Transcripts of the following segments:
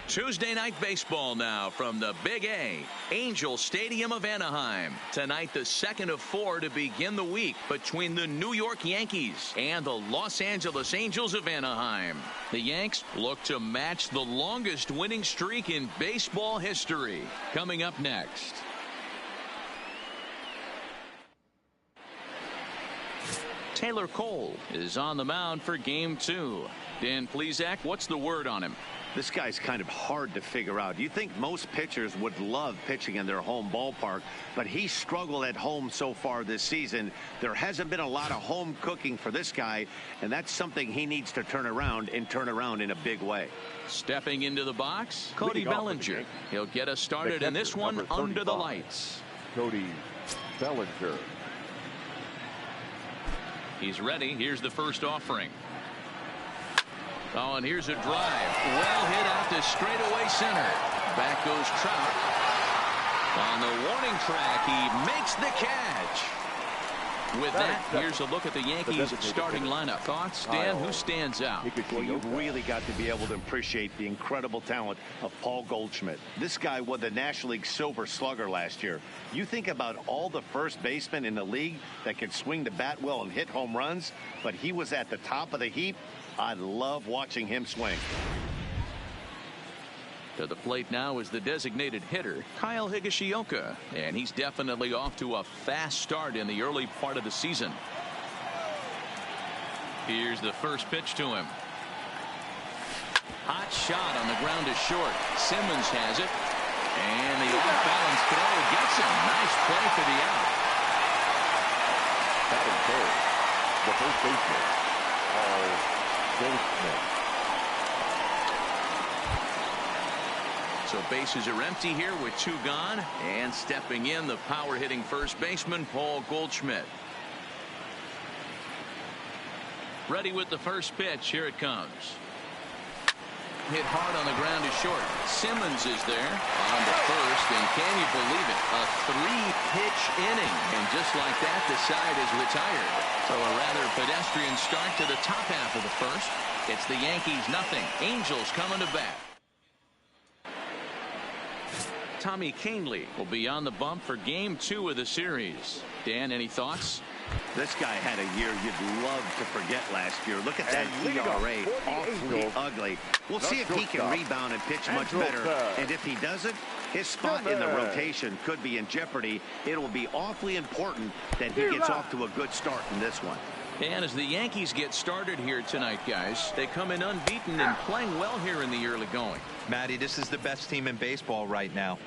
Tuesday night baseball now from the Big A, Angel Stadium of Anaheim. Tonight, the second of 4 to begin the week between the New York Yankees and the Los Angeles Angels of Anaheim. The Yanks look to match the longest winning streak in baseball history. Coming up next. Taylor Cole is on the mound for Game 2. Dan Plesac, what's the word on him? This guy's kind of hard to figure out. You think most pitchers would love pitching in their home ballpark, but he struggled at home so far this season. There hasn't been a lot of home cooking for this guy, and that's something he needs to turn around in a big way. Stepping into the box, Cody Bellinger. He'll get us started in this one under the lights. Cody Bellinger. He's ready. Here's the first offering. Oh, and here's a drive. Well hit out to straightaway center. Back goes Trout. On the warning track, he makes the catch. With that, here's a look at the Yankees starting lineup. Thoughts, Dan? Who stands out? Well, you've really got to be able to appreciate the incredible talent of Paul Goldschmidt. This guy won the National League Silver Slugger last year. You think about all the first basemen in the league that could swing the bat well and hit home runs, but he was at the top of the heap. I love watching him swing. To the plate now is the designated hitter, Kyle Higashioka, and he's definitely off to a fast start in the early part of the season. Here's the first pitch to him. Hot shot on the ground is short. Simmons has it, and the off-balance throw gets him. Nice play for the out. Batting third, the first baseman, Paul Goldschmidt. So bases are empty here with 2 gone, and stepping in, the power hitting first baseman Paul Goldschmidt. Ready with the first pitch. Here it comes. Hit hard on the ground is short. Simmons is there on the first, and can you believe it? A 3-pitch inning, and just like that, the side is retired. So a rather pedestrian start to the top half of the first. It's the Yankees nothing. Angels coming to bat. Tommy Kahnle will be on the bump for Game 2 of the series. Dan, any thoughts? This guy had a year you'd love to forget last year. Look at that ERA, awfully ugly. We'll see if he can rebound and pitch much better. And if he doesn't, his spot in the rotation could be in jeopardy. It will be awfully important that he gets off to a good start in this one. And as the Yankees get started here tonight, guys, they come in unbeaten and playing well here in the early going. Matty, this is the best team in baseball right now.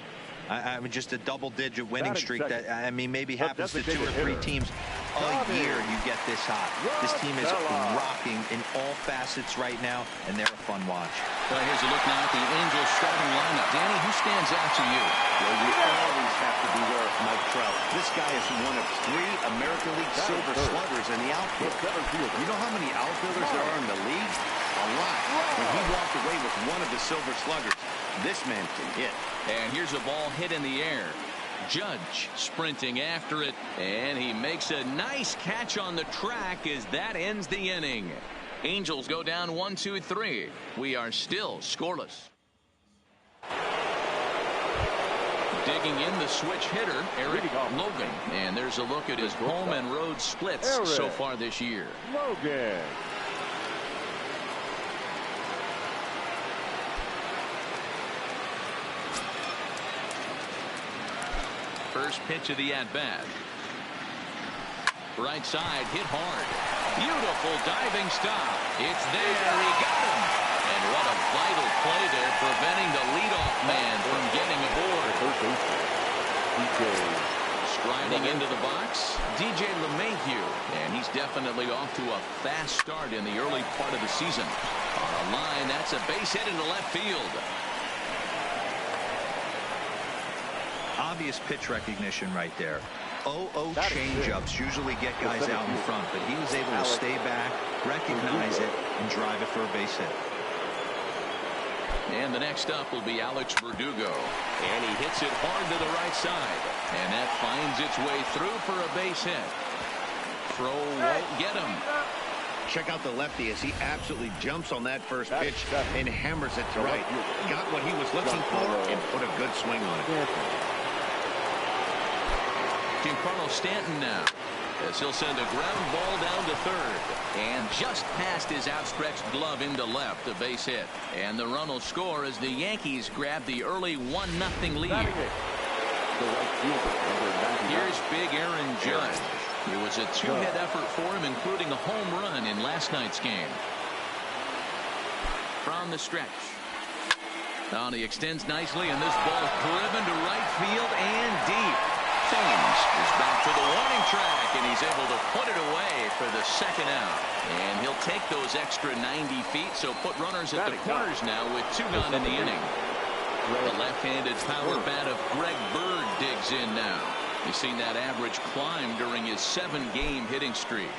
I mean, just a double-digit winning streak that, I mean, maybe happens to 2 or 3 teams a year you get this hot. This team is rocking in all facets right now, and they're a fun watch. Well, here's a look now at the Angels starting lineup. Danny, who stands out to you? Well, you always have to beware of Mike Trout. This guy is one of 3 American League Silver Sluggers in the outfield. You know how many outfielders there are in the league? A lot. When he walked away with one of the Silver Sluggers, this man can hit. And here's a ball hit in the air. Judge sprinting after it, and he makes a nice catch on the track as that ends the inning. Angels go down 1-2-3. We are still scoreless. Digging in the switch hitter, Eric Logan. And there's a look at his home and road splits so far this year. Logan. First pitch of the at-bat. Right side, hit hard. Beautiful diving stop. It's there. He got him. And what a vital play there, preventing the leadoff man from getting aboard. Striding into the box, DJ LeMahieu. And he's definitely off to a fast start in the early part of the season. On a line, that's a base hit into left field. Obvious pitch recognition right there. 0-0 changeups usually get guys out in front, but he was able to stay back, recognize it, and drive it for a base hit. And the next up will be Alex Verdugo. And he hits it hard to the right side. And that finds its way through for a base hit. Throw won't get him. Check out the lefty as he absolutely jumps on that first pitch and hammers it to right. Got what he was looking for and put a good swing on it. Giancarlo Stanton now, as he'll send a ground ball down to third. And just past his outstretched glove into left, a base hit. And the run will score as the Yankees grab the early 1-0 lead. Here's big Aaron Judge. It was a two-hit effort for him, including a home run in last night's game. From the stretch. Now he extends nicely, and this ball driven to right field and deep. Thames is back to the warning track, and he's able to put it away for the second out. And he'll take those extra 90 feet, so put runners at the corners now with 2 gone in the inning. The left-handed power bat of Greg Bird digs in now. You've seen that average climb during his 7-game hitting streak.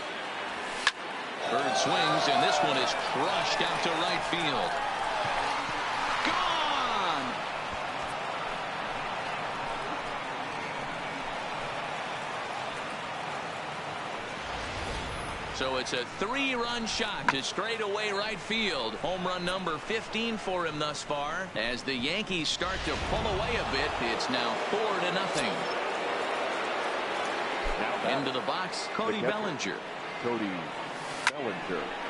Bird swings, and this one is crushed out to right field. Gone! So it's a 3-run shot to straightaway right field. Home run number 15 for him thus far. As the Yankees start to pull away a bit, it's now 4-0. Into the box, Cody Bellinger.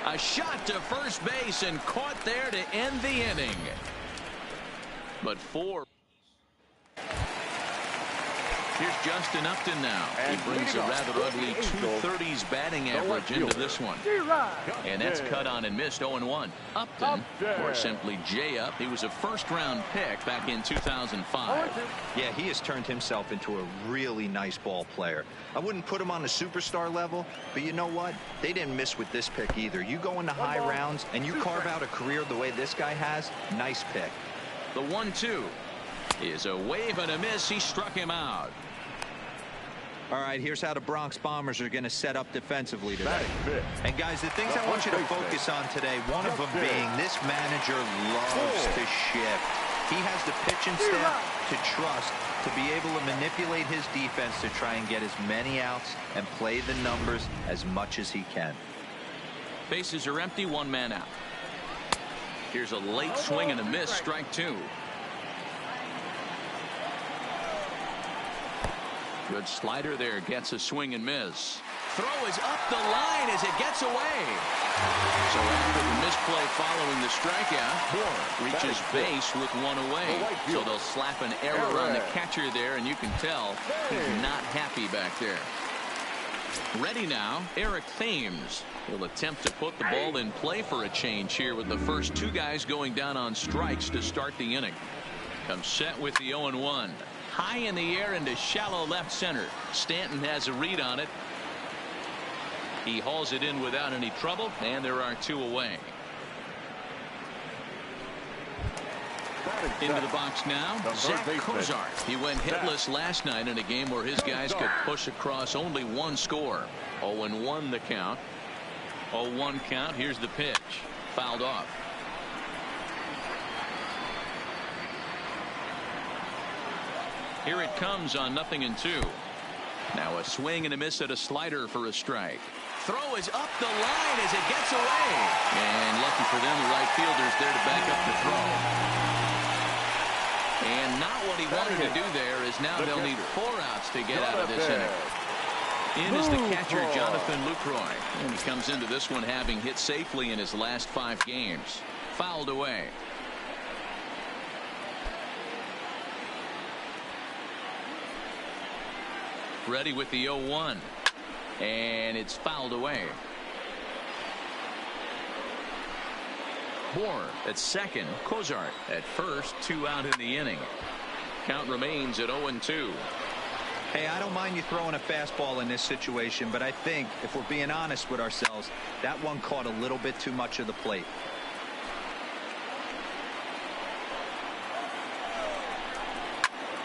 A shot to first base and caught there to end the inning. But 4. Here's Justin Upton now. He brings a rather ugly 230s batting average into this one. And that's cut on and missed. 0-1. Upton, or simply J-Up, he was a first-round pick back in 2005. Yeah, he has turned himself into a really nice ball player. I wouldn't put him on the superstar level, but you know what? They didn't miss with this pick either. You go into high rounds and you carve out a career the way this guy has, nice pick. The 1-2 is a wave and a miss. He struck him out. All right, here's how the Bronx Bombers are going to set up defensively today. And guys, the things I want you to focus on today, one of them being this manager loves to shift. He has the pitching staff to trust to be able to manipulate his defense to try and get as many outs and play the numbers as much as he can. Bases are empty, 1 man out. Here's a late swing and a miss, strike 2. Good slider there, gets a swing and miss. Throw is up the line as it gets away. So after the misplay following the strikeout, Moore reaches base with 1 away. So they'll slap an error on the catcher there, and you can tell he's not happy back there. Ready now, Eric Thames will attempt to put the ball in play for a change here with the first 2 guys going down on strikes to start the inning. Comes set with the 0-1. High in the air into shallow left center. Stanton has a read on it. He hauls it in without any trouble, and there are 2 away. Into the box now, Zach Cozart. He went hitless last night in a game where his guys could push across only 1 score. 0-1 the count. 0-1 count. Here's the pitch. Fouled off. Here it comes on 0-2. Now a swing and a miss at a slider for a strike. Throw is up the line as it gets away. And lucky for them, the right fielder's there to back up the throw. And not what he wanted to do there, is now they'll need 4 outs to get out of this inning. In is the catcher, Jonathan Lucroy. And he comes into this one having hit safely in his last 5 games. Fouled away. Ready with the 0-1. And it's fouled away. Moore at second. Cozart at first. 2 out in the inning. Count remains at 0-2. Hey, I don't mind you throwing a fastball in this situation, but I think if we're being honest with ourselves, that one caught a little bit too much of the plate.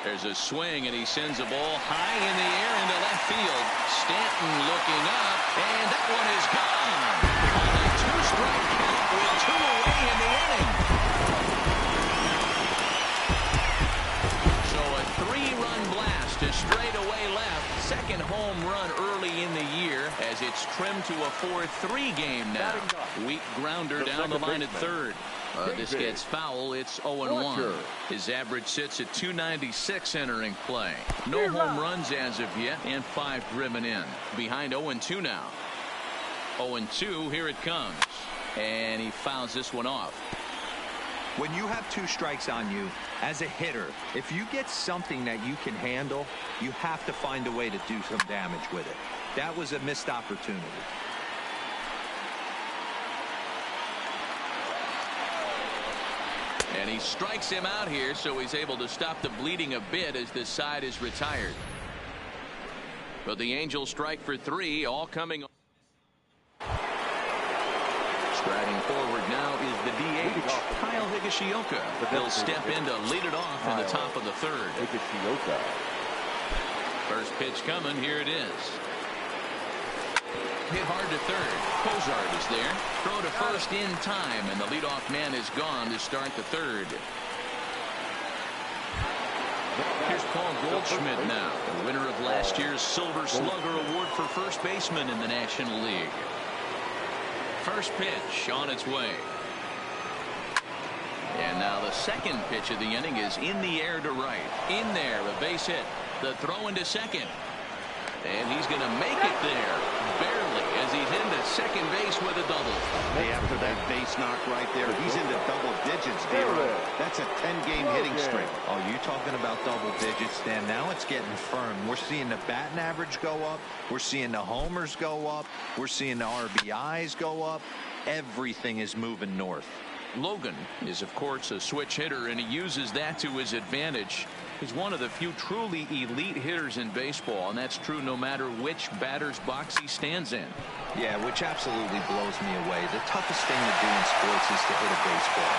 There's a swing, and he sends a ball high in the air into left field. Stanton looking up, and that one is gone. On a 2-strike count with 2 away in the inning. So a 3-run blast to straightaway left. Second home run early in the year. as it's trimmed to a 4-3 game now. Weak grounder down the line at third. This gets foul. It's 0-1. His average sits at 296 entering play. No home runs as of yet, and 5 driven in. Behind 0-2 now. 0-2, here it comes. And he fouls this one off. When you have 2 strikes on you, as a hitter, if you get something that you can handle, you have to find a way to do some damage with it. That was a missed opportunity. And he strikes him out here, so he's able to stop the bleeding a bit as this side is retired. But the Angels strike for 3, all coming. Striding forward now is the DH, Kyle Higashioka. He'll step in to lead it off in the top of the third. First pitch coming, here it is. Hit hard to third. Cozart is there. Throw to first in time, and the leadoff man is gone to start the third. Here's Paul Goldschmidt now, the winner of last year's Silver Slugger Award for first baseman in the National League. First pitch on its way. And now the second pitch of the inning is in the air to right. In there, a base hit. The throw into second. And he's going to make it there. Barely, as he's into second base with a double. Hey, after that base knock right there, he's into double digits, D-Roy. That's a 10-game hitting streak. Oh, you talking about double digits, Dan? Now it's getting firm. We're seeing the batting average go up. We're seeing the homers go up. We're seeing the RBIs go up. Everything is moving north. Logan is, of course, a switch hitter, and he uses that to his advantage. He's one of the few truly elite hitters in baseball, and that's true no matter which batter's box he stands in. Yeah, which absolutely blows me away. The toughest thing to do in sports is to hit a baseball.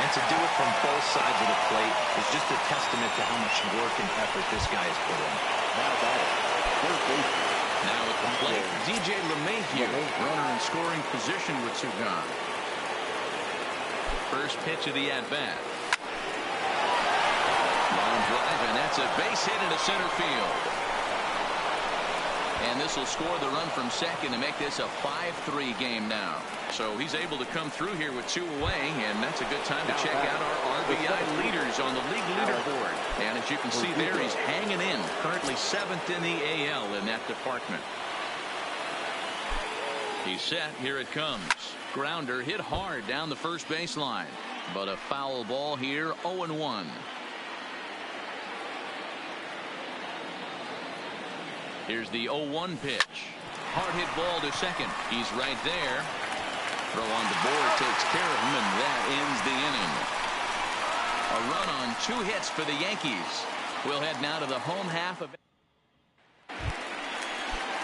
And to do it from both sides of the plate is just a testament to how much work and effort this guy has put in. Now at the plate, DJ LeMahieu, runner in scoring position with 2 gone. First pitch of the at-bat. Long drive, and that's a base hit into center field. And this will score the run from second to make this a 5-3 game now. So he's able to come through here with 2 away, and that's a good time to check out our RBI leaders on the league leaderboard. And as you can see there, he's hanging in, currently 7th in the AL in that department. He's set. Here it comes. Grounder hit hard down the first baseline, but a foul ball here. 0-1. Here's the 0-1 pitch. Hard hit ball to second. He's right there. Throw on the board takes care of him, and that ends the inning. A run on 2 hits for the Yankees. We'll head now to the home half of.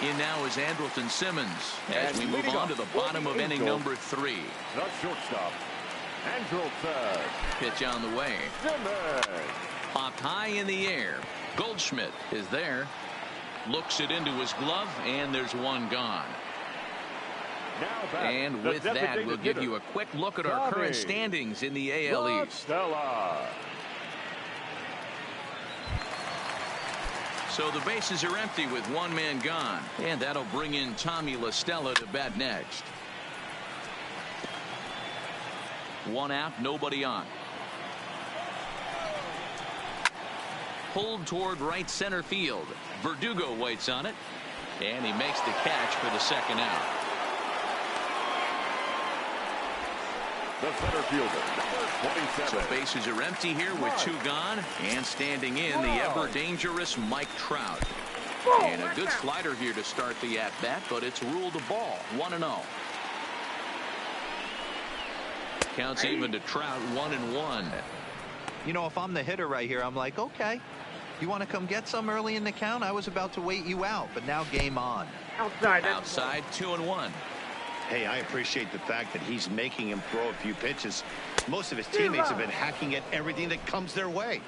In now is Andrelton Simmons as we move on to the bottom of inning number 3. The shortstop, Andrelton. Pitch on the way. Simmons. Popped high in the air. Goldschmidt is there. Looks it into his glove, and there's 1 gone. And with that, we'll give you a quick look at our current standings in the AL East. So the bases are empty with 1 man gone, and that'll bring in Tommy La Stella to bat next. 1 out, nobody on. Pulled toward right center field. Verdugo waits on it, and he makes the catch for the 2nd out. The center fielder, number 27. So bases are empty here with 2 gone, and standing in the ever-dangerous Mike Trout. And a good slider here to start the at-bat, but it's ruled a ball. 1-0. Counts even to Trout. 1-1. You know, if I'm the hitter right here, I'm like, okay, you want to come get some early in the count? I was about to wait you out, but now game on. Outside, 2-1. Hey, I appreciate the fact that he's making him throw a few pitches. Most of his teammates have been hacking at everything that comes their way.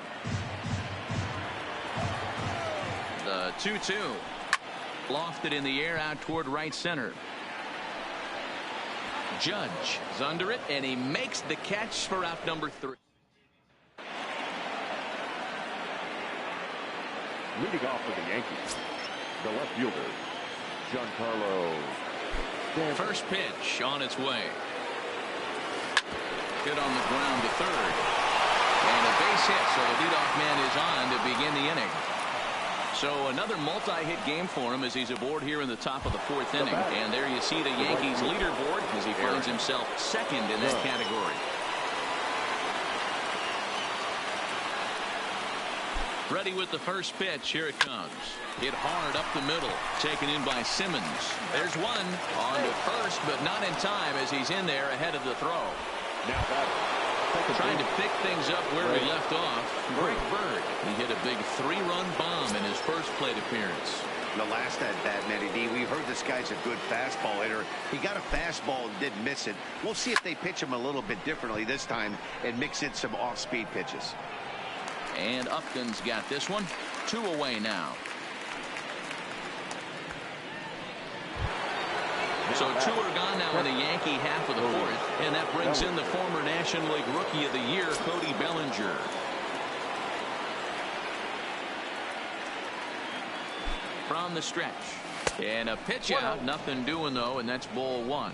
The 2-2. Lofted in the air out toward right center. Judge is under it, and he makes the catch for out number 3. Leading off for the Yankees, the left fielder, Giancarlo. First pitch on its way. Hit on the ground to third. And a base hit, so the leadoff man is on to begin the inning. So another multi-hit game for him as he's aboard here in the top of the fourth inning. And there you see the Yankees leaderboard as he finds himself second in that category. Ready with the first pitch. Here it comes. Hit hard up the middle. Taken in by Simmons. There's one. On to first, but not in time as he's in there ahead of the throw. Trying to pick things up where we left off. Greg Bird. He hit a big 3-run bomb in his first plate appearance. The last at bat, Matty D, we heard this guy's a good fastball hitter. He got a fastball and didn't miss it. We'll see if they pitch him a little bit differently this time and mix in some off-speed pitches. And Upton's got this one. 2 away now. So 2 are gone now in the Yankee half of the fourth, and that brings in the former National League Rookie of the Year, Cody Bellinger. From the stretch. And a pitch out. Nothing doing, though, and that's ball 1.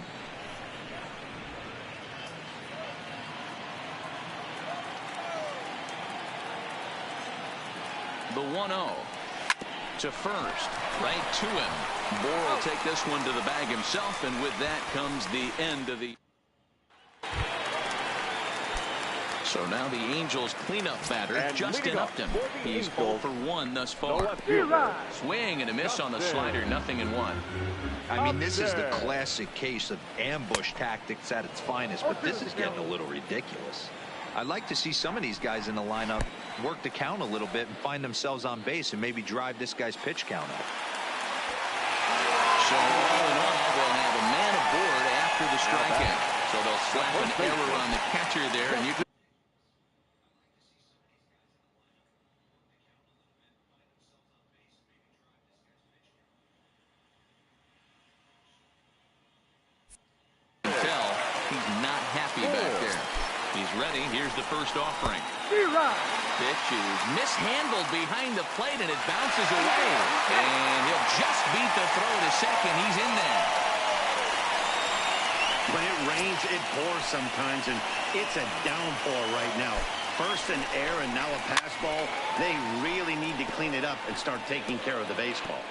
The 1-0. To first, right to him. Moore will take this one to the bag himself, and with that comes the end of the. So now the Angels cleanup batter, Justin Upton. He's 0 for 1 thus far. Swing and a miss on the slider, 0-1. I mean, this is the classic case of ambush tactics at its finest, but this is getting a little ridiculous. I'd like to see some of these guys in the lineup work the count a little bit and find themselves on base and maybe drive this guy's pitch count up. So all in all, they'll have a man aboard after the strikeout. So they'll slap an error on the catcher there, and you can tell he's not happy back there. He's ready. Here's the first offering. Pitch is mishandled behind the plate, and it bounces away. And he'll just beat the throw to second. He's in there. When it rains, it pours sometimes, and it's a downpour right now. First an air and now a pass ball. They really need to clean it up and start taking care of the baseball.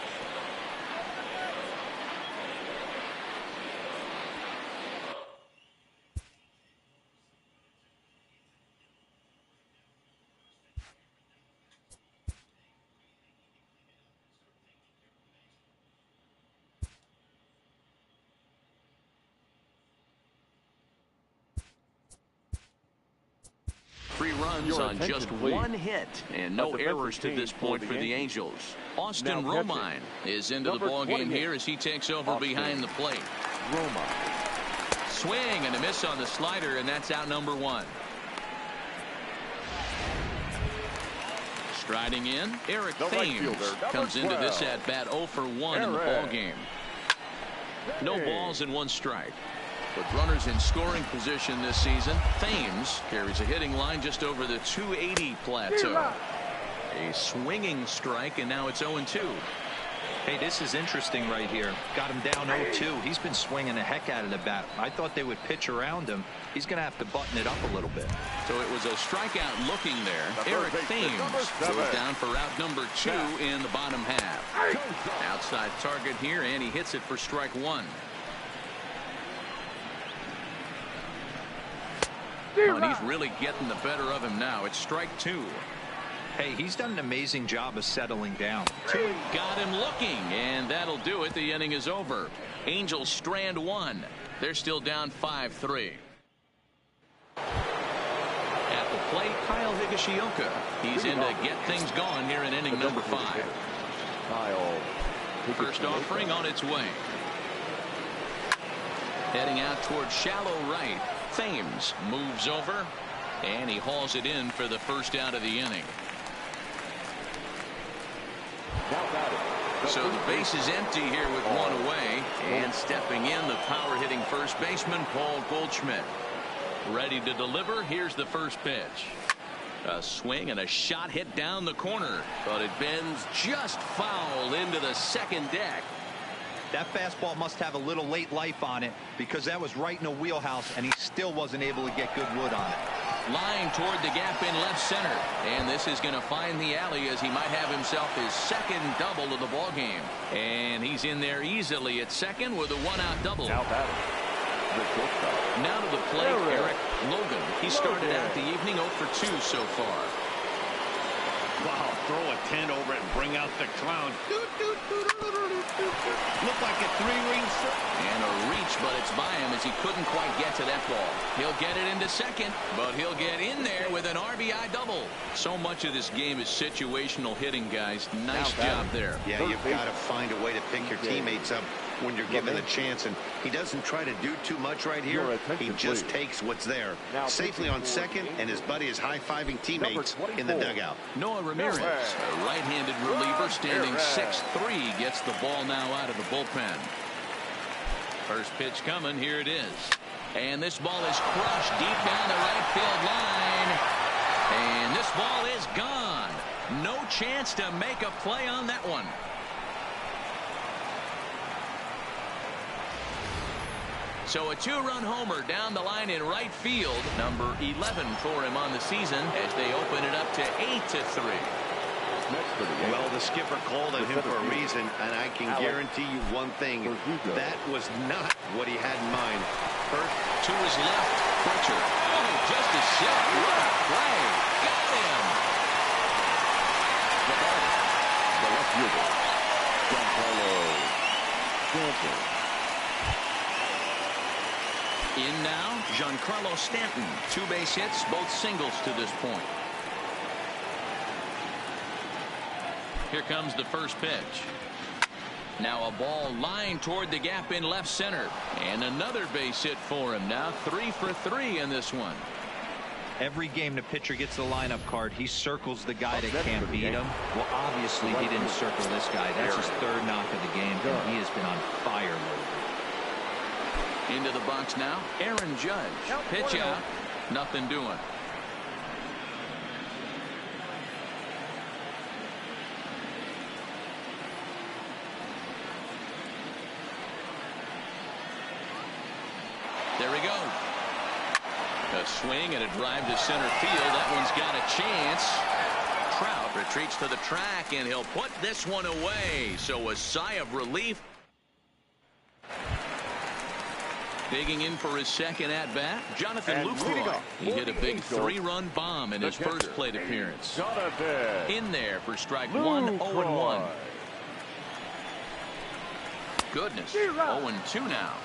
Three runs on just one hit, and no errors to this point for the Angels. Austin Romine is into the ballgame here as he takes over behind the plate. Swing and a miss on the slider, and that's out number 1. Striding in, Eric Thames comes into this at bat 0 for 1 in the ballgame. No balls and 1 strike. With runners in scoring position this season, Thames carries a hitting line just over the 280 plateau. A swinging strike, and now it's 0-2. Hey, this is interesting right here. Got him down 0-2. He's been swinging the heck out of the bat. I thought they would pitch around him. He's going to have to button it up a little bit. So it was a strikeout looking there. Eric Thames goes down for route number 2 in the bottom half. Outside target here, and he hits it for strike 1. Oh, and he's really getting the better of him now. It's strike 2. Hey, he's done an amazing job of settling down. Got him looking, and that'll do it. The inning is over. Angels strand 1. They're still down 5-3. At the plate, Kyle Higashioka. He's in to get things going here in inning number 5. First offering on its way. Heading out towards shallow right. Thames moves over, and he hauls it in for the first out of the inning. So the base is empty here with 1 away, and stepping in, the power hitting first baseman Paul Goldschmidt. Ready to deliver. Here's the first pitch. A swing and a shot hit down the corner, but it bends just foul into the second deck. That fastball must have a little late life on it because that was right in the wheelhouse, and he still wasn't able to get good wood on it. Line toward the gap in left center. And this is going to find the alley as he might have himself his second double of the ball game. And he's in there easily at second with a one-out double. Now batting, the shortstop. Now to the plate, Eric Logan. He started out the evening 0 for 2 so far. Wow, throw a 10 over it and bring out the clown. Looked like a 3-ring circle. And a reach, but it's by him as he couldn't quite get to that ball. He'll get it into second, but he'll get in there with an RBI double. So much of this game is situational hitting, guys. Nice job there. Yeah, you've got to find a way to pick your teammates up when you're given the chance, and he doesn't try to do too much right here. He just takes what's there. Safely on second, and his buddy is high-fiving teammates in the dugout. Noah Ramirez, a right-handed reliever standing 6'3", gets the ball now out of the bullpen. First pitch coming. Here it is. And this ball is crushed deep down the right field line. And this ball is gone. No chance to make a play on that one. So a two-run homer down the line in right field. Number 11 for him on the season as they open it up to 8-3. Well, the skipper called on him for a reason, and I can guarantee you one thing. That was not what he had in mind. First to his left, Pritchard. Oh, just a shot. What a play. Got him. The left fielder, Giancarlo Stanton. In now, Giancarlo Stanton. 2 base hits, both singles to this point. Here comes the first pitch. Now a ball lined toward the gap in left center. And another base hit for him. Now 3 for 3 in this one. Every game the pitcher gets the lineup card, he circles the guy that can't beat him. Well, obviously he didn't circle this guy. That's his third knock of the game, and he has been on fire lately. Into the box now, Aaron Judge. Pitch out. Nothing doing. There we go. A swing and a drive to center field. That one's got a chance. Trout retreats to the track, and he'll put this one away. So a sigh of relief. Digging in for his second at-bat, Jonathan Lucroy. He hit a big 3-run bomb in his first plate appearance. In there for strike 1, 0-1. Goodness, 0-2 now.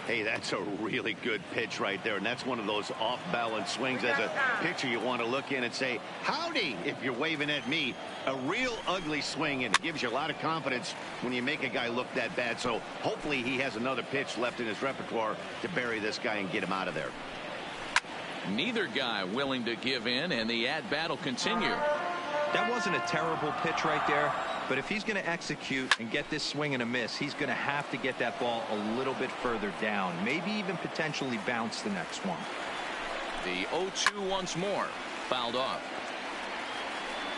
Hey, that's a really good pitch right there, and that's one of those off-balance swings. As a pitcher, you want to look in and say, howdy, if you're waving at me. A real ugly swing, and it gives you a lot of confidence when you make a guy look that bad. So hopefully he has another pitch left in his repertoire to bury this guy and get him out of there. Neither guy willing to give in, and the at-bat will continue. That wasn't a terrible pitch right there, but if he's going to execute and get this swing and a miss, he's going to have to get that ball a little bit further down, maybe even potentially bounce the next one. The 0-2 once more, fouled off.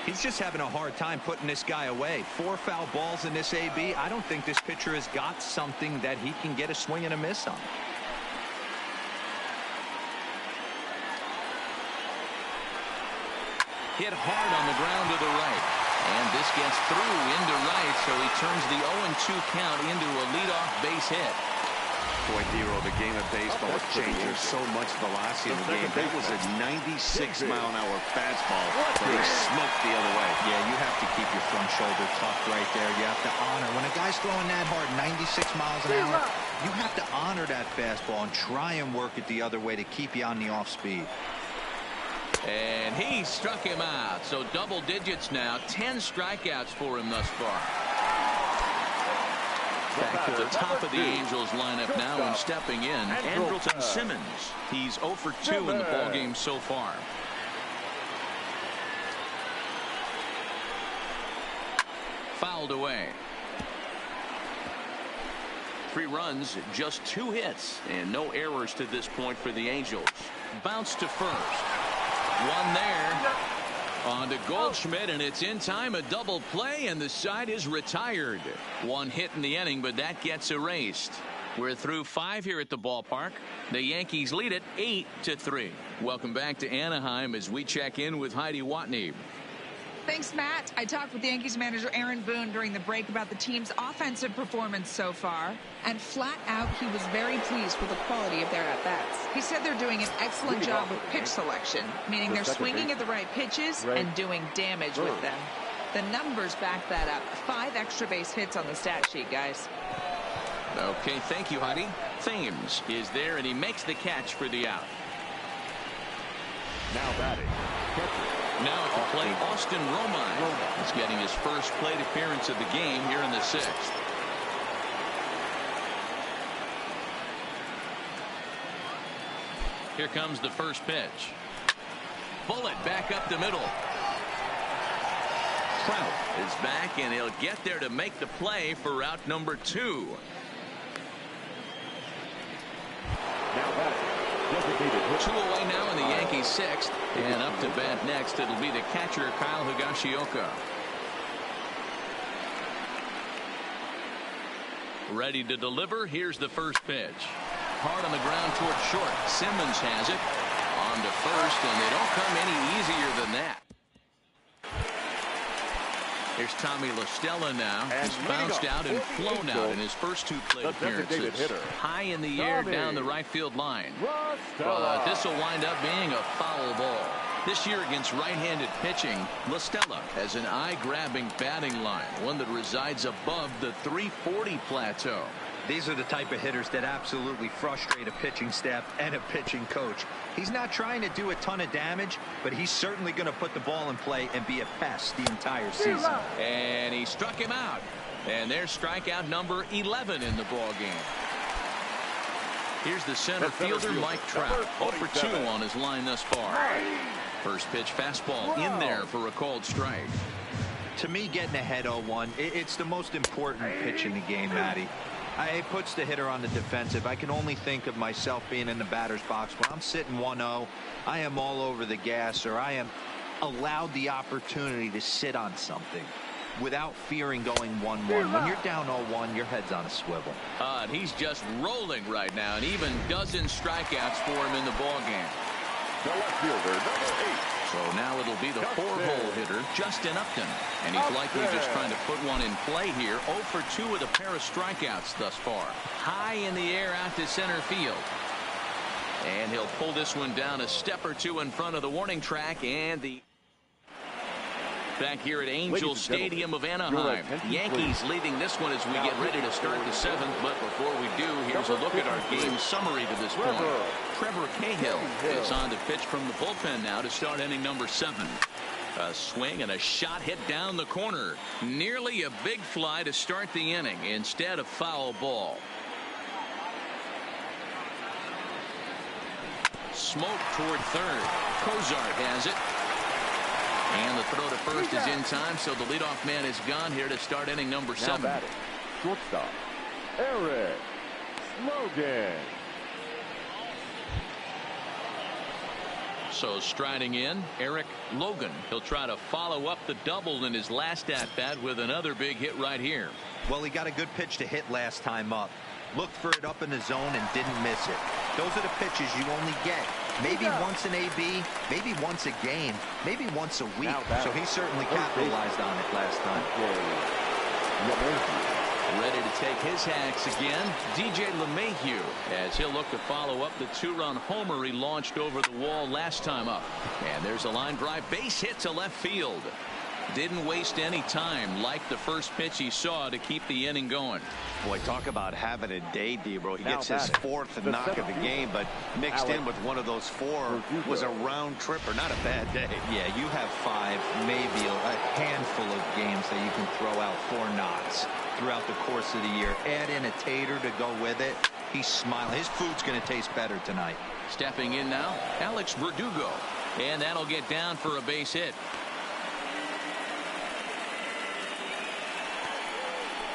He's just having a hard time putting this guy away. 4 foul balls in this AB. I don't think this pitcher has got something that he can get a swing and a miss on. Hit hard on the ground to the right. And this gets through into right, so he turns the 0-2 count into a leadoff base hit. Boy, Dero, the game of baseball has changed. There's so much velocity in the game. That was a 96-mile-an-hour fastball that he smoked the other way. Yeah, you have to keep your front shoulder tucked right there. You have to honor. When a guy's throwing that hard, 96 miles an hour, you have to honor that fastball and try and work it the other way to keep you on the off speed. And he struck him out. So double digits now. 10 strikeouts for him thus far. Back to the top of the Angels lineup now, and stepping in, Andrelton Simmons. He's 0 for 2 in the ballgame so far. Fouled away. 3 runs, just 2 hits, and no errors to this point for the Angels. Bounce to first. One there. On to Goldschmidt, and it's in time, a double play, and the side is retired. One hit in the inning, but that gets erased. We're through 5 here at the ballpark. The Yankees lead it 8-3. Welcome back to Anaheim as we check in with Heidi Watney. Thanks, Matt. I talked with Yankees manager Aaron Boone during the break about the team's offensive performance so far, and flat out, he was very pleased with the quality of their at-bats. He said they're doing an excellent job with pitch selection, meaning they're swinging at the right pitches and doing damage with them. The numbers back that up. 5 extra base hits on the stat sheet, guys. Okay, thank you, Heidi. Thames is there, and he makes the catch for the out. Now batting. Now at the plate, Austin Romine is getting his first plate appearance of the game here in the 6th. Here comes the first pitch. Bullet back up the middle. Trout is back, and he'll get there to make the play for out number 2. Now batting. 2 away now in the Yankees 6th, and up to bat next it'll be the catcher Kyle Higashioka. Ready to deliver. Here's the first pitch. Hard on the ground toward short. Simmons has it on to first, and they don't come any easier than that. Here's Tommy La Stella now. He's bounced out and flown out in his first 2 plate appearances. High in the air down the right field line. But this will wind up being a foul ball. This year against right-handed pitching, La Stella has an eye-grabbing batting line, one that resides above the 340 plateau. These are the type of hitters that absolutely frustrate a pitching staff and a pitching coach. He's not trying to do a ton of damage, but he's certainly going to put the ball in play and be a pest the entire season. And he struck him out. And there's strikeout number 11 in the ball game. Here's the center fielder, Mike Trout. 0 for 2 on his line thus far. First pitch fastball in there for a called strike. To me, getting ahead 0-1, it's the most important pitch in the game, Matty. It puts the hitter on the defensive. I can only think of myself being in the batter's box. When I'm sitting 1-0, I am all over the gas, or I am allowed the opportunity to sit on something without fearing going 1-1. When you're down 0-1, your head's on a swivel. And he's just rolling right now, and even dozens strikeouts for him in the ball game. The left fielder, number 8. So now it'll be the 4-hole hitter, Justin Upton. And he's likely just trying to put one in play here. 0 for 2 with a pair of strikeouts thus far. High in the air out to center field. And he'll pull this one down a step or 2 in front of the warning track. And the back here at Angel Stadium of Anaheim. Yankees leading this one as we get ready to start the 7th. But before we do, here's a look at our game summary to this point. Trevor Cahill is on to pitch from the bullpen now to start inning number 7. A swing and a shot hit down the corner. Nearly a big fly to start the inning. Instead, a foul ball. Smoke toward third. Cozart has it. And the throw to first is in time, so the leadoff man is gone here to start inning number 7. Now batting, shortstop, Eric Logan. So striding in, Eric Logan. He'll try to follow up the double in his last at-bat with another big hit right here. Well, he got a good pitch to hit last time up. Looked for it up in the zone and didn't miss it. Those are the pitches you only get. Maybe once an AB, maybe once a game, maybe once a week. So he certainly capitalized on it last time. Ready to take his hacks again, DJ LeMahieu, as he'll look to follow up the 2-run homer he launched over the wall last time up. And there's a line drive base hit to left field. Didn't waste any time like the first pitch he saw to keep the inning going. Boy, talk about having a day, Debro. He gets his 4th knock of the game, but mixed in with one of those 4 was a round tripper. Not a bad day. Yeah, you have 5, maybe a handful of games that you can throw out 4 knocks throughout the course of the year. Add in a tater to go with it. He's smiling. His food's going to taste better tonight. Stepping in now, Alex Verdugo. And that'll get down for a base hit.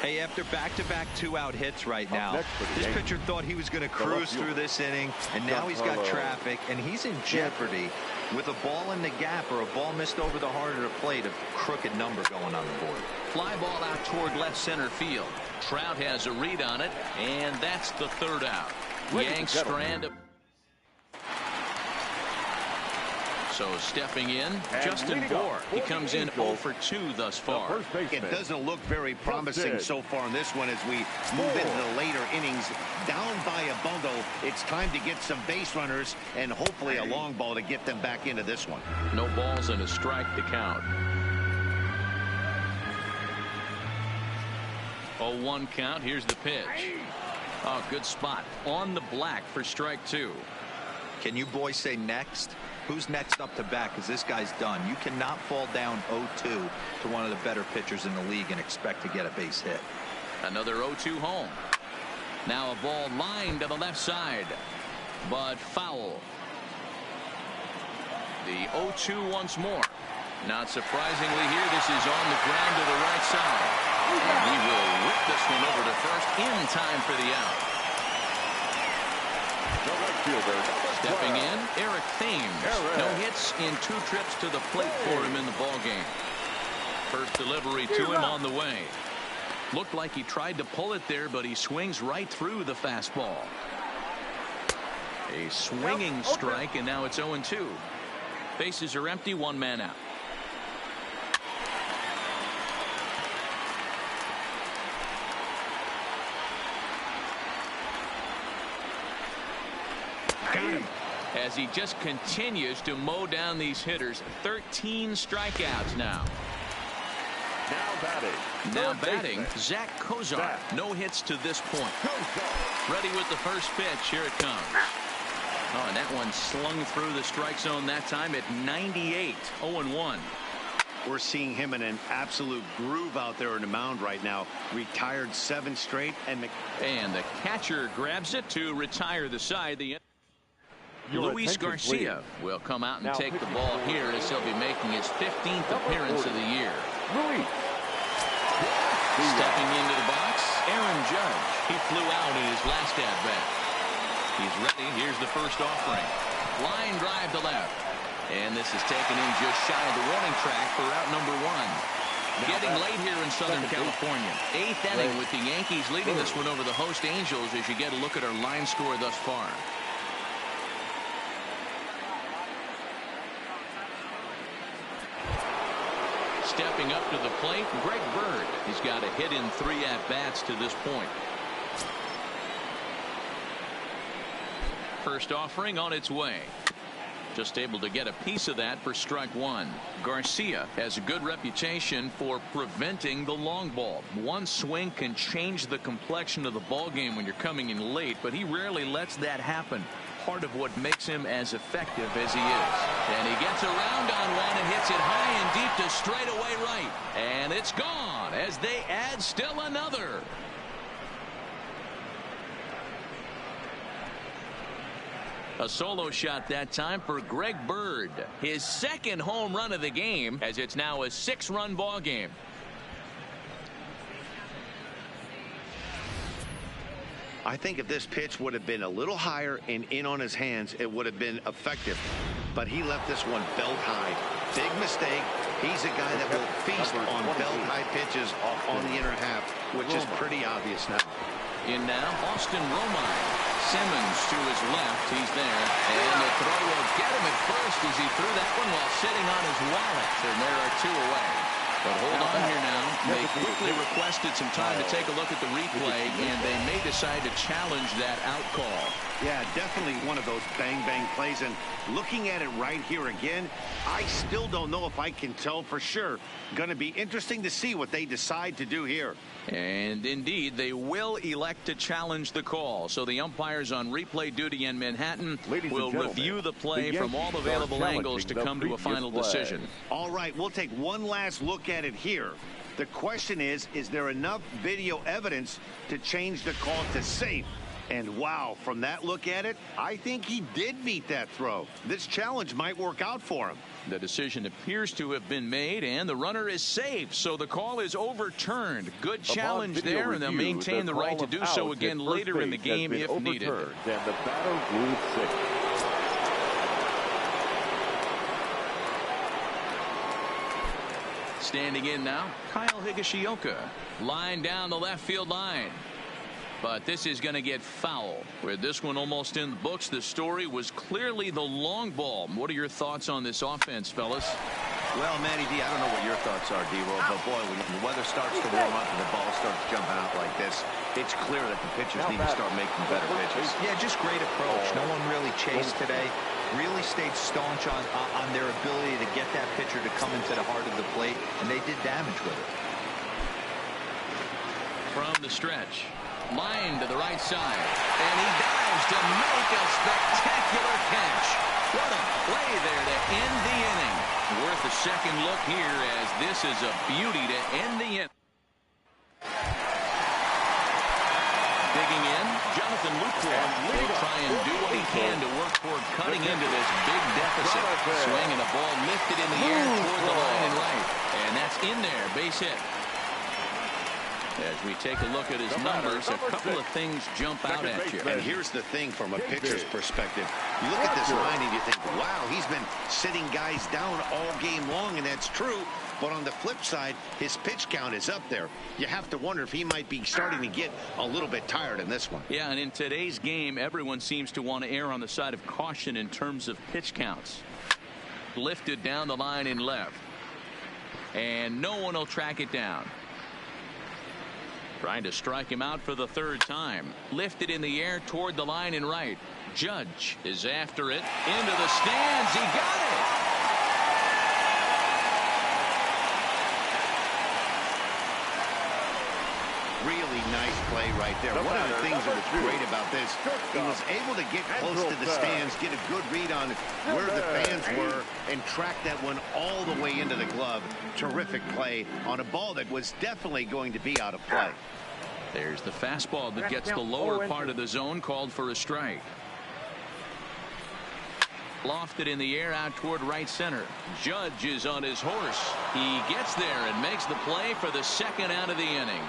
Hey, after back-to-back 2-out hits right now, this pitcher thought he was going to cruise through this inning, and now he's got traffic, and he's in jeopardy With a ball in the gap or a ball missed over the harder plate, a crooked number going on the board. Fly ball out toward left center field. Trout has a read on it, and that's the third out. Yanks strand. So stepping in, Justin Bohr. He comes in 0 for 2 thus far. It doesn't look very promising so far in this one as we move into the later innings. Down by a bundle, it's time to get some base runners and hopefully a long ball to get them back into this one. No balls and a strike to count. 0-1 count. Here's the pitch. Oh, good spot. On the black for strike 2. Can you boys say next? Who's next up to bat? Because this guy's done. You cannot fall down 0-2 to one of the better pitchers in the league and expect to get a base hit. Another 0-2 home. Now a ball lined to the left side, but foul. The 0-2 once more. Not surprisingly here, this is on the ground to the right side. And he will whip this one over to first in time for the out. Stepping in, Eric Thames. No hits in 2 trips to the plate for him in the ballgame. First delivery to him on the way. Looked like he tried to pull it there, but he swings right through the fastball. A swinging strike, and now it's 0-2. Bases are empty, 1 man out. Got him. As he just continues to mow down these hitters. 13 strikeouts now. Now batting, Zach Kozar. No hits to this point. Ready with the first pitch. Here it comes. Oh, and that one slung through the strike zone that time at 98. 0-1. We're seeing him in an absolute groove out there on the mound right now. Retired 7 straight. And the catcher grabs it to retire the side. Luis Garcia will come out and take the ball here as he'll be making his 15th appearance of the year. Stepping into the box, Aaron Judge. He flew out in his last at-bat. He's ready. Here's the first offering. Line drive to left. And this is taken in just shy of the warning track for out number 1. Getting late here in Southern California. 8th inning with the Yankees leading this one over the host Angels as you get a look at our line score thus far. Stepping up to the plate, Greg Bird. He's got a hit in 3 at-bats to this point. First offering on its way. Just able to get a piece of that for strike 1. Garcia has a good reputation for preventing the long ball. One swing can change the complexion of the ball game when you're coming in late, but he rarely lets that happen. Part of what makes him as effective as he is. And he gets around on one and hits it high and deep to straightaway right. And it's gone as they add still another. A solo shot that time for Greg Bird. His 2nd home run of the game as it's now a 6-run ball game. I think if this pitch would have been a little higher and in on his hands, it would have been effective. But he left this one belt high. Big mistake. He's a guy that will feast on belt high pitches on the inner half, which is pretty obvious now. In now, Austin Romine. Simmons to his left. He's there. And the throw will get him at first as he threw that one while sitting on his wallet. And there are 2 away. But hold on here now. They quickly requested some time to take a look at the replay, and they may decide to challenge that out call. Yeah, definitely one of those bang-bang plays. And looking at it right here again, I still don't know if I can tell for sure. Going to be interesting to see what they decide to do here. And indeed, they will elect to challenge the call. So the umpires on replay duty in Manhattan will review the play from all available angles to come to a final decision. All right, we'll take one last look at it here. The question is there enough video evidence to change the call to safe? And wow, from that look at it, I think he did beat that throw. This challenge might work out for him. The decision appears to have been made, and the runner is safe, so the call is overturned. Good challenge there, and they'll maintain the right to do so again later in the game if needed. And the batter moves 6. Standing in now, Kyle Higashioka. Line down the left field line. But this is going to get foul. With this one almost in the books, the story was clearly the long ball. What are your thoughts on this offense, fellas? Well, Matty D, I don't know what your thoughts are, D-Roll, but boy, when the weather starts to warm up and the ball starts jumping out like this, it's clear that the pitchers need to start making better pitches. Yeah, just great approach. No one really chased today. Really stayed staunch on their ability to get that pitcher to come into the heart of the plate, and they did damage with it. From the stretch, line to the right side, and he dives to make a spectacular catch. What a play there to end the inning. Worth a second look here, as this is a beauty to end the inning. Digging in, Jonathan Lucroy will try and do what he can to work toward cutting into this big deficit. Swinging a ball lifted in the air toward the line and right. And that's in there, base hit. As we take a look at his numbers, a couple of things jump out at you. And here's the thing from a pitcher's perspective. You look at this line and you think, wow, he's been sitting guys down all game long, and that's true. But on the flip side, his pitch count is up there. You have to wonder if he might be starting to get a little bit tired in this one. Yeah, and in today's game, everyone seems to want to err on the side of caution in terms of pitch counts. Lifted down the line in left. And no one will track it down. Trying to strike him out for the third time. Lifted in the air toward the line and right. Judge is after it. Into the stands. He got it. Really nice play right there. One of the things that was great about this, he was able to get close to the stands, get a good read on where the fans were, and track that one all the way into the glove. Terrific play on a ball that was definitely going to be out of play. There's the fastball that gets the lower part of the zone, called for a strike. Lofted in the air out toward right center. Judge is on his horse. He gets there and makes the play for the second out of the inning.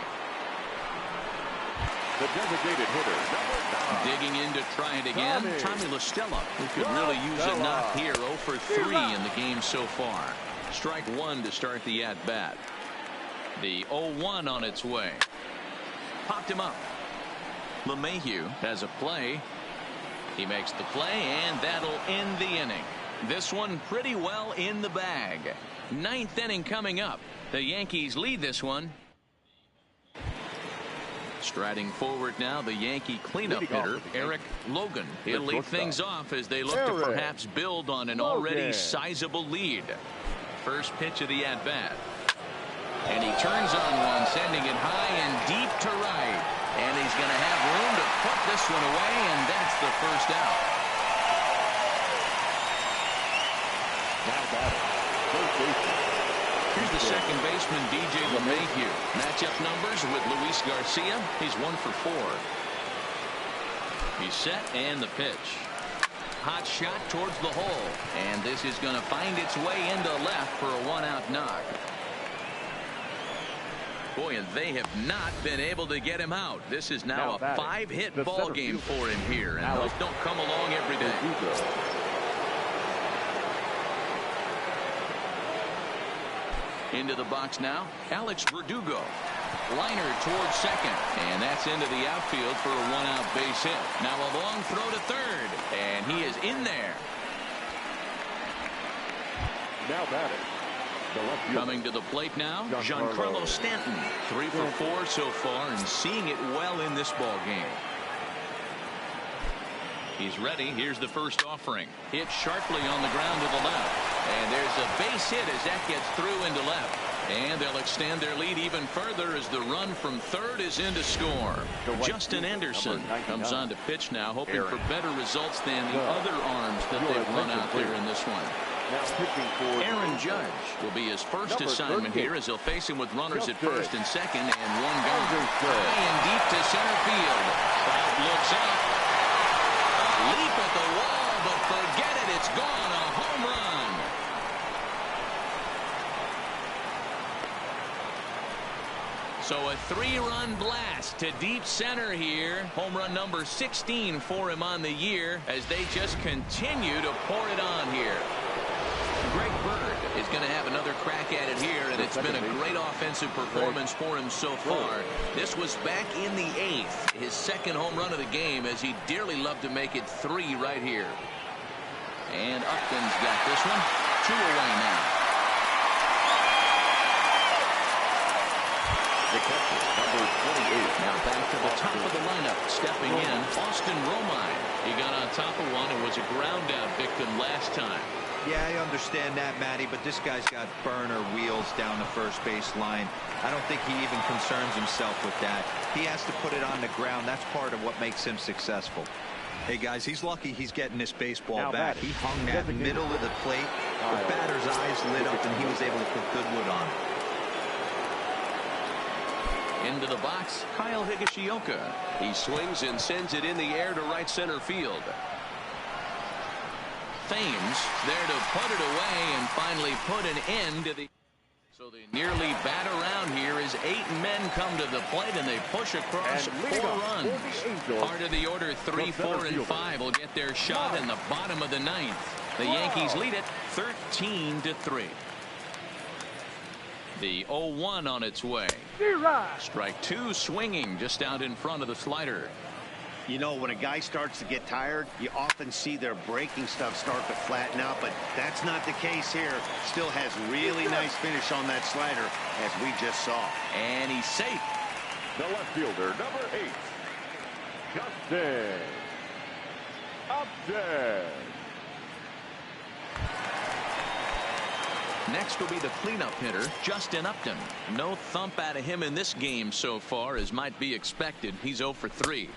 The designated hitter, number 9. Digging in to try it again, Tommy La Stella, who could really use a knock here. 0 for 3 in the game so far. Strike one to start the at-bat. The 0-1 on its way. Popped him up. LeMahieu has a play. He makes the play, and that'll end the inning. This one pretty well in the bag. Ninth inning coming up. The Yankees lead this one. Striding forward now, the Yankee cleanup hitter, Eric Logan. He'll lead things off as they look to perhaps build on an already sizable lead. First pitch of the at-bat. And he turns on one, sending it high and deep to right. And he's going to have room to put this one away, and that's the first out. Now batting, first baseman. Here's the second baseman, DJ LeMahieu. Matchup numbers with Luis Garcia. He's 1 for 4. He's set, and the pitch. Hot shot towards the hole. And this is going to find its way into left for a one-out knock. Boy, and they have not been able to get him out. This is now a 5-hit ball game for him here, and those don't come along every day. Into the box now, Alex Verdugo. Liner towards second, and that's into the outfield for a one-out base hit. Now a long throw to third, and he is in there. Now batting. Coming to the plate now, Giancarlo Stanton. 3 for 4 so far, and seeing it well in this ball game. He's ready. Here's the first offering. Hit sharply on the ground to the left. And there's a base hit as that gets through into left. And they'll extend their lead even further as the run from third is in to score. Justin Anderson comes on to pitch now, hoping for better results than the other arms that they've run out there in this one. Aaron Judge will be his first assignment here as he'll face him with runners at first and second and one gone. High and deep to center field. Trout looks up. Leap at the wall, but forget it. It's gone. A home run. So a 3-run blast to deep center here. Home run number 16 for him on the year as they just continue to pour it on here. Greg Bird is going to have another crack at it here, and it's It's been a great offensive performance for him so far. This was back in the 8th, his second home run of the game, as he'd dearly love to make it 3 right here. And Upton's got this one. 2 away now. The catcher, number 28. Now back to the top of the lineup. Stepping in, Austin Romine. He got on top of one and was a ground out victim last time. Yeah, I understand that, Matty, but this guy's got burner wheels down the first base line. I don't think he even concerns himself with that. He has to put it on the ground. That's part of what makes him successful. Hey, guys, he's lucky he's getting this baseball back. He hung that middle of the plate. The batter's eyes lit up, and he was able to put good wood on it. Into the box, Kyle Higashioka. He swings and sends it in the air to right center field. Thames there to put it away and finally put an end to the... So they nearly bat around here as 8 men come to the plate and they push across 4 runs. Part of the order 3, 4, and 5 will get their shot in the bottom of the 9th. The Yankees lead it 13-3. The 0-1 on its way. Strike 2 swinging just out in front of the slider. You know, when a guy starts to get tired, you often see their breaking stuff start to flatten out, but that's not the case here. Still has really nice finish on that slider, as we just saw. And he's safe. The left fielder, number 8, Justin Upton. Next will be the cleanup hitter, Justin Upton. No thump out of him in this game so far, as might be expected. He's 0 for 3.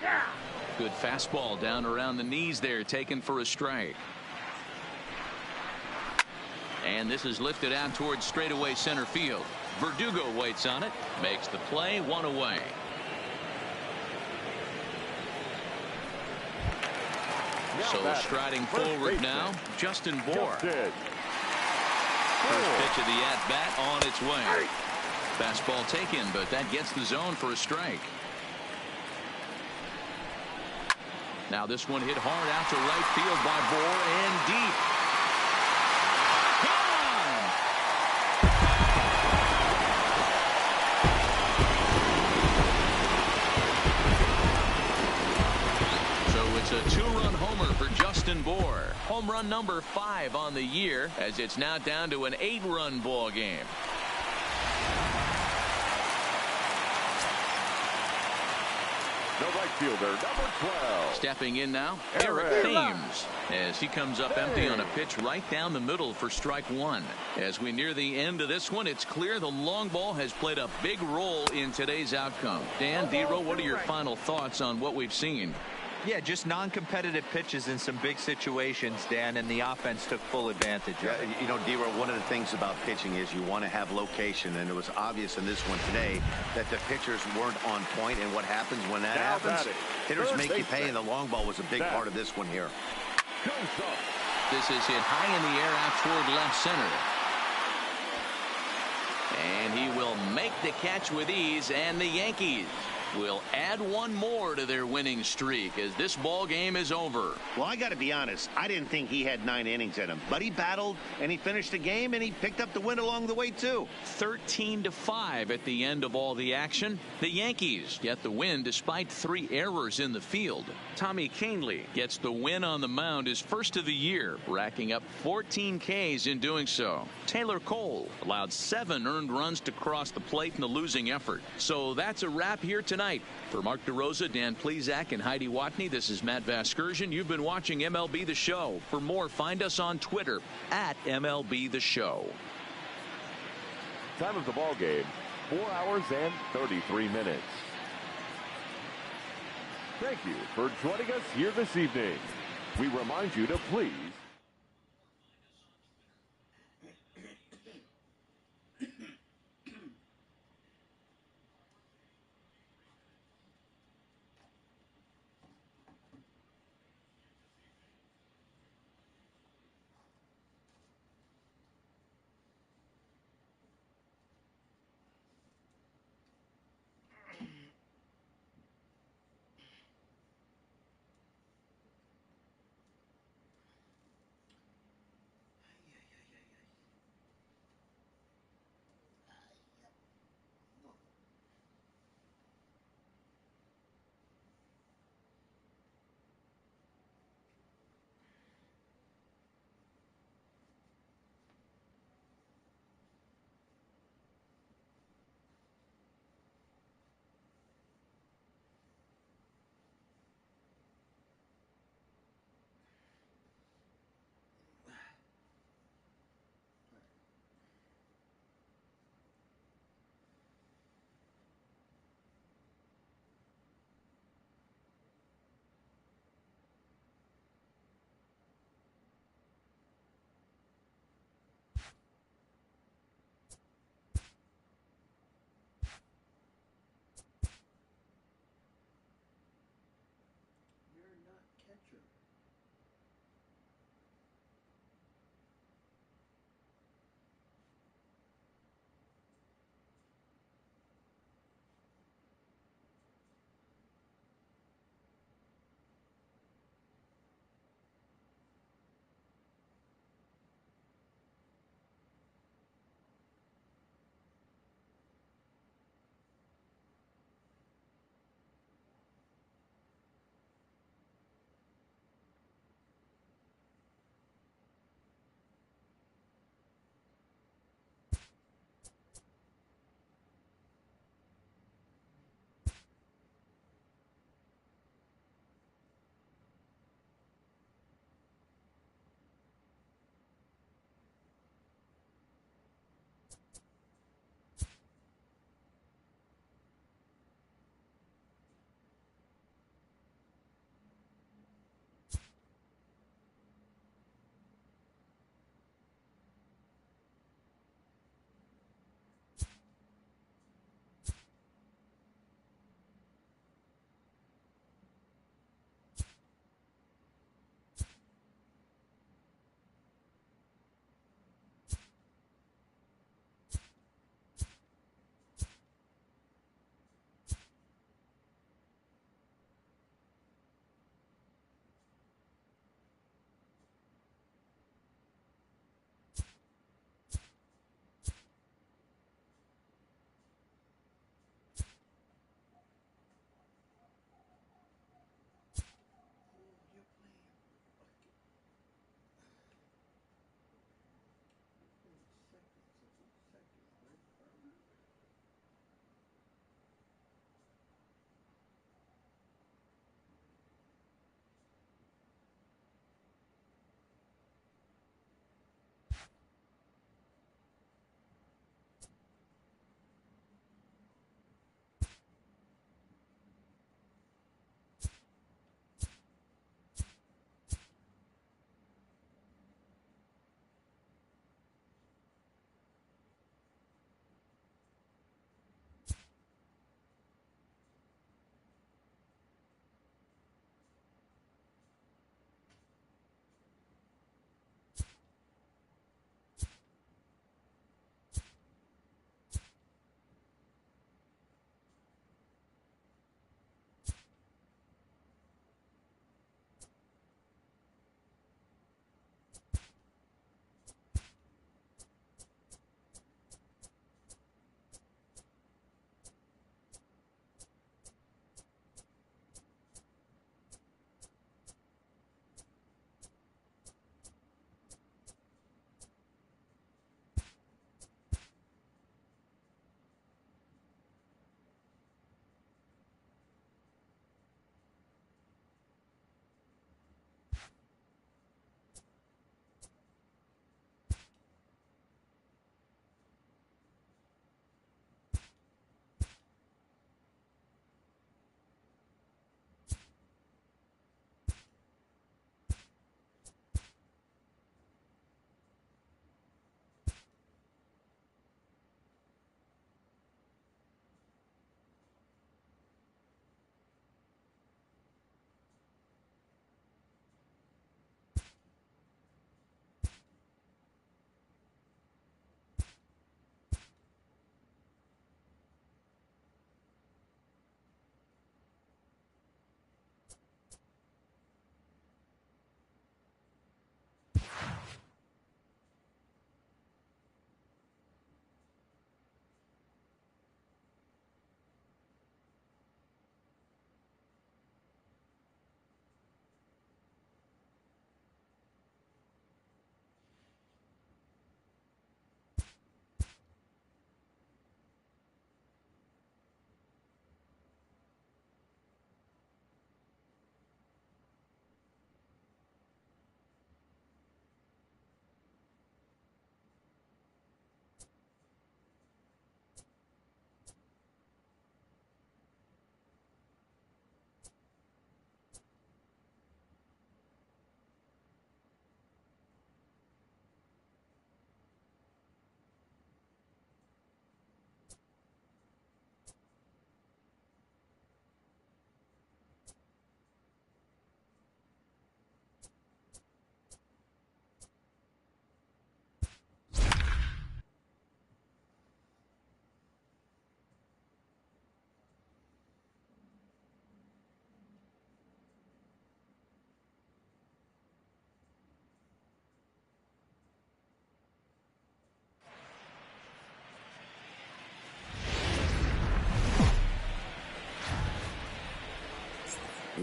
Good fastball down around the knees there, taken for a strike. And this is lifted out towards straightaway center field. Verdugo waits on it, makes the play, 1 away. So striding forward now, Justin Bour. First pitch of the at-bat on its way. Fastball taken, but that gets the zone for a strike. Now this one hit hard out to right field by Bour and deep. Gone! So it's a 2-run homer for Justin Bour. Home run number 5 on the year, as it's now down to an 8-run ball game. The right fielder, number 12. Stepping in now, Eric Thames, as he comes up empty on a pitch right down the middle for strike 1. As we near the end of this one, it's clear the long ball has played a big role in today's outcome. Dan, Dero, what are your final thoughts on what we've seen? Yeah, just non-competitive pitches in some big situations, Dan, and the offense took full advantage of it. You know, D-Row, one of the things about pitching is you want to have location, and it was obvious in this one today that the pitchers weren't on point, and what happens when that happens? Hitters make you pay, and the long ball was a big part of this one here. This is hit high in the air out toward left center. And he will make the catch with ease, and the Yankees will add 1 more to their winning streak as this ball game is over. Well, I got to be honest, I didn't think he had 9 innings in him, but he battled and he finished the game and he picked up the win along the way too. 13-5 at the end of all the action. The Yankees get the win despite 3 errors in the field. Tommy Kahnle gets the win on the mound, his first of the year, racking up 14 Ks in doing so. Taylor Cole allowed 7 earned runs to cross the plate in the losing effort. So that's a wrap here tonight. For Mark DeRosa, Dan Plesac, and Heidi Watney, this is Matt Vasgersian. You've been watching MLB The Show. For more, find us on Twitter at MLB The Show. Time of the ball game, 4 hours and 33 minutes. Thank you for joining us here this evening. We remind you to please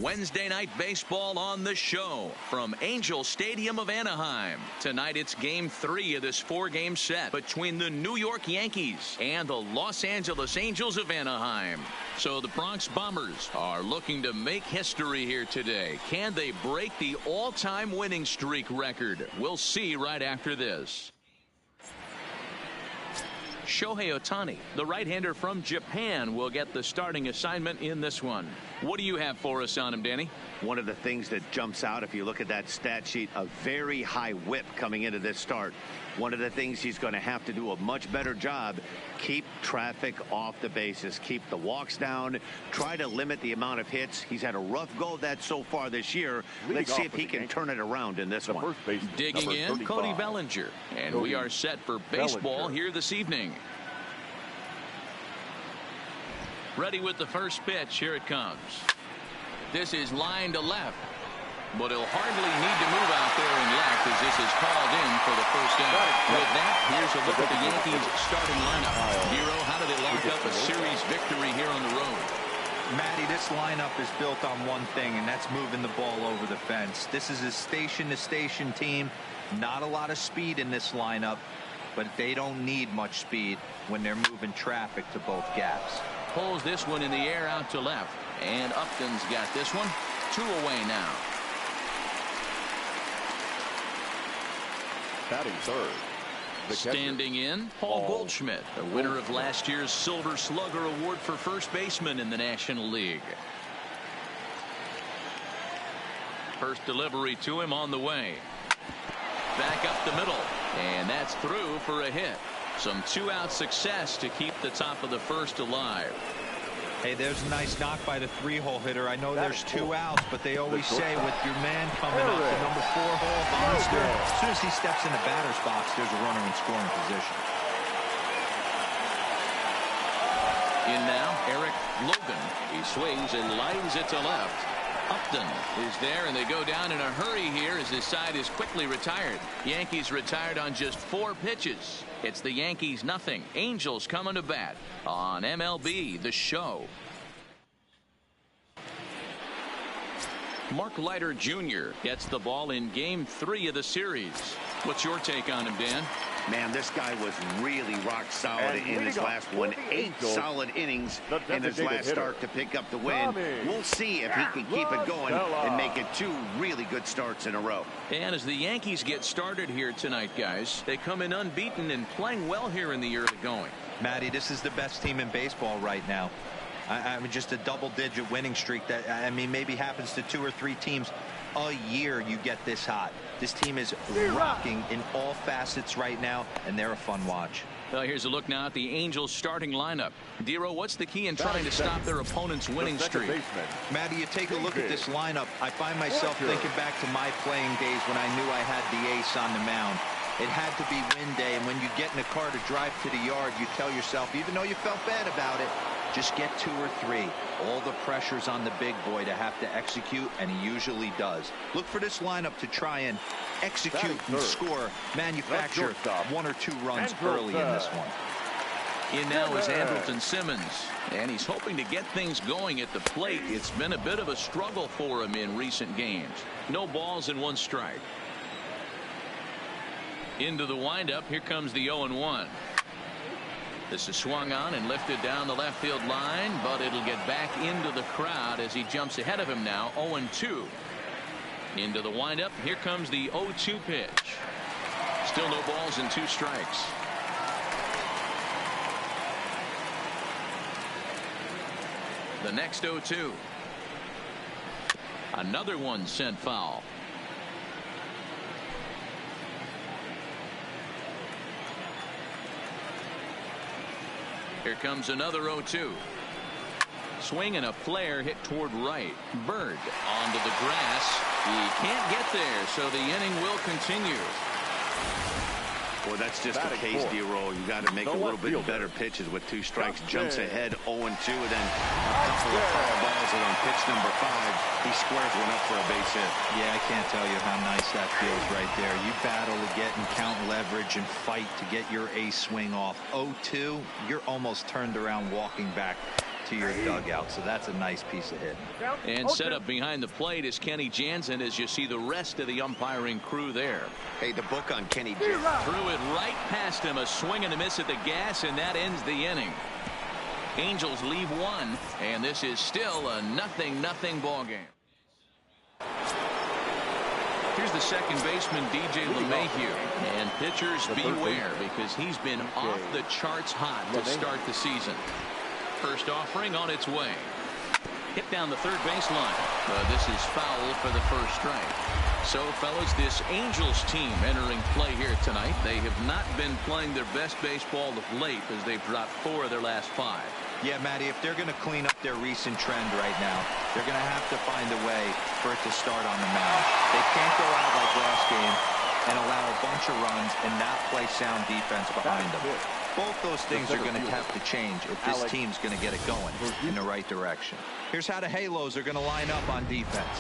Wednesday night baseball on the show from Angel Stadium of Anaheim. Tonight it's game 3 of this 4-game set between the New York Yankees and the Los Angeles Angels of Anaheim. So the Bronx Bombers are looking to make history here today. Can they break the all-time winning streak record? We'll see right after this. Shohei Ohtani, the right-hander from Japan, will get the starting assignment in this one. What do you have for us on him, Danny? One of the things that jumps out, if you look at that stat sheet, a very high whip coming into this start. One of the things he's going to have to do a much better job, keep traffic off the bases, keep the walks down, try to limit the amount of hits. He's had a rough go of that so far this year. Let's see if he can turn it around in this one. Digging in, Cody Bellinger. And we are set for baseball here this evening. Ready with the first pitch. Here it comes. This is line to left. But he'll hardly need to move out there in left as this is called in for the first out. With that, here's a look at the Yankees starting lineup. Hero, how do they lock up a series victory here on the road? Matty, this lineup is built on one thing, and that's moving the ball over the fence. This is a station-to-station team. Not a lot of speed in this lineup, but they don't need much speed when they're moving traffic to both gaps. Pulls this one in the air out to left. And Upton's got this one. 2 away now. Batting third. Standing in, Paul Goldschmidt, the winner of last year's Silver Slugger Award for first baseman in the National League. First delivery to him on the way. Back up the middle, and that's through for a hit. Some 2-out success to keep the top of the first alive. Hey, there's a nice knock by the 3-hole hitter. I know there's 2 outs, but they always say with your man coming up, the number 4-hole monster, as soon as he steps in the batter's box, there's a runner in scoring position. In now, Eric Logan. He swings and lines it to left. Upton is there, and they go down in a hurry here as this side is quickly retired. Yankees retired on just 4 pitches. It's the Yankees nothing. Angels coming to bat on MLB The Show. Mark Leiter Jr. gets the ball in game 3 of the series. What's your take on him, Dan? Man, this guy was really rock solid in his last one. 8 solid innings in his last start to pick up the win. We'll see if he can keep it going and make it 2 really good starts in a row. And as the Yankees get started here tonight, guys, they come in unbeaten and playing well here in the early going. Matty, this is the best team in baseball right now. I mean, just a double-digit winning streak that, I mean, maybe happens to 2 or 3 teams a year. You get this hot. This team is rocking in all facets right now, and they're a fun watch. Well, here's a look now at the Angels starting lineup. Dero, what's the key in trying to stop their opponent's winning streak? Matty, you take a look at this lineup. I find myself thinking back to my playing days when I knew I had the ace on the mound. It had to be win day, and when you get in a car to drive to the yard, you tell yourself, even though you felt bad about it, just get 2 or 3. All the pressure's on the big boy to have to execute, and he usually does. Look for this lineup to try and execute and score, manufacture 1 or 2 runs early in this one. In now is Andrelton Simmons, and he's hoping to get things going at the plate. It's been a bit of a struggle for him in recent games. No balls and 1 strike. Into the windup. Here comes the 0-1. This is swung on and lifted down the left field line, but it'll get back into the crowd as he jumps ahead of him now. 0-2. Into the windup. Here comes the 0-2 pitch. Still no balls and 2 strikes. The next 0-2. Another one sent foul. Here comes another 0-2. Swing and a flare hit toward right. Bird onto the grass. He can't get there, so the inning will continue. Well, that's just the case, Dero. You got to make a little bit better pitches with 2 strikes. Jumps ahead 0-2, and then a couple of foul balls, and on pitch number 5, he squares one up for a base hit. Yeah, I can't tell you how nice that feels right there. You battle to get and count leverage and fight to get your ace swing off. 0-2, you're almost turned around walking back to to your dugout, so that's a nice piece of hit. And set up behind the plate is Kenny Jansen as you see the rest of the umpiring crew there. Hey, the book on Kenny Jansen. Threw it right past him, a swing and a miss at the gas, and that ends the inning. Angels leave one, and this is still a 0-0 ball game. Here's the second baseman, DJ LeMahieu. And pitchers beware, because he's been off the charts hot to start the season. First offering on its way. Hit down the third baseline. But this is foul for the first strike. So, fellas, this Angels team entering play here tonight. They have not been playing their best baseball of late as they've dropped 4 of their last 5. Yeah, Matty, if they're going to clean up their recent trend right now, they're going to have to find a way for it to start on the mound. They can't go out like last game and allow a bunch of runs and not play sound defense behind them. Both those things are going to have to change if this team's going to get it going in the right direction. Here's how the Halos are going to line up on defense.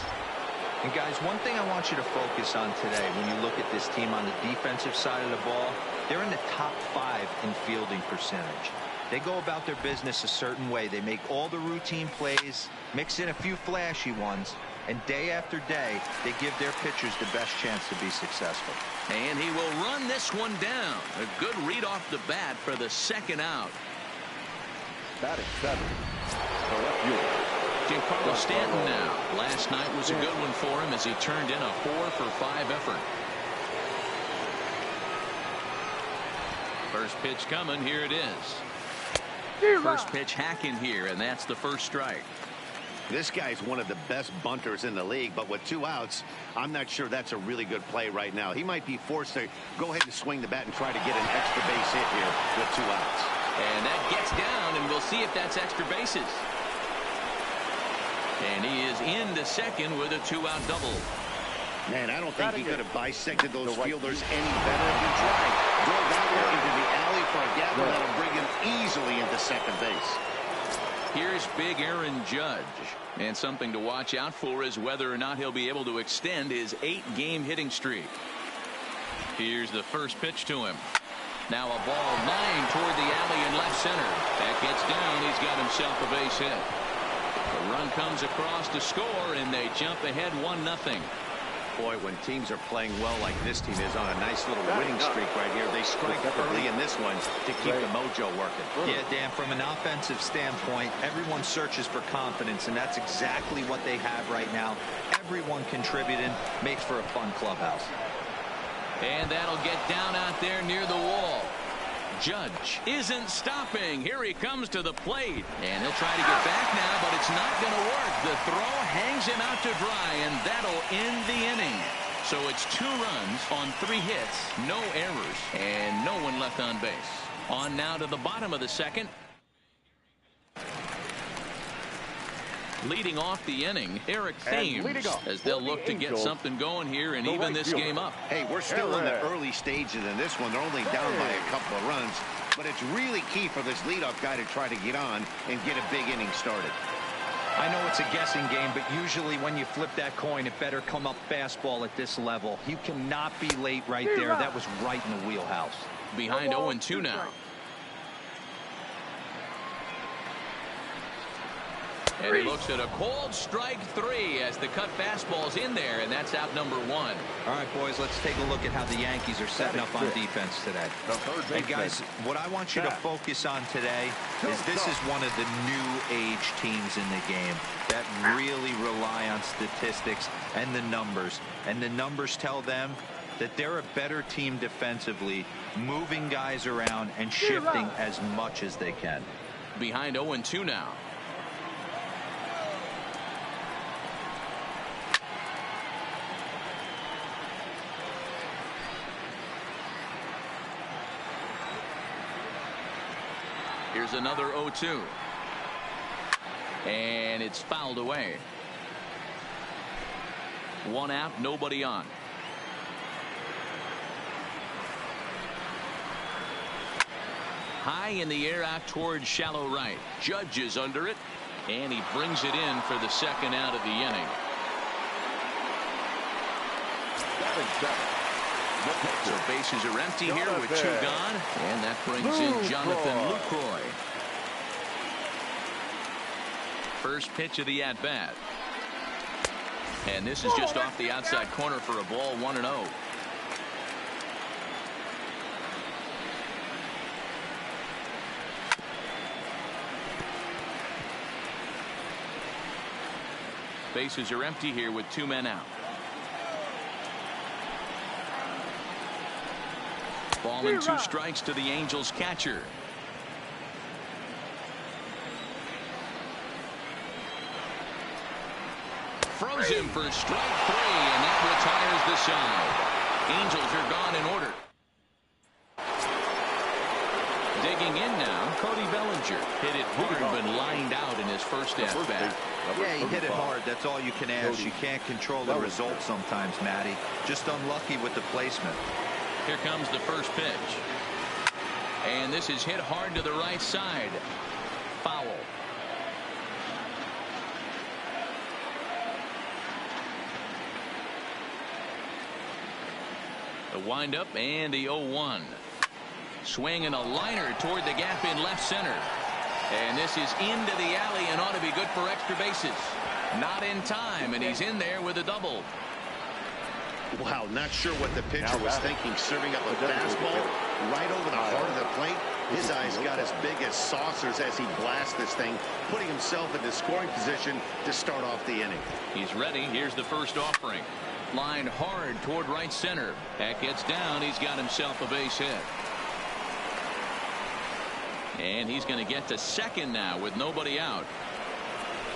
And, guys, one thing I want you to focus on today when you look at this team on the defensive side of the ball, they're in the top 5 in fielding percentage. They go about their business a certain way. They make all the routine plays, mix in a few flashy ones, and day after day, they give their pitchers the best chance to be successful. And he will run this one down. A good read off the bat for the second out. Batting 7. The left fielder. Giancarlo Stanton now. Last night was a good one for him as he turned in a 4-for-5 effort. First pitch coming. Here it is. First pitch hacking here, and that's the first strike. This guy's one of the best bunters in the league, but with 2 outs, I'm not sure that's a really good play right now. He might be forced to go ahead and swing the bat and try to get an extra base hit here with 2 outs. And that gets down, and we'll see if that's extra bases. And he is into second with a 2-out double. Man, I don't think he could have bisected those fielders any better if he tried. Drove that one into the alley for a gap, and that'll bring him easily into second base. Here's big Aaron Judge. And something to watch out for is whether or not he'll be able to extend his 8-game hitting streak. Here's the first pitch to him. Now a ball lined toward the alley in left center. That gets down. He's got himself a base hit. The run comes across to score, and they jump ahead 1-0. Boy, when teams are playing well like this team is on a nice little winning streak right here, they strike early in this one to keep the mojo working. Yeah, Dan, from an offensive standpoint, everyone searches for confidence, and that's exactly what they have right now. Everyone contributing makes for a fun clubhouse. And that'll get down out there near the wall. Judge isn't stopping. Here he comes to the plate. And he'll try to get back now, but it's not going to work. The throw hangs him out to dry, and that'll end the inning. So it's 2 runs on 3 hits, no errors, and no one left on base. On now to the bottom of the second. Leading off the inning, Eric Thames, as they'll look to get something going here and even this game up. Hey, we're still in the early stages in this one. They're only down by a couple of runs, but it's really key for this leadoff guy to try to get on and get a big inning started. I know it's a guessing game, but usually when you flip that coin, it better come up fastball at this level. You cannot be late right there. That was right in the wheelhouse. Behind 0-2 now. And he looks at a cold strike 3 as the cut fastball's in there, and that's out number 1. All right, boys, let's take a look at how the Yankees are setting up on defense today. Hey, guys, what I want you to focus on today is this is one of the new age teams in the game that really rely on statistics and the numbers. And the numbers tell them that they're a better team defensively, moving guys around and shifting as much as they can. Behind 0-2 now. Here's another 0-2. And it's fouled away. 1 out, nobody on. High in the air out towards shallow right. Judge is under it, and he brings it in for the second out of the inning. So bases are empty here with 2 gone, and that brings in Jonathan Lucroy. First pitch of the at-bat. And this is just off the outside corner for a ball, 1-0. Bases are empty here with 2 men out. Ball and 2 strikes to the Angels catcher. Throws him for strike 3, and that retires the side. Angels are gone in order. Digging in now, Cody Bellinger. Hit it hard, but lined out in his first at-bat. Yeah, he hit it hard. That's all you can ask. You can't control the result sometimes, Matty. Just unlucky with the placement. Here comes the first pitch. And this is hit hard to the right side. Foul. The windup and the 0-1. Swinging a liner toward the gap in left center. And this is into the alley and ought to be good for extra bases. Not in time, and he's in there with a double. Wow, not sure what the pitcher was thinking, serving up a fastball right over the heart of the plate. His eyes got as big as saucers as he blasts this thing, putting himself into scoring position to start off the inning. He's ready. Here's the first offering. Lined hard toward right center. That gets down. He's got himself a base hit. And he's going to get to second now with nobody out.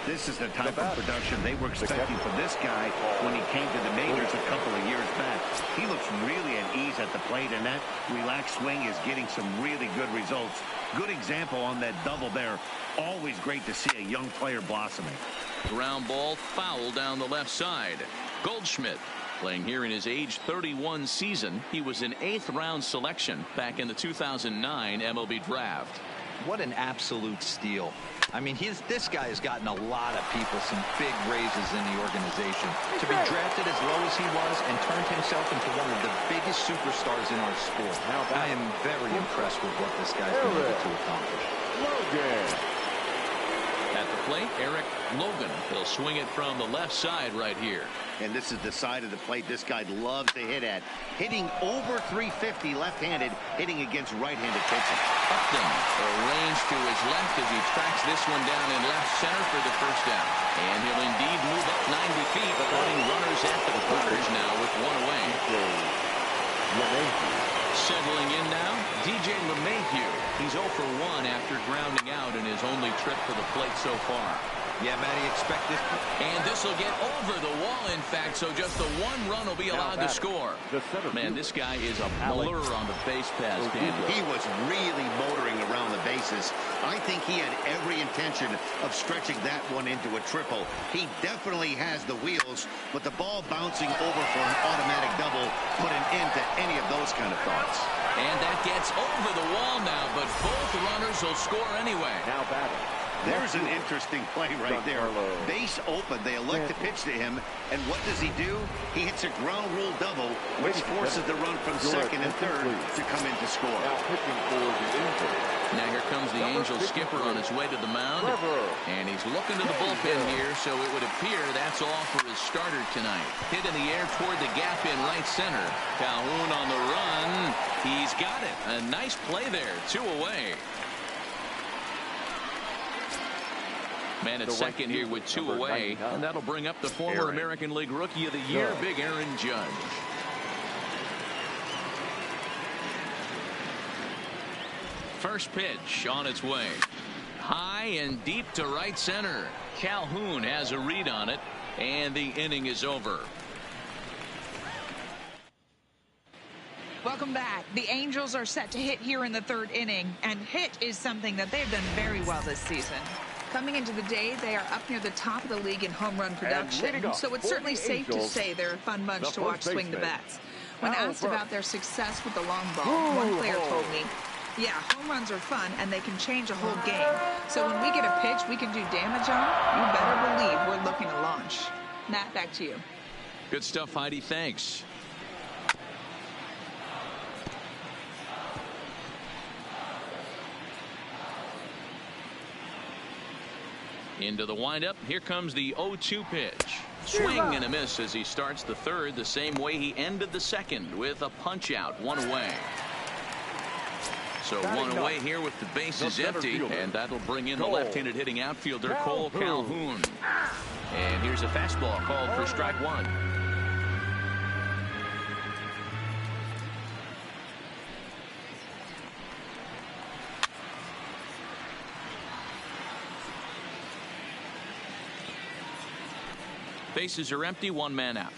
This is the type of production they were expecting from this guy when he came to the majors a couple of years back. He looks really at ease at the plate, and that relaxed swing is getting some really good results. Good example on that double there. Always great to see a young player blossoming. Ground ball foul down the left side. Goldschmidt playing here in his age 31 season. He was an 8th round selection back in the 2009 MLB draft. What an absolute steal. I mean, this guy has gotten a lot of people some big raises in the organization. To be drafted as low as he was and turned himself into one of the biggest superstars in our sport. I am very impressed with what this guy's been able to accomplish. At the plate, Eric Logan. He'll swing it from the left side right here. And this is the side of the plate this guy loves to hit at. Hitting over 350 left-handed, hitting against right-handed pitching. Upton arranged to his left as he tracks this one down in left center for the first out. And he'll indeed move up 90 feet, putting runners at the corners now with one away. Settling in now, DJ LeMahieu. He's 0 for 1 after grounding out in his only trip to the plate so far. Yeah, Matty, expect this. And this will get over the wall, in fact, so just the 1 run will be allowed to score. Man, this guy is a blur on the base pass, Daniel. He was really motoring around the bases. I think he had every intention of stretching that one into a triple. He definitely has the wheels, but the ball bouncing over for an automatic double put an end to any of those kind of thoughts. And that gets over the wall now, but both runners will score anyway. Now batting. There's an interesting play right there. Base open. They elect to pitch to him. And what does he do? He hits a ground rule double, which forces the run from second and third to come in to score. Now pitching for the Angels. Now here comes the Angels skipper on his way to the mound. And he's looking to the bullpen here, so it would appear that's all for his starter tonight. Hit in the air toward the gap in right center. Calhoun on the run. He's got it. A nice play there. 2 away. Man at second here with 2 away, and that'll bring up the former American League Rookie of the Year, Big Aaron Judge. First pitch on its way. High and deep to right center. Calhoun has a read on it, and the inning is over. Welcome back. The Angels are set to hit here in the 3rd inning, and hit is something that they've done very well this season. Coming into the day, they are up near the top of the league in home run production, so it's certainly safe to say they're a fun bunch to watch swing the bats. When asked about their success with the long ball, one player told me, yeah, home runs are fun, and they can change a whole game. So when we get a pitch we can do damage on, you better believe we're looking to launch. Matt, back to you. Good stuff, Heidi. Thanks. Into the windup. Here comes the 0-2 pitch. Swing and a miss as he starts the third the same way he ended the second with a punch out, one away. So one away here with the bases empty, and that'll bring in the left-handed hitting outfielder Cole Calhoun. And here's a fastball called for strike one. Bases are empty, one man out.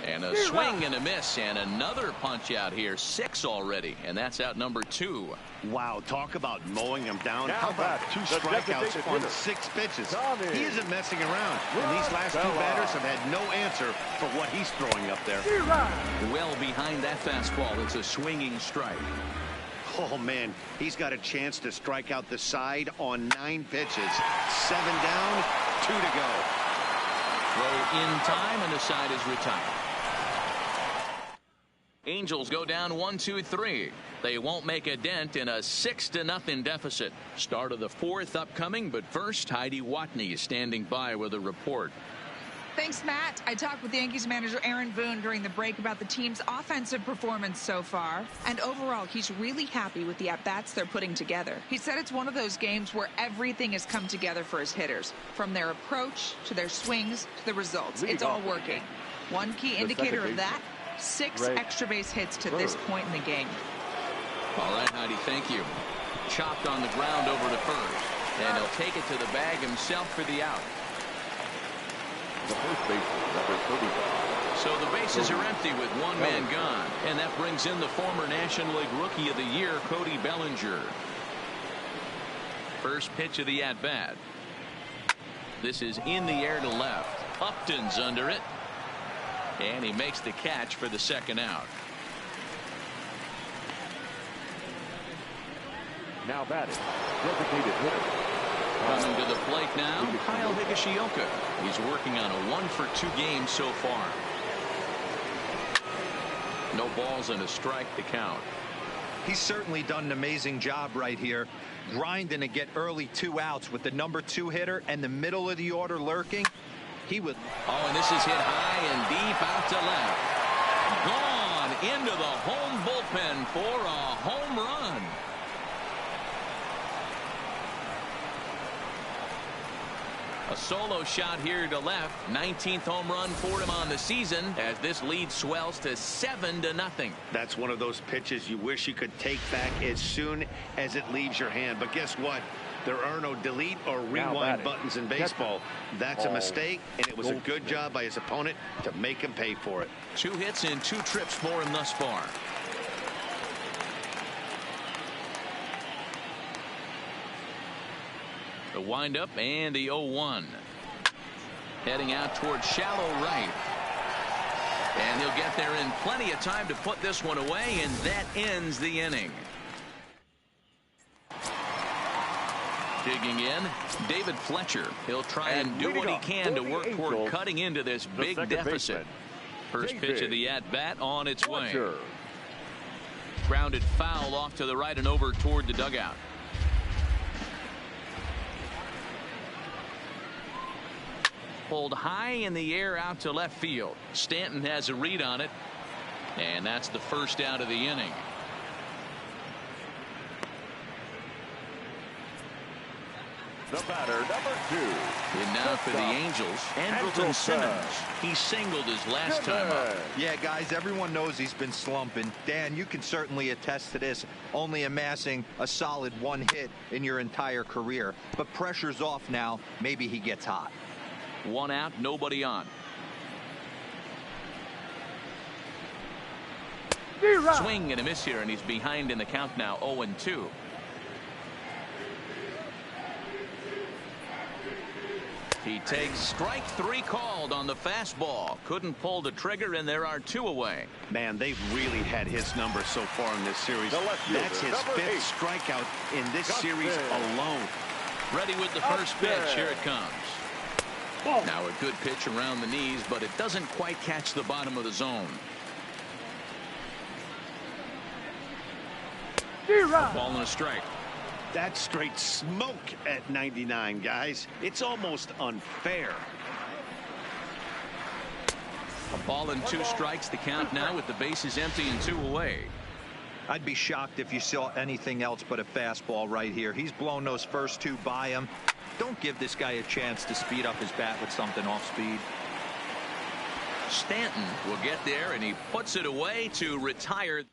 And a swing and a miss, and another punch out here. 6 already, and that's out number 2. Wow, talk about mowing him down. How about 2 strikeouts on 6 pitches? He isn't messing around. And these last 2 batters have had no answer for what he's throwing up there. Well behind that fastball. It's a swinging strike. Oh, man, he's got a chance to strike out the side on 9 pitches. 7 down, 2 to go. Throw in time, and the side is retired. Angels go down 1-2-3. They won't make a dent in a 6-0 deficit. Start of the 4th upcoming, but first, Heidi Watney standing by with a report. Thanks, Matt. I talked with Yankees manager Aaron Boone during the break about the team's offensive performance so far. And overall, he's really happy with the at-bats they're putting together. He said it's one of those games where everything has come together for his hitters. From their approach, to their swings, to the results. It's all working. One key indicator of that, 6 extra base hits to this point in the game. All right, Heidi, thank you. Chopped on the ground over to first. And he'll take it to the bag himself for the out. The first baseman, number 35. So the bases are empty with one man gone. And that brings in the former National League Rookie of the Year, Cody Bellinger. First pitch of the at-bat. This is in the air to left. Upton's under it. And he makes the catch for the second out. Now batting, designated hitter. Coming to the plate now, Kyle Higashioka. He's working on a 1-for-2 game so far. No balls and a strike to count. He's certainly done an amazing job right here, grinding to get early 2 outs with the number 2 hitter and the middle of the order lurking. He would. Oh, and this is hit high and deep out to left. Gone into the home bullpen for a home run. A solo shot here to left. 19th home run for him on the season as this lead swells to 7-0. That's one of those pitches you wish you could take back as soon as it leaves your hand. But guess what? There are no delete or rewind buttons in baseball. That's a mistake, and it was a good job by his opponent to make him pay for it. 2 hits and 2 trips for him thus far. The windup and the 0-1. Heading out towards shallow right. And he'll get there in plenty of time to put this one away, and that ends the inning. Digging in, David Fletcher. He'll try and do what he can to work toward cutting into this big deficit. First pitch of the at-bat on its way. Grounded foul off to the right and over toward the dugout. Pulled high in the air out to left field. Stanton has a read on it, and that's the first out of the inning. The batter, number 2. And now for the Angels, Andrelton Simmons. He singled his last time up. Yeah, guys, everyone knows he's been slumping. Dan, you can certainly attest to this, only amassing a solid 1 hit in your entire career. But pressure's off now. Maybe he gets hot. 1 out, nobody on. Swing and a miss here, and he's behind in the count now, 0-2. He takes strike 3 called on the fastball. Couldn't pull the trigger, and there are 2 away. Man, they've really had his number so far in this series. That's his 5th strikeout in this series alone. Ready with the first pitch. Here it comes. Now a good pitch around the knees, but it doesn't quite catch the bottom of the zone. Ball and a strike. That's straight smoke at 99, guys. It's almost unfair. A ball and 2 strikes. The count now with the bases empty and 2 away. I'd be shocked if you saw anything else but a fastball right here. He's blown those first 2 by him. Don't give this guy a chance to speed up his bat with something off speed. Stanton will get there, and he puts it away to retire.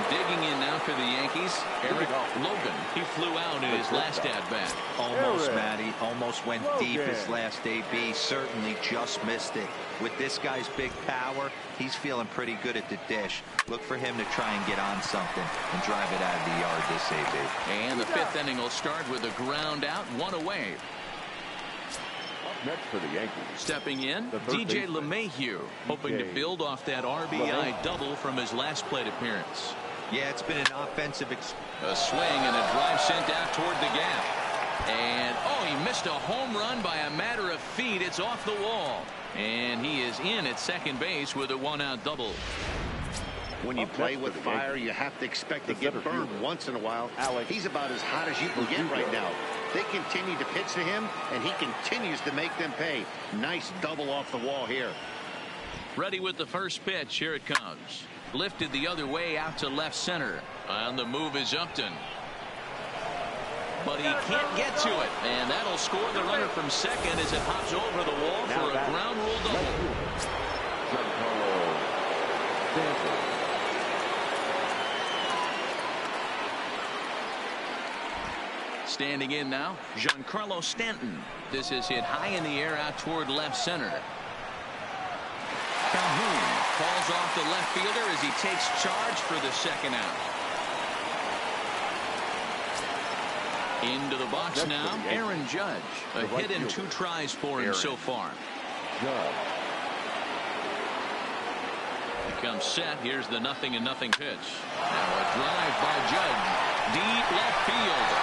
Digging in now for the Yankees, Eric Logan. He flew out in his last at-bat. Almost, Matty. Almost went deep his last AB. Certainly just missed it. With this guy's big power, he's feeling pretty good at the dish. Look for him to try and get on something and drive it out of the yard this AB. And the 5th inning will start with a ground out, 1 away. Next for the Yankees. Stepping in, DJ LeMahieu, hoping to build off that RBI double from his last plate appearance. Yeah, it's been an offensive a swing and a drive sent out toward the gap. And, oh, he missed a home run by a matter of feet. It's off the wall. And he is in at second base with a 1-out double. When you play with fire, you have to expect to get burned once in a while. He's about as hot as you can get right now. They continue to pitch to him, and he continues to make them pay. Nice double off the wall here. Ready with the first pitch. Here it comes. Lifted the other way out to left center. On the move is Upton. But he can't get to it. And that'll score the runner from second as it hops over the wall for a ground rule double. Standing in now, Giancarlo Stanton. This is hit high in the air out toward left center. Calhoun falls off the left fielder as he takes charge for the second out. Into the box now, Aaron Judge. A hit and 2 tries for him so far. He comes set. Here's the 0-0 pitch. Now a drive by Judge. Deep left field.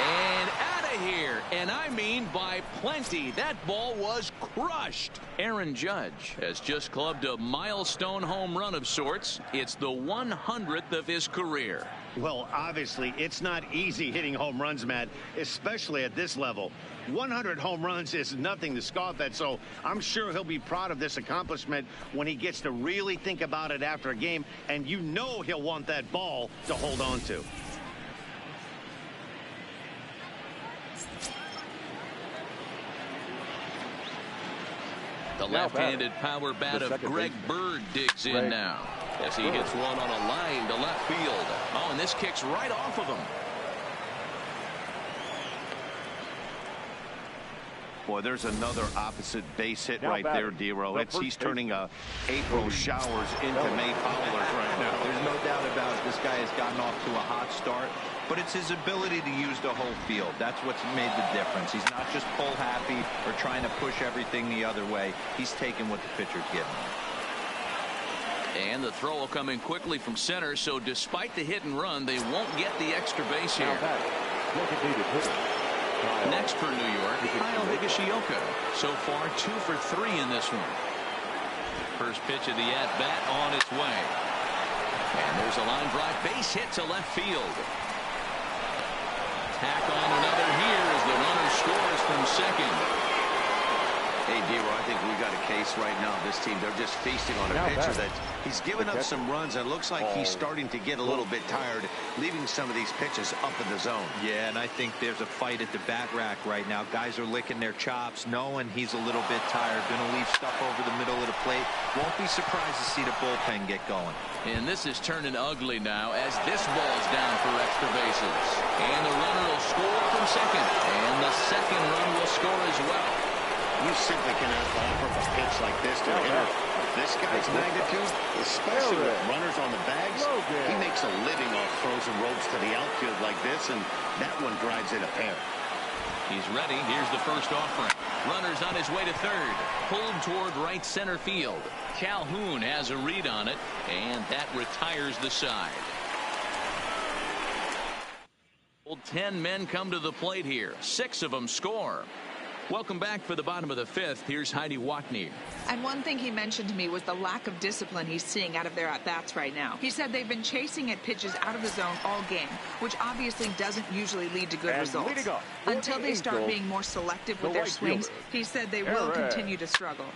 And out of here. And I mean by plenty. That ball was crushed. Aaron Judge has just clubbed a milestone home run of sorts. It's the 100th of his career. Well, obviously, it's not easy hitting home runs, Matt, especially at this level. 100 home runs is nothing to scoff at, so I'm sure he'll be proud of this accomplishment when he gets to really think about it after a game, and you know he'll want that ball to hold on to. The left-handed power bat of Greg Bird digs in now as he hits one on a line to left field. Oh, and this kicks right off of him. Boy, there's another opposite base hit right there, Dero. He's turning April showers into May powers right now. There's no doubt about it. This guy has gotten off to a hot start, but it's his ability to use the whole field. That's what's made the difference. He's not just pull happy or trying to push everything the other way. He's taking what the pitcher's giving him. And the throw will come in quickly from center, so despite the hit and run, they won't get the extra base here. Next for New York, Kyle Higashioka. So far, 2 for 3 in this one. First pitch of the at-bat on its way. And there's a line drive base hit to left field. Tack on another here as the runner scores from second. Hey, Dero, I think we got a case right now. This team, they're just feasting on a pitcher that he's given up some runs, and it looks like he's starting to get a little bit tired, leaving some of these pitches up in the zone. Yeah, and I think there's a fight at the bat rack right now. Guys are licking their chops, knowing he's a little bit tired, going to leave stuff over the middle of the plate. Won't be surprised to see the bullpen get going. And this is turning ugly now as this ball's down for extra bases. And the runner will score from second. And the second run will score as well. You simply cannot offer a pitch like this to a hitter of this guy's magnitude, especially with runners on the bags. He makes a living off frozen ropes to the outfield like this, and that one drives in a pair. He's ready. Here's the first offering. Runner's on his way to third. Pulled toward right center field. Calhoun has a read on it, and that retires the side. 10 men come to the plate here. 6 of them score. Welcome back for the bottom of the fifth. Here's Heidi Watney. And one thing he mentioned to me was the lack of discipline he's seeing out of their at-bats right now. He said they've been chasing at pitches out of the zone all game, which obviously doesn't usually lead to good results. Until they start being more selective with their swings, he said they will continue to struggle.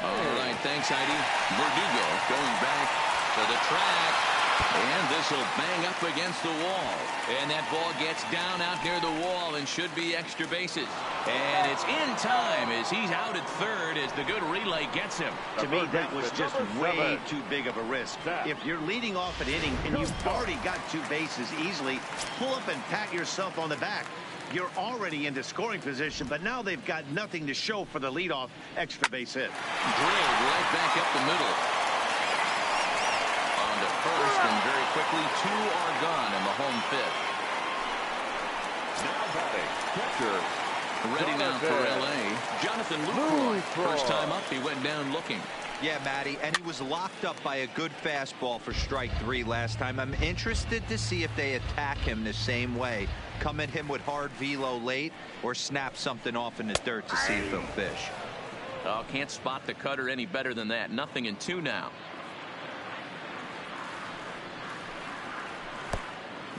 All right, thanks, Heidi. Verdugo going back to the track. And this will bang up against the wall. And that ball gets down out near the wall and should be extra bases. And it's in time as he's out at third as the good relay gets him. To me, that was just way too big of a risk. If you're leading off an inning and you've already got 2 bases easily, pull up and pat yourself on the back. You're already into scoring position, but now they've got nothing to show for the leadoff extra base hit. Drilled right back up the middle. On to first, and very quickly 2 are gone in the home fifth. Now batting, catcher. Ready now for L.A. Jonathan Lucroy. First time up, he went down looking. Yeah, Matty, and he was locked up by a good fastball for strike 3 last time. I'm interested to see if they attack him the same way. Come at him with hard velo late or snap something off in the dirt to see if he'll fish. Oh, can't spot the cutter any better than that. 0-2 now.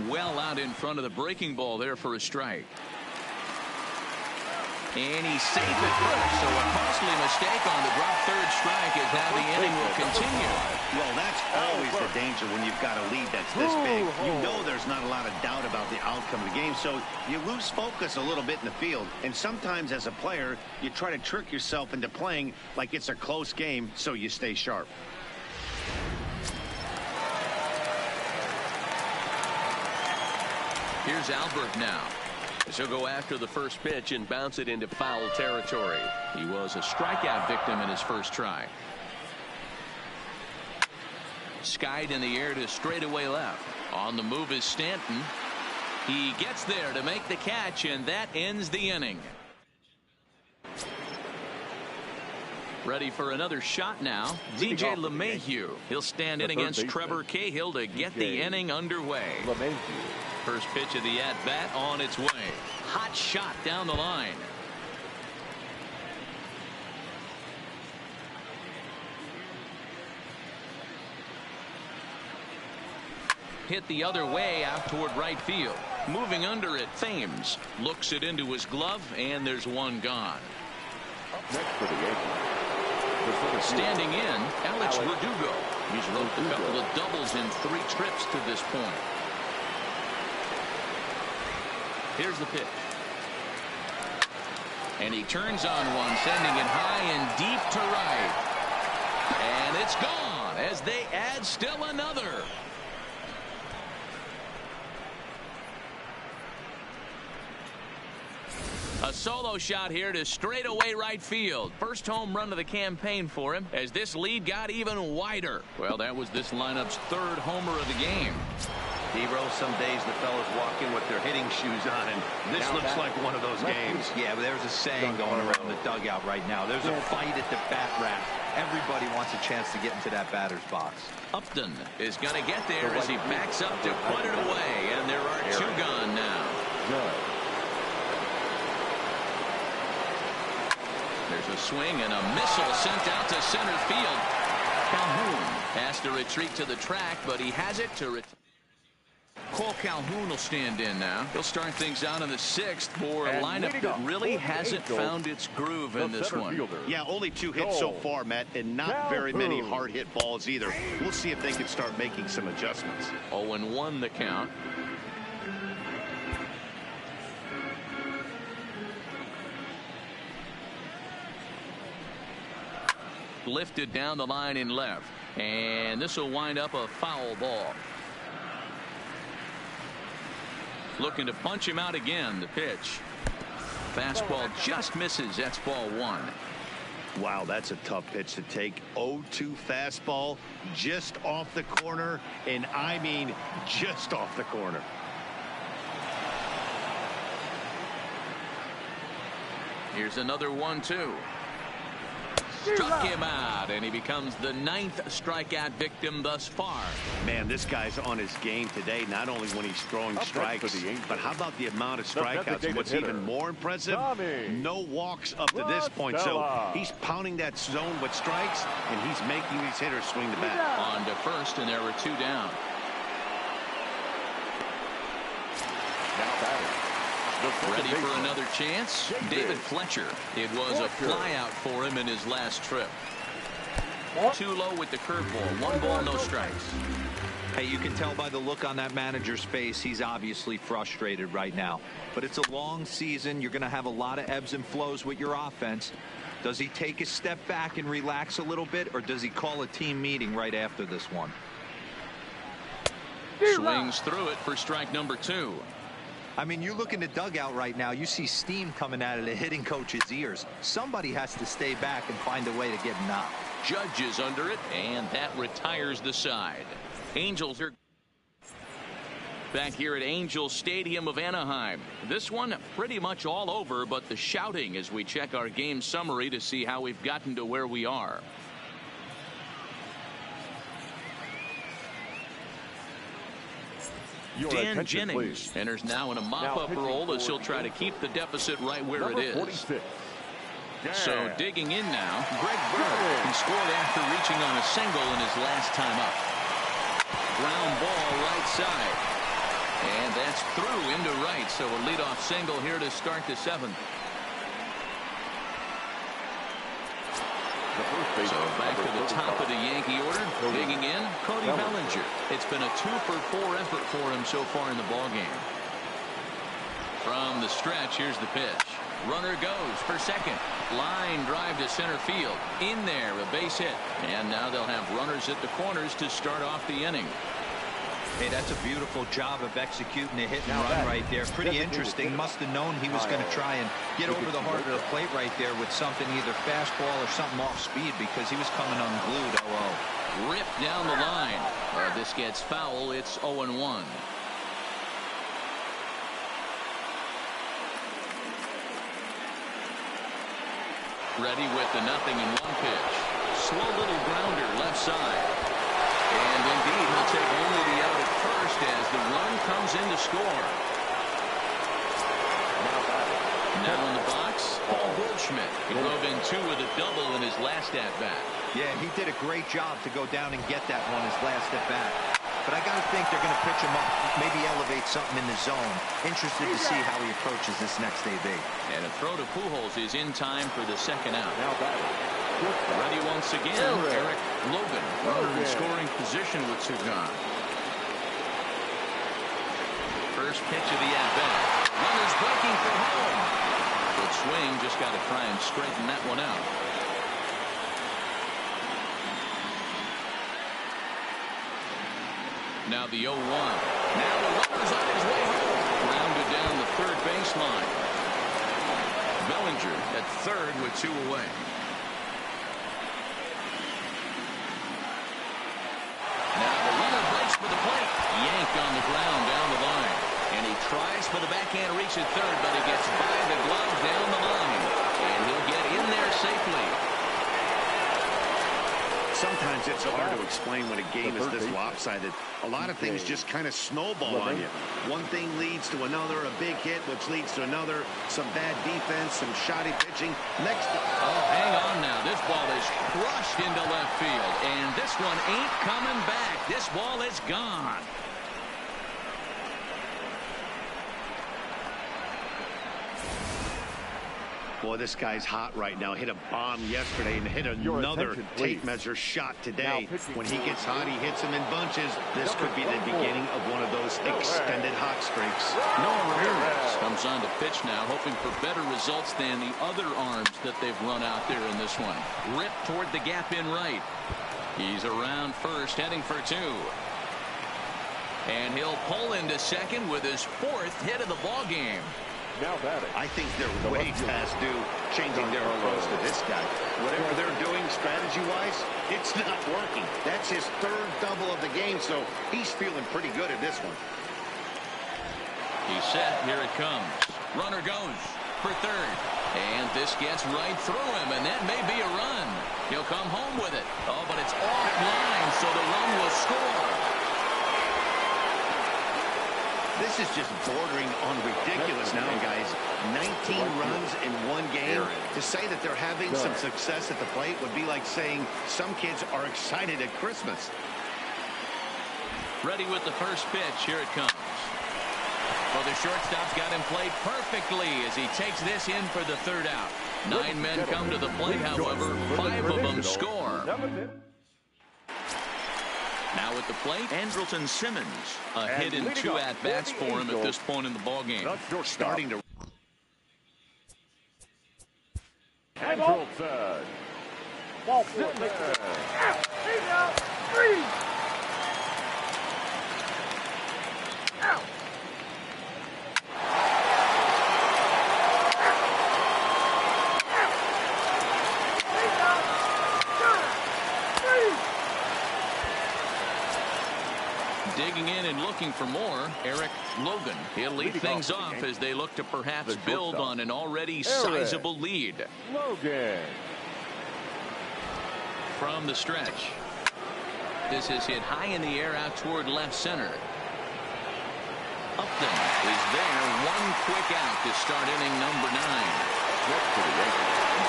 Well out in front of the breaking ball there for a strike. And he's safe at first, so a costly mistake on the drop third strike as now the inning will continue. Well, that's always the danger when you've got a lead that's this big. You know there's not a lot of doubt about the outcome of the game, so you lose focus a little bit in the field. And sometimes as a player, you try to trick yourself into playing like it's a close game so you stay sharp. Here's Albert now. He'll go after the first pitch and bounce it into foul territory. He was a strikeout victim in his first try. Skied in the air to straightaway left. On the move is Stanton. He gets there to make the catch, and that ends the inning. Ready for another shot now. DJ LeMahieu. He'll stand in against Trevor Cahill to get the inning underway. First pitch of the at-bat on its way. Hot shot down the line. Hit the other way out toward right field. Moving under it, Thames looks it into his glove, and there's one gone. Up next for the Yankees. Standing in, Alex Verdugo. He's roped a couple of doubles in 3 trips to this point. Here's the pitch. And he turns on one, sending it high and deep to right. And it's gone as they add still another. A solo shot here to straightaway right field. First home run of the campaign for him as this lead got even wider. Well, that was this lineup's 3rd homer of the game. Hero, some days the fellas walk in with their hitting shoes on, and this looks like one of those games. Yeah, but there's a saying going around the dugout right now. There's a fight at the bat rack. Everybody wants a chance to get into that batter's box. Upton is going to get there as he backs up to put it away, and there are 2 gone now. There's a swing and a missile sent out to center field. Calhoun has to retreat to the track, but he has it to return. Cole Calhoun will stand in now. He'll start things out in the 6th for a lineup that really hasn't found its groove in this one. Yeah, only 2 hits so far, Matt, and not very many hard hit balls either. We'll see if they can start making some adjustments. 0-1 the count. Lifted down the line in left, and this will wind up a foul ball. Looking to punch him out again. The pitch. Fastball just misses. That's ball 1. Wow, that's a tough pitch to take. 0-2 fastball just off the corner, and I mean just off the corner. Here's another 1-2. Struck him out, and he becomes the 9th strikeout victim thus far. Man, this guy's on his game today, not only when he's throwing strikes, but how about the amount of strikeouts? And what's even more impressive, no walks up to this point. So he's pounding that zone with strikes, and he's making these hitters swing the bat. On to first, and there were 2 down. Ready for another chance? David Fletcher. It was a flyout for him in his last trip. Too low with the curveball. 1 ball, no strikes. Hey, you can tell by the look on that manager's face, he's obviously frustrated right now. But it's a long season. You're going to have a lot of ebbs and flows with your offense. Does he take a step back and relax a little bit, or does he call a team meeting right after this one? Swings through it for strike number 2. I mean, you look in the dugout right now, you see steam coming out of the hitting coach's ears. Somebody has to stay back and find a way to get him out. Judge is under it, and that retires the side. Angels are back here at Angel Stadium of Anaheim. This one pretty much all over, but the shouting as we check our game summary to see how we've gotten to where we are. Dan Jennings enters now in a mop-up role as he'll try to keep the deficit right where it is. 46. So digging in now, Greg Bird. He scored after reaching on a single in his last time up. Ground ball right side. And that's through into right. So a leadoff single here to start the 7th. So back to the top of the Yankee order. Digging in, Cody Bellinger. It's been a 2-for-4 effort for him so far in the ballgame. From the stretch, here's the pitch. Runner goes for second. Line drive to center field. In there, a base hit. And now they'll have runners at the corners to start off the inning. Hey, that's a beautiful job of executing a hit and run right there. Pretty interesting. Must have known he was going to try and get over the heart of the plate right there with something, either fastball or something off speed, because he was coming unglued. 0-0. Ripped down the line. This gets foul. It's 0-1. Ready with the 0-1 pitch. Slow little grounder left side. And indeed, he'll take only the out at first as the run comes in to score. Now in the box, Paul Goldschmidt. He drove in 2 with a double in his last at-bat. Yeah, he did a great job to go down and get that one his last at-bat. But I got to think they're going to pitch him up, maybe elevate something in the zone. Interested to see how he approaches this next AB. And a throw to Pujols is in time for the 2nd out. Ready once again, Eric Logan. Runner in scoring position with 2 gone. First pitch of the at-bat. Runners breaking for home. Good swing, just got to try and straighten that one out. Now the 0-1. Now the runner's on his way home. Rounded down the 3rd baseline. Bellinger at 3rd with 2 away. Now the runner breaks for the plate. Yanked on the ground down the line. And he tries for the backhand reach at 3rd, but he gets by the glove down the line. And he'll get in there safely. Sometimes it's hard to explain when a game is this lopsided. A lot of things just kind of snowball on you. One thing leads to another, a big hit, which leads to another, some bad defense, some shoddy pitching. Next. Oh, hang on now. This ball is crushed into left field, and this one ain't coming back. This ball is gone. Boy, this guy's hot right now. Hit a bomb yesterday and hit another tape measure shot today. When he gets hot, he hits them in bunches. This could be the beginning of one of those extended hot streaks. Noah Ramirez comes on to pitch now, hoping for better results than the other arms that they've run out there in this one. Ripped toward the gap in right. He's around first, heading for 2. And he'll pull into second with his 4th hit of the ball game. I think they're way past due changing their approach to this guy. Whatever they're doing strategy-wise, it's not working. That's his 3rd double of the game, so he's feeling pretty good at this one. He's set. Here it comes. Runner goes for 3rd. And this gets right through him, and that may be a run. He'll come home with it. Oh, but it's offline, so the run will score. This is just bordering on ridiculous now, guys. 19 runs in one game. To say that they're having some success at the plate would be like saying some kids are excited at Christmas. Ready with the first pitch. Here it comes. Well, the shortstop's got him played perfectly as he takes this in for the third out. 9 men come to the plate, however. 5 of them score. Now at the plate, Andrelton Simmons. A hit and 2 at-bats for him at this point in the ballgame. Starting to... Andrelton. Ball 4. He's out. 3. Out. Digging in and looking for more, Eric Logan. He'll lead things off as they look to perhaps build on an already sizable lead. Logan. From the stretch. This is hit high in the air out toward left center. Upton is there. One quick out to start inning number 9.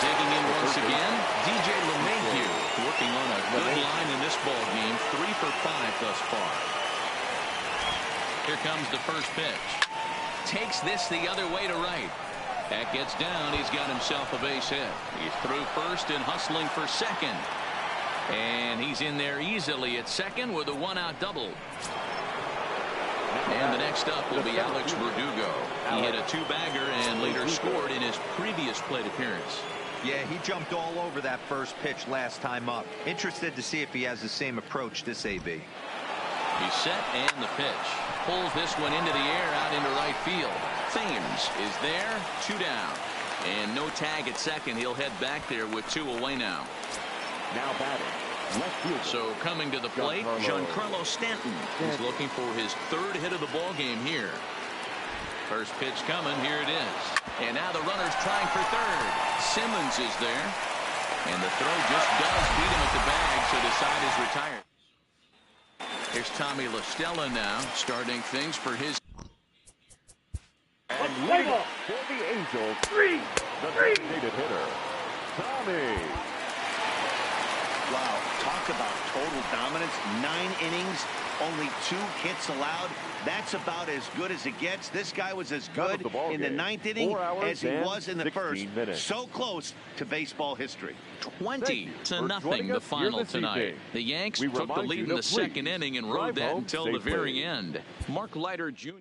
Digging in once again, DJ LeMahieu working on a good line in this ball game. 3 for 5 thus far. Here comes the first pitch. Takes this the other way to right. That gets down. He's got himself a base hit. He's through first and hustling for second. And he's in there easily at second with a 1-out double. And the next up will be Alex Verdugo. He hit a 2-bagger and later scored in his previous plate appearance. Yeah, he jumped all over that first pitch last time up. Interested to see if he has the same approach this AB. He's set and the pitch. Pulls this one into the air out into right field. Thames is there. 2 down. And no tag at second. He'll head back there with 2 away now. Now batting. Left fielder. So coming to the plate, Giancarlo Stanton is looking for his 3rd hit of the ball game here. First pitch coming. Here it is. And now the runner's trying for third. Simmons is there. And the throw just does beat him at the bag, so the side is retired. Here's Tommy La Stella now, starting things for his. And leading off for the Angels, the designated hitter, Tommy. Wow, talk about total dominance. 9 innings, only 2 hits allowed. That's about as good as it gets. This guy was as good in the 9th inning as he was in the 1st. Minutes. So close to baseball history. 20-0 the final tonight. The Yanks took the lead in the 2nd inning and rode that until the very end. Mark Leiter Jr.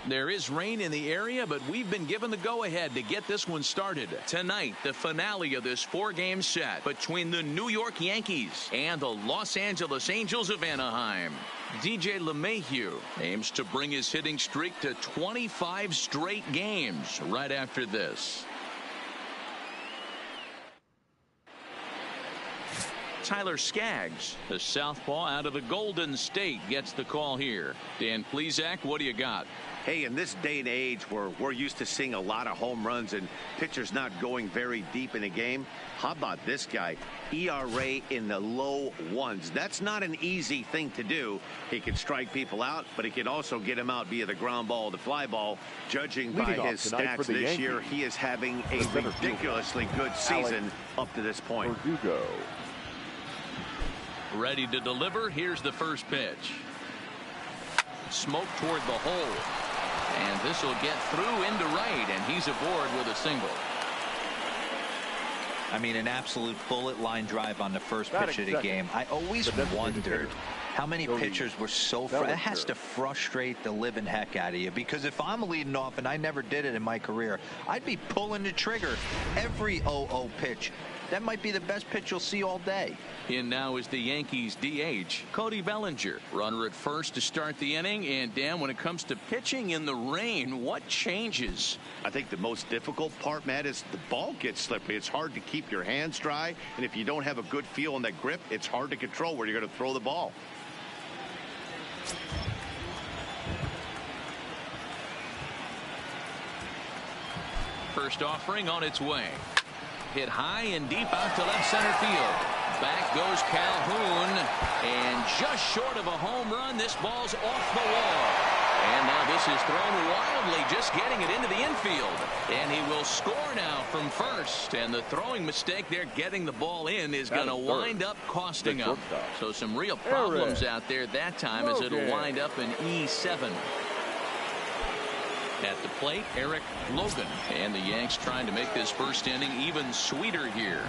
There is rain in the area, but we've been given the go-ahead to get this one started. Tonight, the finale of this 4-game set between the New York Yankees and the Los Angeles Angels of Anaheim. DJ LeMahieu aims to bring his hitting streak to 25 straight games right after this. Tyler Skaggs, the southpaw out of the Golden State, gets the call here. Dan Plesac, what do you got? Hey, in this day and age where we're used to seeing a lot of home runs and pitchers not going very deep in a game, how about this guy? ERA in the low ones. That's not an easy thing to do. He can strike people out, but he can also get them out via the ground ball, the fly ball. Judging by his stats this year, he is having a ridiculously good season up to this point. Ready to deliver. Here's the first pitch. Smoke toward the hole. And this will get through into right, and he's aboard with a single. I mean, an absolute bullet line drive on the first pitch of the game. I always wondered how many pitchers were so it has to frustrate the living heck out of you, because if I'm leading off, and I never did it in my career, I'd be pulling the trigger every 0-0 pitch. That might be the best pitch you'll see all day. In now is the Yankees DH, Cody Bellinger. Runner at first to start the inning. And Dan, when it comes to pitching in the rain, what changes? I think the most difficult part, Matt, is the ball gets slippery. It's hard to keep your hands dry. And if you don't have a good feel on that grip, it's hard to control where you're going to throw the ball. First offering on its way. Hit high and deep out to left center field. Back goes Calhoun, and just short of a home run, this ball's off the wall. And now this is thrown wildly, just getting it into the infield. And he will score now from first. And the throwing mistake there, getting the ball in, is going to wind up costing him. So some real problems out there that time, as it'll wind up in E7. At the plate, Eric Logan. And the Yanks trying to make this first inning even sweeter here.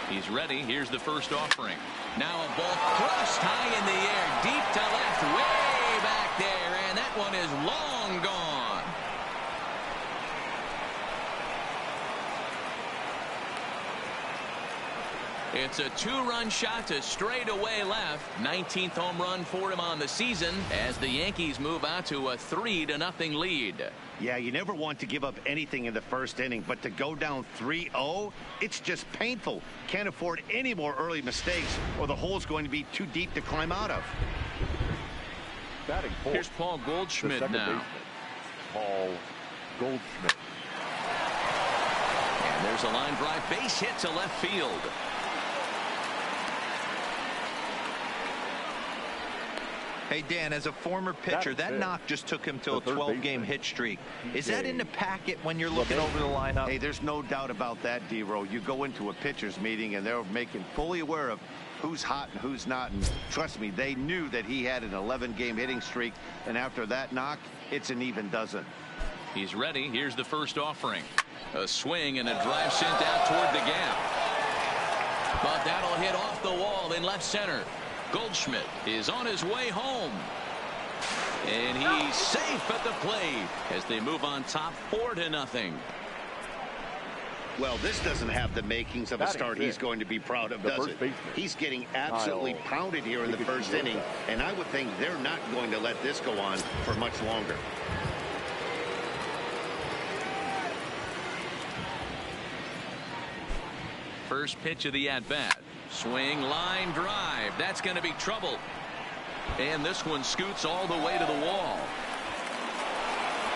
He's ready. Here's the first offering. Now a ball crushed high in the air, deep to left, way back there, and that one is long gone. It's a 2-run shot to straightaway left. 19th home run for him on the season as the Yankees move out to a 3-0 lead. Yeah, you never want to give up anything in the first inning, but to go down 3-0, it's just painful. Can't afford any more early mistakes, or the hole's going to be too deep to climb out of. Here's Paul Goldschmidt now. Paul Goldschmidt. And there's a line drive base hit to left field. Hey, Dan, as a former pitcher, that knock just took him to a 12-game hit streak. Is that in the packet when you're looking over the lineup? Hey, there's no doubt about that, D-Row. You go into a pitcher's meeting, and they're making fully aware of who's hot and who's not. And trust me, they knew that he had an 11-game hitting streak. And after that knock, it's an even dozen. He's ready. Here's the first offering. A swing and a drive sent out toward the gap. But that'll hit off the wall in left center. Goldschmidt is on his way home. And he's safe at the plate as they move on top 4-0. Well, this doesn't have the makings of a start he's going to be proud of, does it? He's getting absolutely pounded here in the first inning, and I would think they're not going to let this go on for much longer. First pitch of the at-bat. Swing, line drive. That's going to be trouble. And this one scoots all the way to the wall.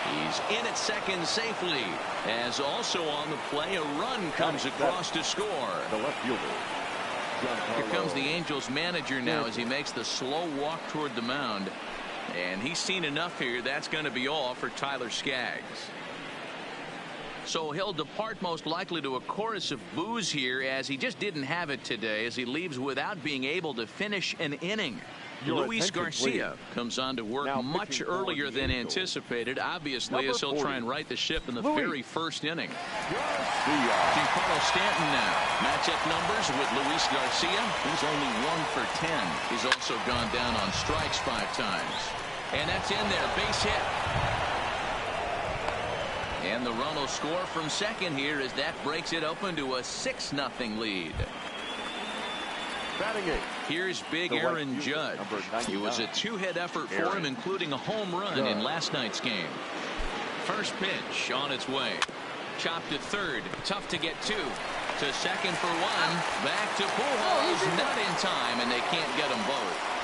He's in at second safely. As also on the play, a run comes across to score. The left fielder. Here comes the Angels manager now as he makes the slow walk toward the mound. And he's seen enough here. That's going to be all for Tyler Skaggs. So he'll depart most likely to a chorus of boos here, as he just didn't have it today, as he leaves without being able to finish an inning. Luis Garcia comes on to work much earlier than anticipated, obviously, as he'll try and right the ship in the very first inning. Giancarlo Stanton now. Matchup numbers with Luis Garcia. He's only 1 for 10. He's also gone down on strikes 5 times. And that's in there. Base hit. And the run will score from second here as that breaks it open to a 6-0 lead. Batting eighth. Here's big Aaron Judge. It was a 2-hit effort for him, including a home run in last night's game. First pitch on its way. Chopped to third. Tough to get to. To second for one. Back to Pujols. Not in time, and they can't get them both.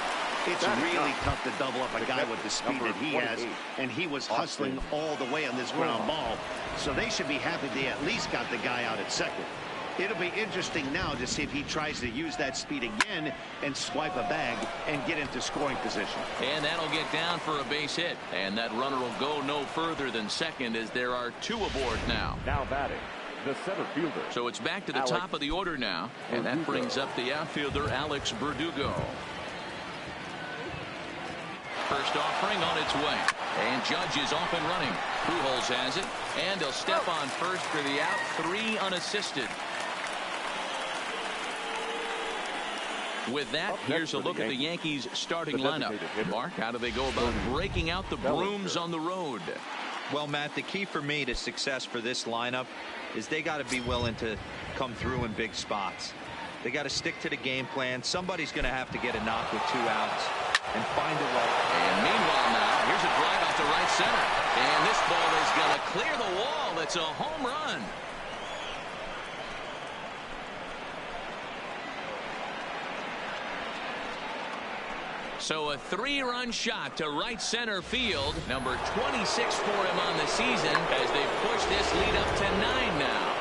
It's really tough to double up a guy with the speed that he has, and he was hustling all the way on this ground ball. So they should be happy they at least got the guy out at second. It'll be interesting now to see if he tries to use that speed again and swipe a bag and get into scoring position. And that'll get down for a base hit. And that runner will go no further than second as there are 2 aboard now. Now batting, the center fielder. So it's back to the top of the order now. And that brings up the outfielder, Alex Verdugo. First offering on its way. And Judge is off and running. Pujols has it. And he'll step on first for the out. 3 unassisted. With that, here's a look at the Yankees starting lineup. Mark, how do they go about breaking out the brooms on the road? Well, Matt, the key for me to success for this lineup is they got to be willing to come through in big spots. They got to stick to the game plan. Somebody's going to have to get a knock with 2 outs and find a way. And meanwhile now, here's a drive out to right center. And this ball is going to clear the wall. It's a home run. So a 3-run shot to right center field. Number 26 for him on the season as they push this lead up to 9 now.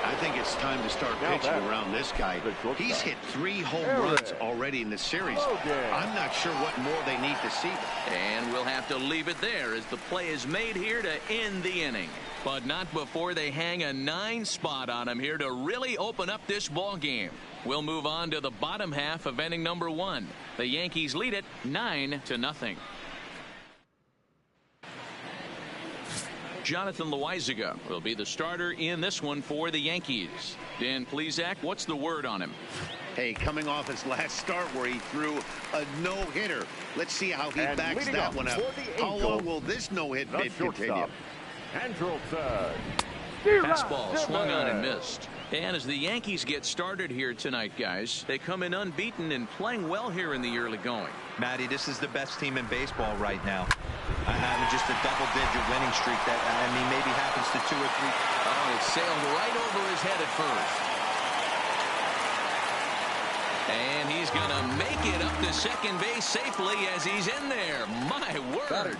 I think it's time to start pitching around this guy. He's hit 3 home runs already in the series. I'm not sure what more they need to see. And we'll have to leave it there as the play is made here to end the inning. But not before they hang a 9 spot on him here to really open up this ball game. We'll move on to the bottom half of inning number 1. The Yankees lead it 9-0. Jonathan Loaizaga will be the starter in this one for the Yankees. Dan Plesac, what's the word on him? Hey, coming off his last start where he threw a no-hitter. Let's see how he backs that one up. How long will this no-hit bid continue? Fastball swung on and missed. And as the Yankees get started here tonight, guys, they come in unbeaten and playing well here in the early going. Matty, this is the best team in baseball right now. Having just a double-digit winning streak that, I mean, maybe happens to 2 or 3. Oh, it sailed right over his head at first. And he's going to make it up to second base safely as he's in there. My word.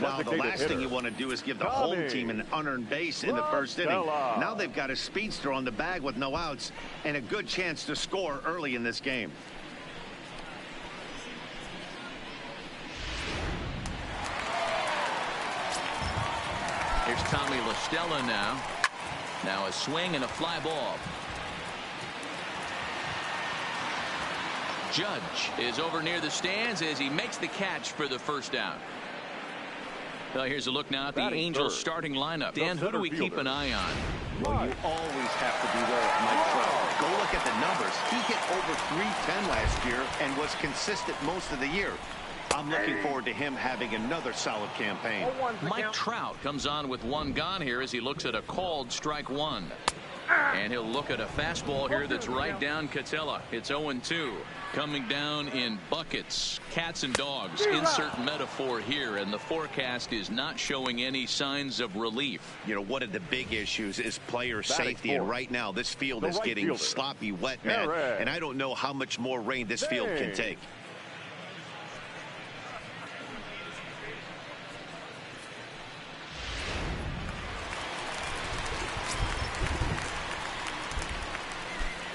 Now, the last thing you want to do is give the home team an unearned base in the first inning. Now they've got a speedster on the bag with no outs and a good chance to score early in this game. Here's Tommy La Stella now. Now a swing and a fly ball. Judge is over near the stands as he makes the catch for the first down. Well, here's a look now at the Angels starting lineup. Dan, who do we keep an eye on? Well, you always have to be there, Mike Trout. Go look at the numbers. He hit over .310 last year and was consistent most of the year. I'm looking forward to him having another solid campaign. Mike Trout comes on with 1 gone here as he looks at a called strike 1. And he'll look at a fastball here that's right down Catella. It's 0-2. Coming down in buckets, cats and dogs. Insert metaphor here, and the forecast is not showing any signs of relief. You know, one of the big issues is player safety, and right now this field is getting sloppy wet, man. And I don't know how much more rain this field can take.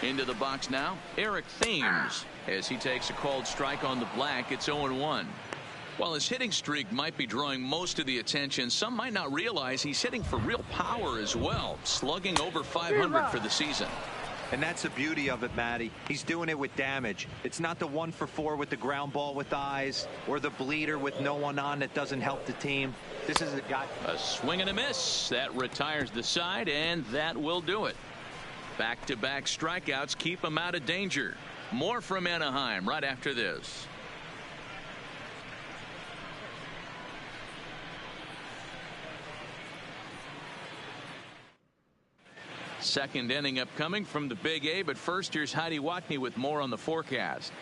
Into the box now, Eric Thames, as he takes a called strike on the black. It's 0-1. While his hitting streak might be drawing most of the attention, some might not realize he's hitting for real power as well, slugging over .500 for the season. And that's the beauty of it, Matty. He's doing it with damage. It's not the 1-for-4 with the ground ball with eyes or the bleeder with no one on that doesn't help the team. This is a guy. A swing and a miss. That retires the side, and that will do it. Back-to-back strikeouts keep him out of danger. More from Anaheim right after this. second inning upcoming from the Big A, but first here's Heidi Watney with more on the forecast.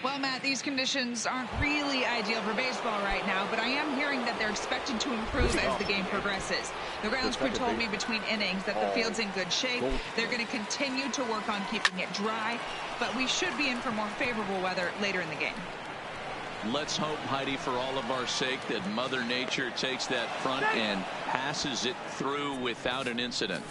Well, Matt, these conditions aren't really ideal for baseball right now, but I am hearing that they're expected to improve as the game progresses. The grounds crew told me between innings that the field's in good shape. They're going to continue to work on keeping it dry, but we should be in for more favorable weather later in the game. Let's hope, Heidi, for all of our sake, that Mother Nature takes that front and passes it through without an incident.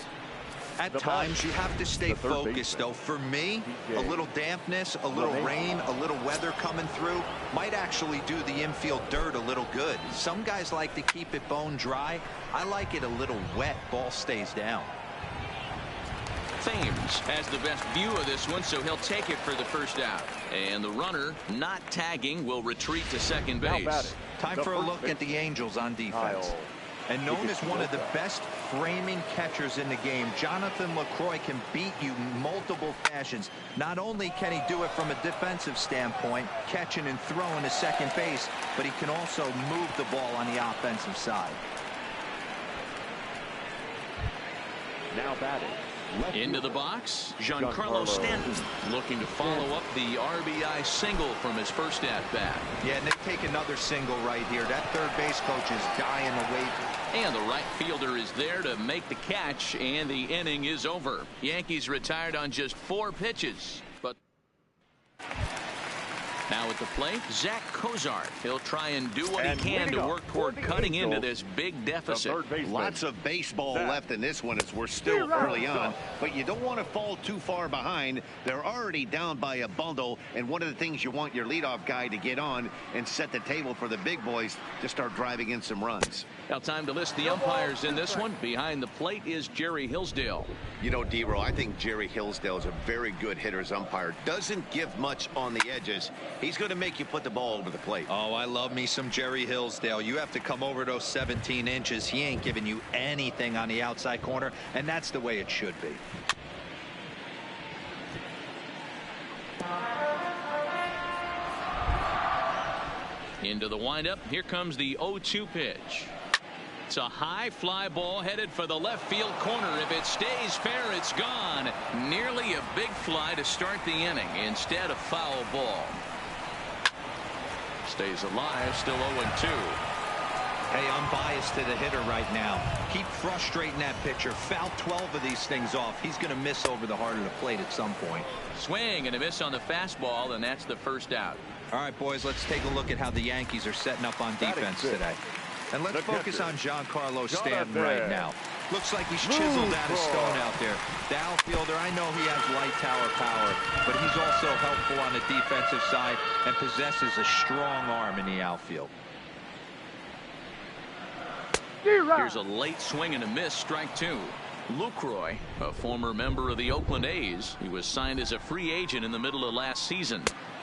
At times, you have to stay focused, though. For me, a little dampness, a little rain, a little weather coming through might actually do the infield dirt a little good. Some guys like to keep it bone dry. I like it a little wet. Ball stays down. Thames has the best view of this one, so he'll take it for the first out. And the runner, not tagging, will retreat to second base. Time for a look at the Angels on defense. And known as one of the best framing catchers in the game, Jonathan LaCroix can beat you multiple fashions. Not only can he do it from a defensive standpoint, catching and throwing to second base, but he can also move the ball on the offensive side. Now batting. Into the box, Giancarlo Stanton looking to follow up the RBI single from his first at-bat. Yeah, and they take another single right here. That third base coach is dying to wait. And the right fielder is there to make the catch, and the inning is over. Yankees retired on just 4 pitches. But now at the plate, Zach Cozart. He'll try and do what he can to work toward cutting into this big deficit. Lots of baseball left in this one as we're still early on, but you don't want to fall too far behind. They're already down by a bundle, and one of the things you want your leadoff guy to get on and set the table for the big boys to start driving in some runs. Now time to list the umpires in this one. Behind the plate is Jerry Hillsdale. You know, D-Row, I think Jerry Hillsdale is a very good hitter's umpire. Doesn't give much on the edges. He's going to make you put the ball over the plate. Oh, I love me some Jerry Hillsdale. You have to come over those 17 inches. He ain't giving you anything on the outside corner, and that's the way it should be. Into the windup. Here comes the 0-2 pitch. It's a high fly ball headed for the left field corner. If it stays fair, it's gone. Nearly a big fly to start the inning. Instead, a foul ball. Stays alive, still 0-2. Hey, I'm biased to the hitter right now. Keep frustrating that pitcher. Foul 12 of these things off. He's going to miss over the heart of the plate at some point. Swing and a miss on the fastball, and that's the first out. All right, boys, let's take a look at how the Yankees are setting up on defense today. And let's focus on Giancarlo Stanton right now. Looks like he's chiseled out of stone out there. The outfielder, I know he has light tower power, but he's also helpful on the defensive side and possesses a strong arm in the outfield. Here's a late swing and a miss, strike 2. LaCroix, a former member of the Oakland A's. He was signed as a free agent in the middle of last season.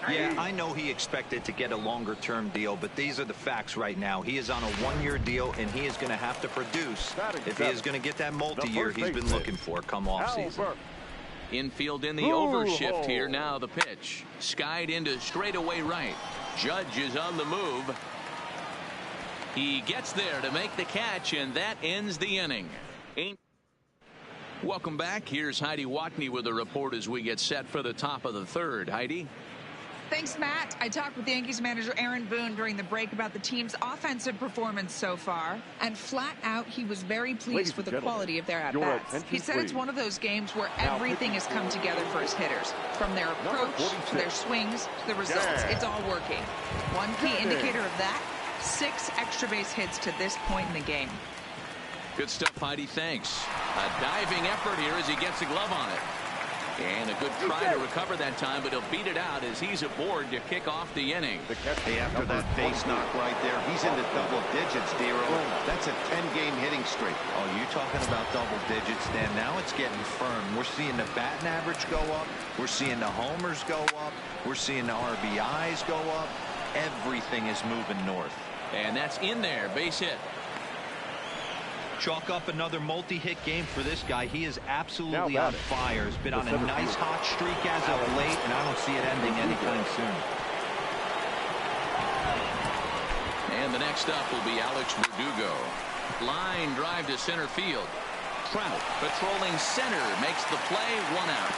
Yeah, I know he expected to get a longer-term deal, but these are the facts right now. He is on a 1-year deal, and he is going to have to produce if he is going to get that multi-year he's been looking for come offseason. Infield in the overshift here. Now the pitch. Skied into straightaway right. Judge is on the move. He gets there to make the catch, and that ends the inning. Welcome back. Here's Heidi Watney with a report as we get set for the top of the third. Heidi? Thanks, Matt. I talked with Yankees manager Aaron Boone during the break about the team's offensive performance so far, and flat out, he was very pleased with the quality of their at-bats. He said it's one of those games where everything has come together for his hitters, from their approach to their swings to the results. It's all working. One key indicator of that, 6 extra base hits to this point in the game. Good stuff, Heidi. Thanks. A diving effort here as he gets a glove on it. And a good try to recover that time, but he'll beat it out as he's aboard to kick off the inning. Hey, after that base knock right there, he's into double digits, D-Row. That's a 10-game hitting streak. Oh, you talking about double digits, Dan? Now it's getting firm. We're seeing the batting average go up. We're seeing the homers go up. We're seeing the RBIs go up. Everything is moving north. And that's in there. Base hit. Chalk up another multi-hit game for this guy. He is absolutely on fire. He's been on a nice hot streak as of late, and I don't see it ending anytime soon. And the next up will be Alex Verdugo. Line drive to center field. Trout, patrolling center, makes the play, 1 out.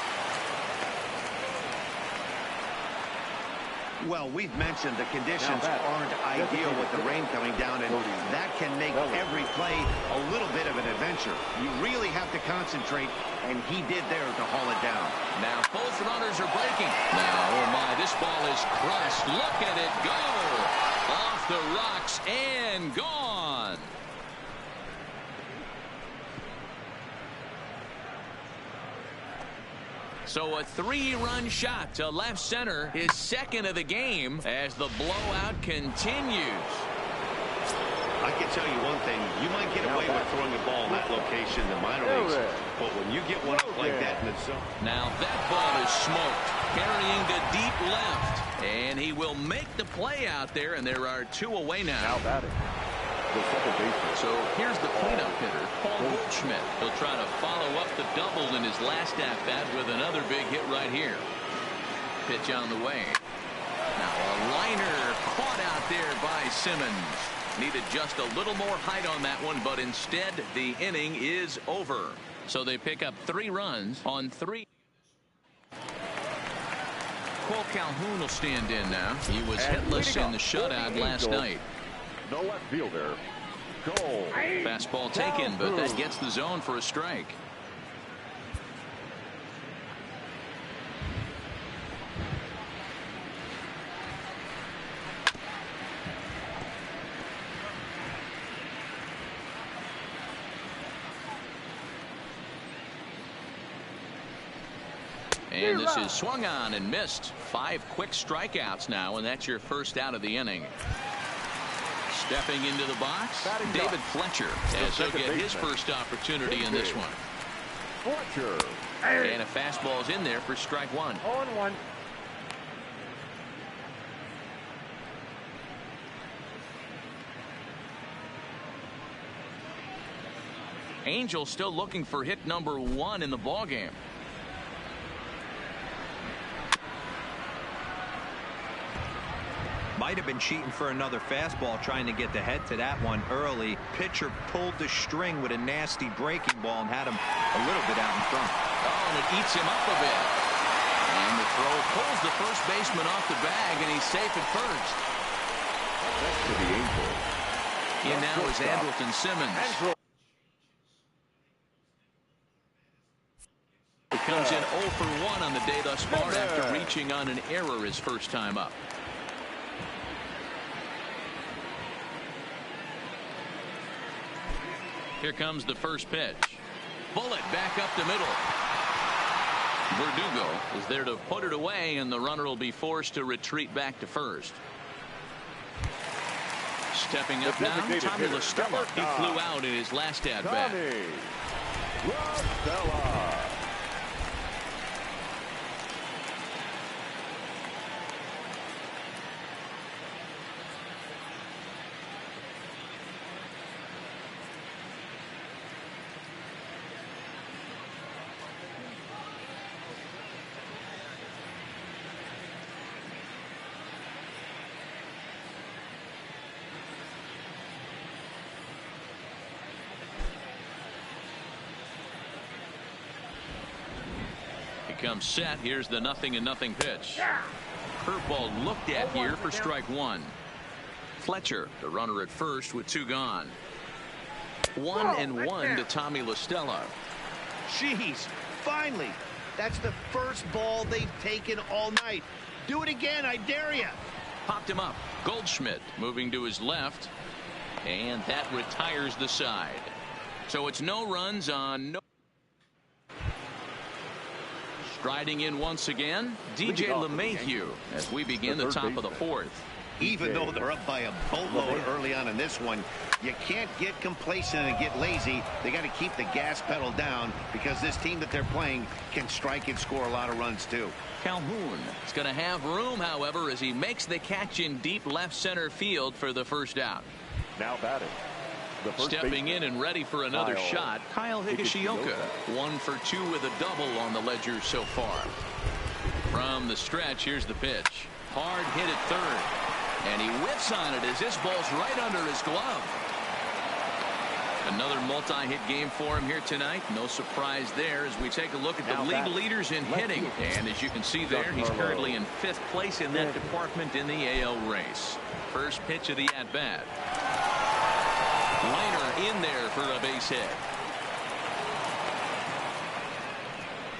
Well, we've mentioned the conditions aren't ideal with the rain coming down, and that can make every play a little bit of an adventure. You really have to concentrate, and he did there to haul it down. Now both runners are breaking. Now, oh my, this ball is crushed. Look at it go. Off the rocks and gone. So a 3-run shot to left center, his second of the game, as the blowout continues. I can tell you one thing. You might get away with throwing a ball in that location in the minor leagues, but when you get one up like that in the zone. Now that ball is smoked, carrying to deep left, and he will make the play out there, and there are 2 away now. Now batting, the second baseman. So here's the cleanup hitter, Paul Goldschmidt. He'll try to follow up the double in his last at-bat with another big hit right here. Pitch on the way. Now a liner caught out there by Simmons. Needed just a little more height on that one, but instead the inning is over. So they pick up 3 runs on 3. Cole Calhoun will stand in now. He was hitless in the shutout last night. No left fielder. Goal. Fastball taken, but that gets the zone for a strike. And this is swung on and missed. 5 quick strikeouts now, and that's your first out of the inning. Stepping into the box, David Fletcher, as he'll get his first opportunity in this one. Fletcher. And a fastball's in there for strike 1. 0-1. Angel still looking for hit number 1 in the ballgame. Might have been cheating for another fastball, trying to get the head to that one early. Pitcher pulled the string with a nasty breaking ball and had him a little bit out in front. Oh, and it eats him up a bit. And the throw pulls the first baseman off the bag, and he's safe at first. Next to the Angels. In now is Andrelton Simmons. He comes in 0 for 1 on the day thus far after reaching on an error his first time up. Here comes the first pitch. Bullet back up the middle. Verdugo is there to put it away, and the runner will be forced to retreat back to first. Stepping up now, Tommy La Stella. He flew out in his last at-bat. Tommy La Stella. Comes set. Here's the 0-0 pitch. Curveball looked at here for strike 1. Fletcher, the runner at first with 2 gone. 1-1 to Tommy La Stella. Jeez, finally. That's the first ball they've taken all night. Do it again, I dare you. Popped him up. Goldschmidt moving to his left, and that retires the side. So it's no runs on no. Striding in once again, DJ LeMahieu as we begin the top of the 4th. Even though they're up by a boatload early on in this one, you can't get complacent and get lazy. They got to keep the gas pedal down, because this team that they're playing can strike and score a lot of runs too. Calhoun is going to have room, however, as he makes the catch in deep left center field for the first out. Now batting. Stepping in and ready for another shot, Kyle Higashioka. 1 for 2 with a double on the ledger so far. From the stretch, here's the pitch. Hard hit at third. And he whiffs on it as this ball's right under his glove. Another multi-hit game for him here tonight. No surprise there as we take a look at the league leaders in hitting. And as you can see there, he's currently in 5th place in that department in the AL race. First pitch of the at-bat. Liner in there for a base hit.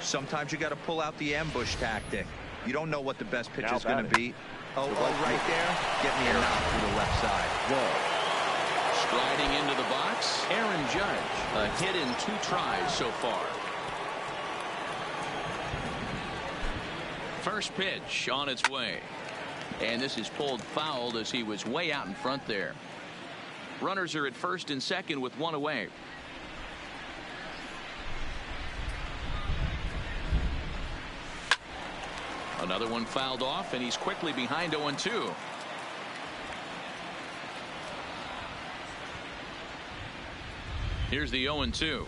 Sometimes you got to pull out the ambush tactic. You don't know what the best pitch is going to be. Oh, right there. Get me a knock to the left side. Striding into the box, Aaron Judge. A hit in 2 tries so far. First pitch on its way. And this is pulled foul as he was way out in front there. Runners are at first and second with 1 away. Another one fouled off, and he's quickly behind 0-2. Here's the 0-2.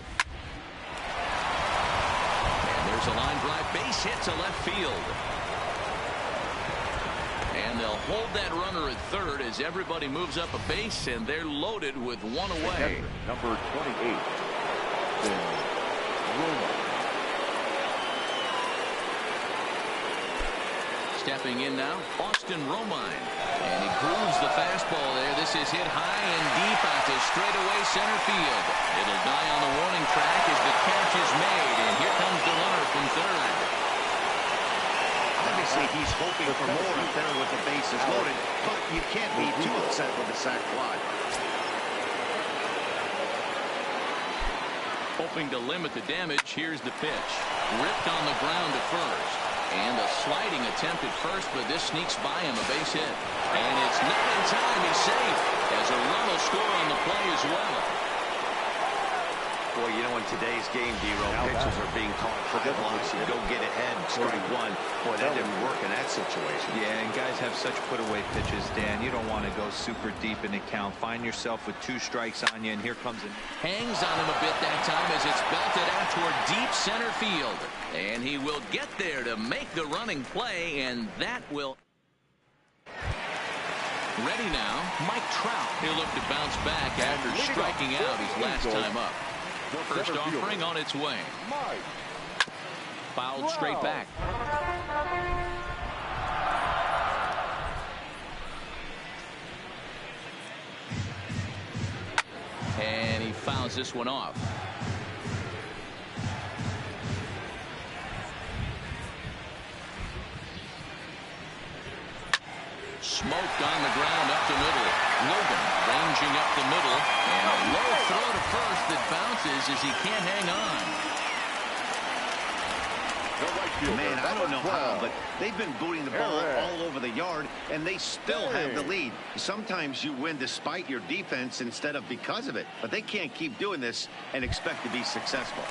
And there's a line drive base hit to left field. And they'll hold that runner at third as everybody moves up a base, and they're loaded with 1 away. Number 28. Stepping in now, Austin Romine. And he grooves the fastball there. This is hit high and deep out to straightaway center field. It'll die on the warning track as the catch is made. And here comes the runner from third. Obviously, he's hoping for more up there with the bases loaded, but you can't be too upset with the sac fly. Hoping to limit the damage, here's the pitch. Ripped on the ground to first. And a sliding attempt at first, but this sneaks by him, a base hit. And it's not in time. He's safe as a run will score on the play as well. Boy, you know, in today's game, D-Row, pitchers are being caught high blocks. You go get ahead, strike one. Boy, that didn't work in that situation. Yeah, and guys have such put-away pitches, Dan. You don't want to go super deep in the count. Find yourself with 2 strikes on you, and here comes it. Hangs on him a bit that time as it's belted out toward deep center field. And he will get there to make the running play, and that will... Ready now, Mike Trout. He'll look to bounce back after striking out his last time up. First offering on its way. Fouled straight back. And he fouls this one off. Smoked on the ground up the middle. Logan ranging up the middle. And a low throw to first that bounces as he can't hang on. Man, I don't know how, but they've been booting the ball all over the yard, and they still have the lead. Sometimes you win despite your defense instead of because of it, but they can't keep doing this and expect to be successful.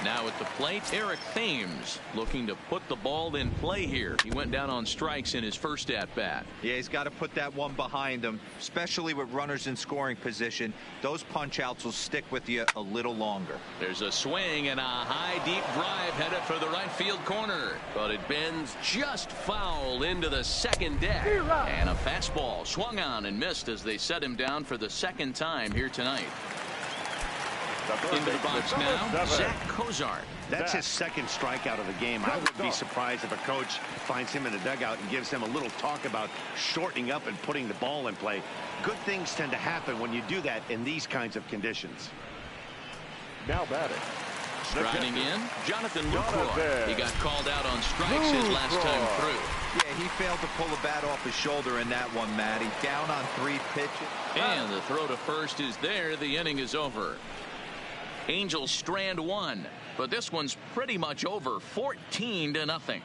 Now at the plate, Eric Thames looking to put the ball in play here. He went down on strikes in his first at-bat. Yeah, he's got to put that one behind him, especially with runners in scoring position. Those punch-outs will stick with you a little longer. There's a swing and a high, deep drive headed for the right field corner. But it bends just foul into the second deck. And a fastball swung on and missed as they set him down for the second time here tonight. Into the box now, Zach Cozart. That's his second strikeout of the game. I would be surprised if a coach finds him in the dugout and gives him a little talk about shortening up and putting the ball in play. Good things tend to happen when you do that in these kinds of conditions. Now batting. Striding in, Jonathan Lucroy. He got called out on strikes his last time through. Yeah, he failed to pull the bat off his shoulder in that one, Matty. Down on 3 pitches. And the throw to first is there. The inning is over. Angels strand 1, but this one's pretty much over, 14-0.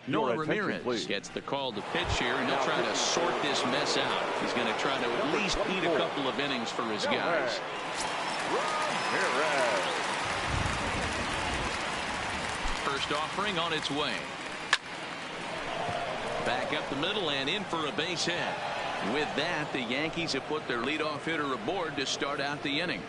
Noah Ramirez gets the call to pitch here, and he'll try to sort this mess out. He's going to try to at least eat a couple of innings for his guys. First offering on its way. Back up the middle and in for a base hit. With that, the Yankees have put their leadoff hitter aboard to start out the inning.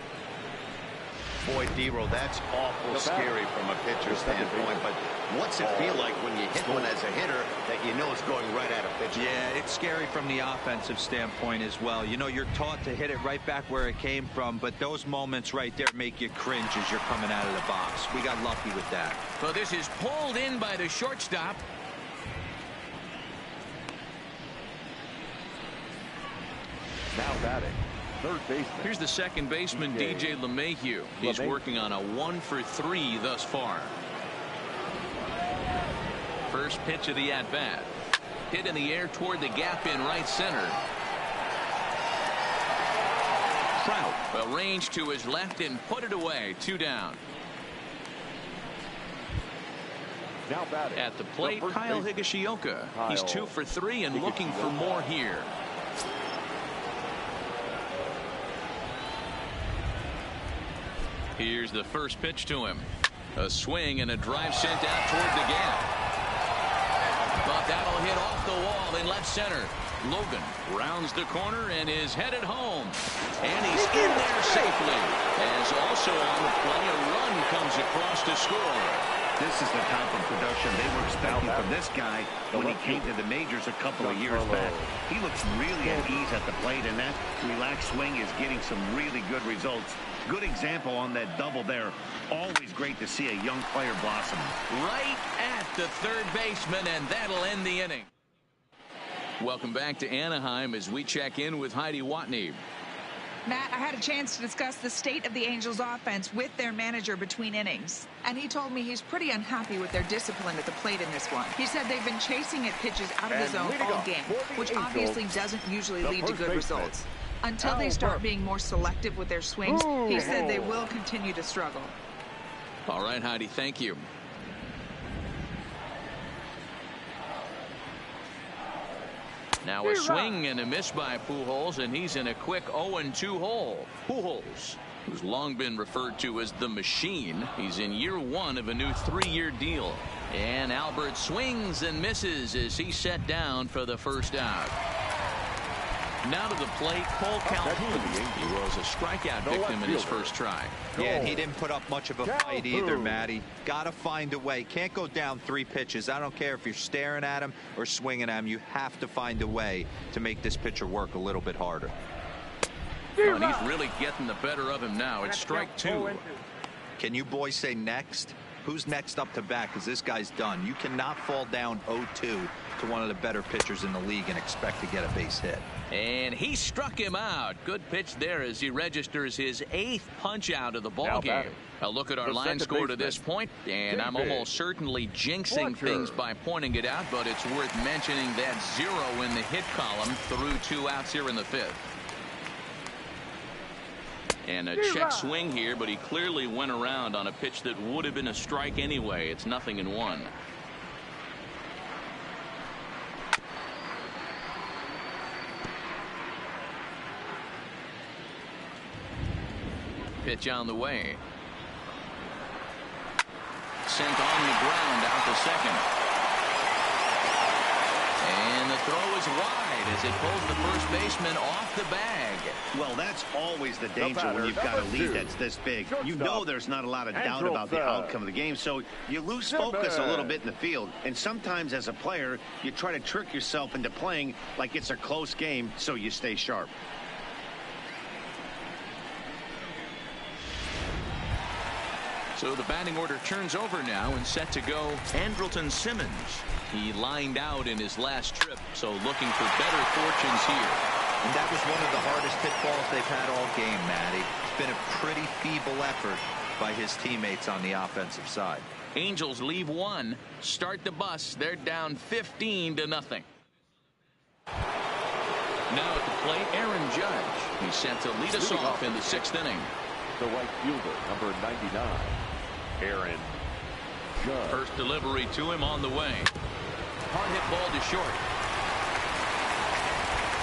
Boy, D-Row, that's awful scary from a pitcher's standpoint, but what's it feel like when you hit one as a hitter that you know is going right at a pitcher? Yeah, it's scary from the offensive standpoint as well. You know, you're taught to hit it right back where it came from, but those moments right there make you cringe as you're coming out of the box. We got lucky with that. So this is pulled in by the shortstop. Now batting, third baseman. Here's the second baseman, DJ LeMahieu. He's working on a 1-for-3 thus far. First pitch of the at-bat. Hit in the air toward the gap in right center. Trout, well, range to his left and put it away. 2 down. Now batting. At the plate, Kyle Higashioka. He's 2 for 3 and looking for more here. Here's the first pitch to him. A swing and a drive sent out toward the gap. But that'll hit off the wall in left center. Logan rounds the corner and is headed home. And he's in there safely. As also on the play, a run comes across to score. This is the type of production they were expecting from this guy when he came to the majors a couple of years back. He looks really at ease at the plate, and that relaxed swing is getting some really good results. Good example on that double there. Always great to see a young player blossom. Right at the third baseman, and that'll end the inning. Welcome back to Anaheim as we check in with Heidi Watney. Matt, I had a chance to discuss the state of the Angels offense with their manager between innings, and he told me he's pretty unhappy with their discipline at the plate in this one. He said they've been chasing at pitches out of the zone all game, which obviously doesn't usually lead to good results. Until they start being more selective with their swings, he said they will continue to struggle. All right, Heidi, thank you. Now a swing and a miss by Pujols, and he's in a quick 0-2 hole. Pujols, who's long been referred to as the machine, he's in year 1 of a new 3-year deal. And Albert swings and misses as he's set down for the first out. Now to the plate, Cole Calhoun. He was a strikeout victim in his first try. Yeah, and he didn't put up much of a fight either, Matty. Got to find a way. Can't go down 3 pitches. I don't care if you're staring at him or swinging at him. You have to find a way to make this pitcher work a little bit harder. Oh, and he's really getting the better of him now. It's strike 2. Can you boys say next? Who's next up to bat? Because this guy's done. You cannot fall down 0-2 to one of the better pitchers in the league and expect to get a base hit. And he struck him out. Good pitch there as he registers his 8th punch out of the ball game. A look at our line score to this point, and I'm almost certainly jinxing things by pointing it out, but it's worth mentioning that 0 in the hit column through 2 outs here in the 5th. And a check swing here, but he clearly went around on a pitch that would have been a strike anyway. It's 0-1. Pitch on the way. Sent on the ground out to second. And the throw is wide as it pulls the first baseman off the bag. Well, that's always the danger when you've got a lead that's this big. You know there's not a lot of doubt about the outcome of the game, so you lose focus a little bit in the field. And sometimes as a player, you try to trick yourself into playing like it's a close game so you stay sharp. So the batting order turns over now and set to go Andrelton Simmons. He lined out in his last trip, so looking for better fortunes here. And that was one of the hardest hit balls they've had all game, Matty. It's been a pretty feeble effort by his teammates on the offensive side. Angels leave 1, start the bus. They're down 15-0. Now at the plate, Aaron Judge. He's set to lead us off in the 6th inning. The right fielder, number 99, Aaron Judge. First delivery to him on the way. Hard hit ball to short.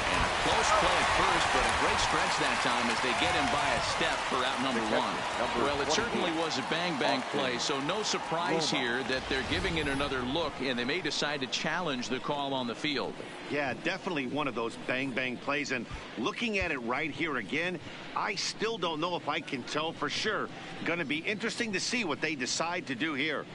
And a close nice play at first, but a great stretch that time as they get him by a step for out number one. Well, it certainly was a bang-bang play, so no surprise here that they're giving it another look, and they may decide to challenge the call on the field. Yeah, definitely one of those bang-bang plays, and looking at it right here again, I still don't know if I can tell for sure. Going to be interesting to see what they decide to do here.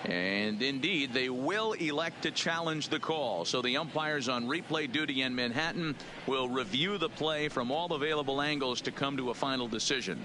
And indeed, they will elect to challenge the call. So the umpires on replay duty in Manhattan will review the play from all available angles to come to a final decision.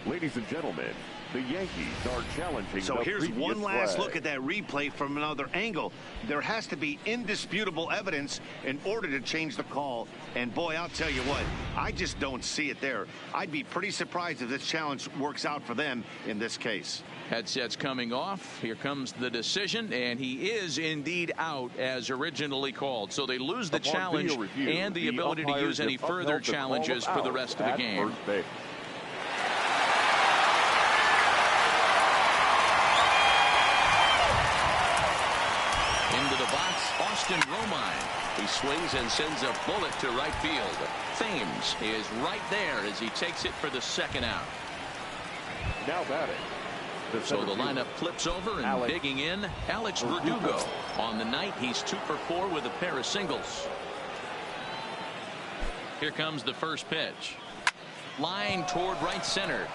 Ladies and gentlemen, the Yankees are challenging. So here's one last look at that replay from another angle. There has to be indisputable evidence in order to change the call. And boy, I'll tell you what, I just don't see it there. I'd be pretty surprised if this challenge works out for them in this case. Headsets coming off. Here comes the decision, and he is indeed out as originally called. So they lose the challenge and the ability to use any further challenges for the rest of the game. Into the box, Austin Romine. He swings and sends a bullet to right field. Thames is right there as he takes it for the second out. Now batting. So the lineup flips over and digging in, Alex Verdugo. On the night, he's 2 for 4 with a pair of singles. Here comes the first pitch. Line toward right center.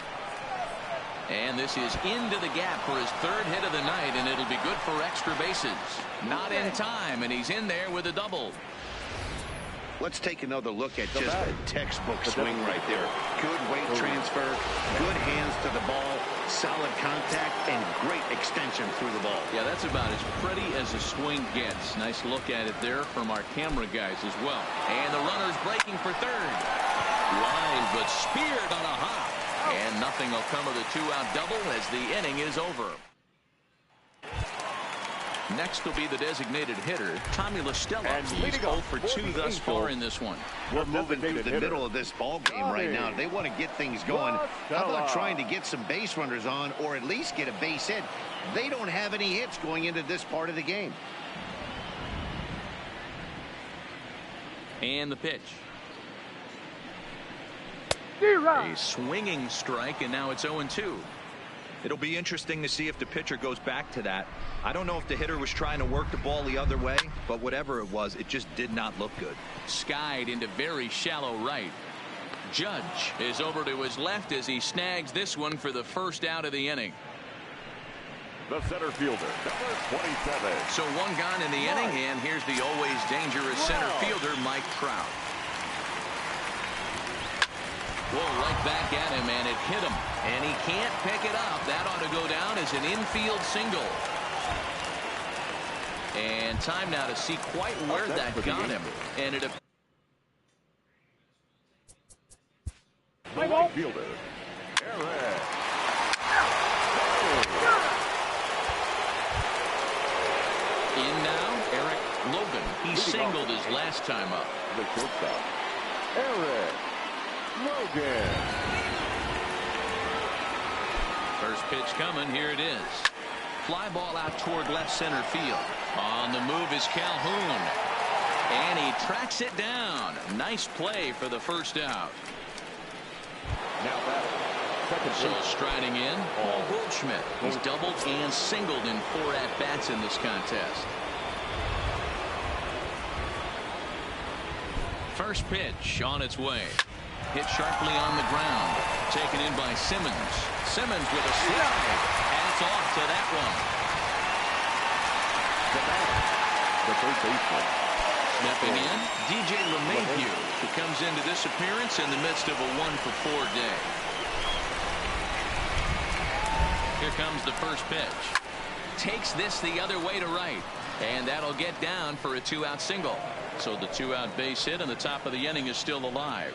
And this is into the gap for his 3rd hit of the night, and it'll be good for extra bases. Not in time, and he's in there with a double. Let's take another look at just a textbook swing right there. Good weight transfer, good hands to the ball, solid contact, and great extension through the ball. Yeah, that's about as pretty as a swing gets. Nice look at it there from our camera guys as well. And the runner's breaking for 3rd. Line, but speared on a hop. And nothing will come of the 2-out double as the inning is over. Next will be the designated hitter, Tommy LaStella. He's 0 for 2 thus far in this one. We're moving through the middle of this ball game right now. They want to get things going. How about trying to get some base runners on, or at least get a base hit? They don't have any hits going into this part of the game. And the pitch. A swinging strike, and now it's 0-2. It'll be interesting to see if the pitcher goes back to that. I don't know if the hitter was trying to work the ball the other way, but whatever it was, it just did not look good. Skied into very shallow right. Judge is over to his left as he snags this one for the first out of the inning. The center fielder, number 27. So one gone in the inning, and here's the always dangerous center fielder, Mike Trout. Whoa, right back at him, and it hit him. And he can't pick it up. That ought to go down as an infield single. And time now to see quite where that got him. And it... Right fielder, Eric. In now, Eric Logan. He singled his last time up. The shortstop, Eric Logan. First pitch coming. Here it is. Fly ball out toward left center field. On the move is Calhoun. And he tracks it down. Nice play for the first out. Now batting. So striding in, Paul Goldschmidt. He's doubled and singled in 4 at-bats in this contest. First pitch on its way. Hit sharply on the ground. Taken in by Simmons. Simmons with a slide. Hats off to that one. The third baseman. Stepping in, DJ LeMahieu, who comes into this appearance in the midst of a 1-for-4 day. Here comes the first pitch. Takes this the other way to right. And that'll get down for a 2-out single. So the 2-out base hit and the top of the inning is still alive.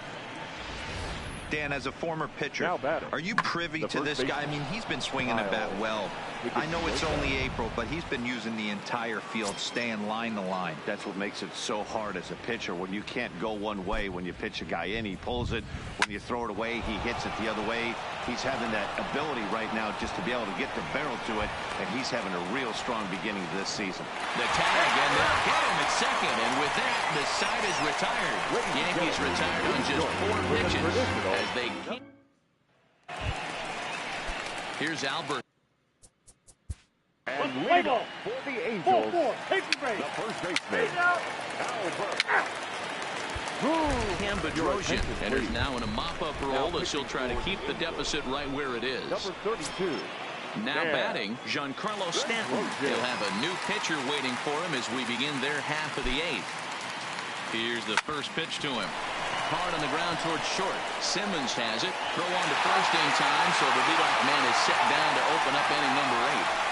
Dan, as a former pitcher, Now are you privy to this guy? I mean, he's been swinging the bat well. I know it's only April, but he's been using the entire field, staying line to line. That's what makes it so hard as a pitcher when you can't go one way. When you pitch a guy in, he pulls it. When you throw it away, he hits it the other way. He's having that ability right now just to be able to get the barrel to it, and he's having a real strong beginning to this season. The tag, and they'll hit him at second, and with that, the side is retired. Yankees retired on just 4 pitches as they keep. Here's Albert. And legal for the Angels, the first baseman, Albert. Cam Bedrosian enters now in a mop-up role as he'll try to keep the deficit right where it is. Number 32. Now batting, Giancarlo Stanton. He'll have a new pitcher waiting for him as we begin their half of the 8th. Here's the first pitch to him. Hard on the ground towards short. Simmons has it. Throw on to first in time, so the leadoff man is set down to open up inning number 8.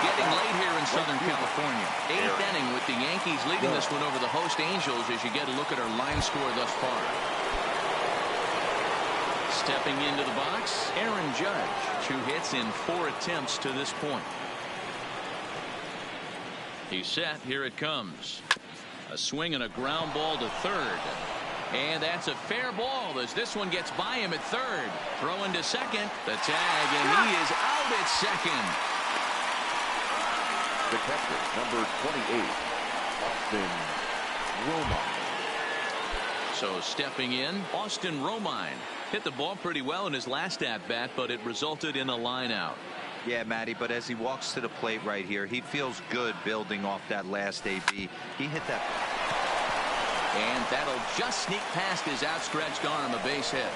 Getting late here in Southern California. 8th inning with the Yankees leading this one over the host Angels as you get a look at our line score thus far. Stepping into the box, Aaron Judge. 2 hits in 4 attempts to this point. He's set. Here it comes. A swing and a ground ball to third. And that's a fair ball as this one gets by him at third. Throwing to second. The tag, and he is out at second. The catcher, number 28, Austin Romine. So stepping in, Austin Romine. Hit the ball pretty well in his last at-bat, but it resulted in a line out. Yeah, Matty, but as he walks to the plate right here, he feels good building off that last AB. He hit that. And that'll just sneak past his outstretched arm, a base hit.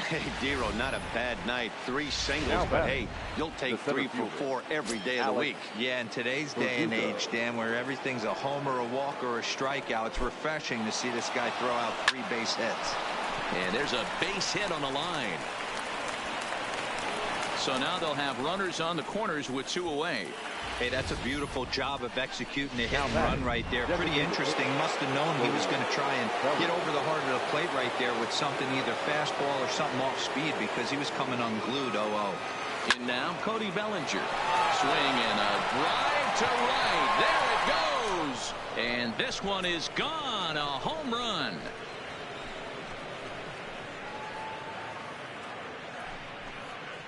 Hey, Dero, not a bad night. 3 singles, but hey, you'll take 3 for 4 every day of the week. Yeah, in today's day and age, Dan, where everything's a homer, a walk, or a strikeout, it's refreshing to see this guy throw out 3 base hits. And there's a base hit on the line. So now they'll have runners on the corners with 2 away. Hey, that's a beautiful job of executing a hit and run right there. Pretty interesting. Must have known he was going to try and get over the heart of the plate right there with something, either fastball or something off speed, because he was coming unglued 0-0. In now, Cody Bellinger. Swing and a drive to right. There it goes. And this one is gone. A home run.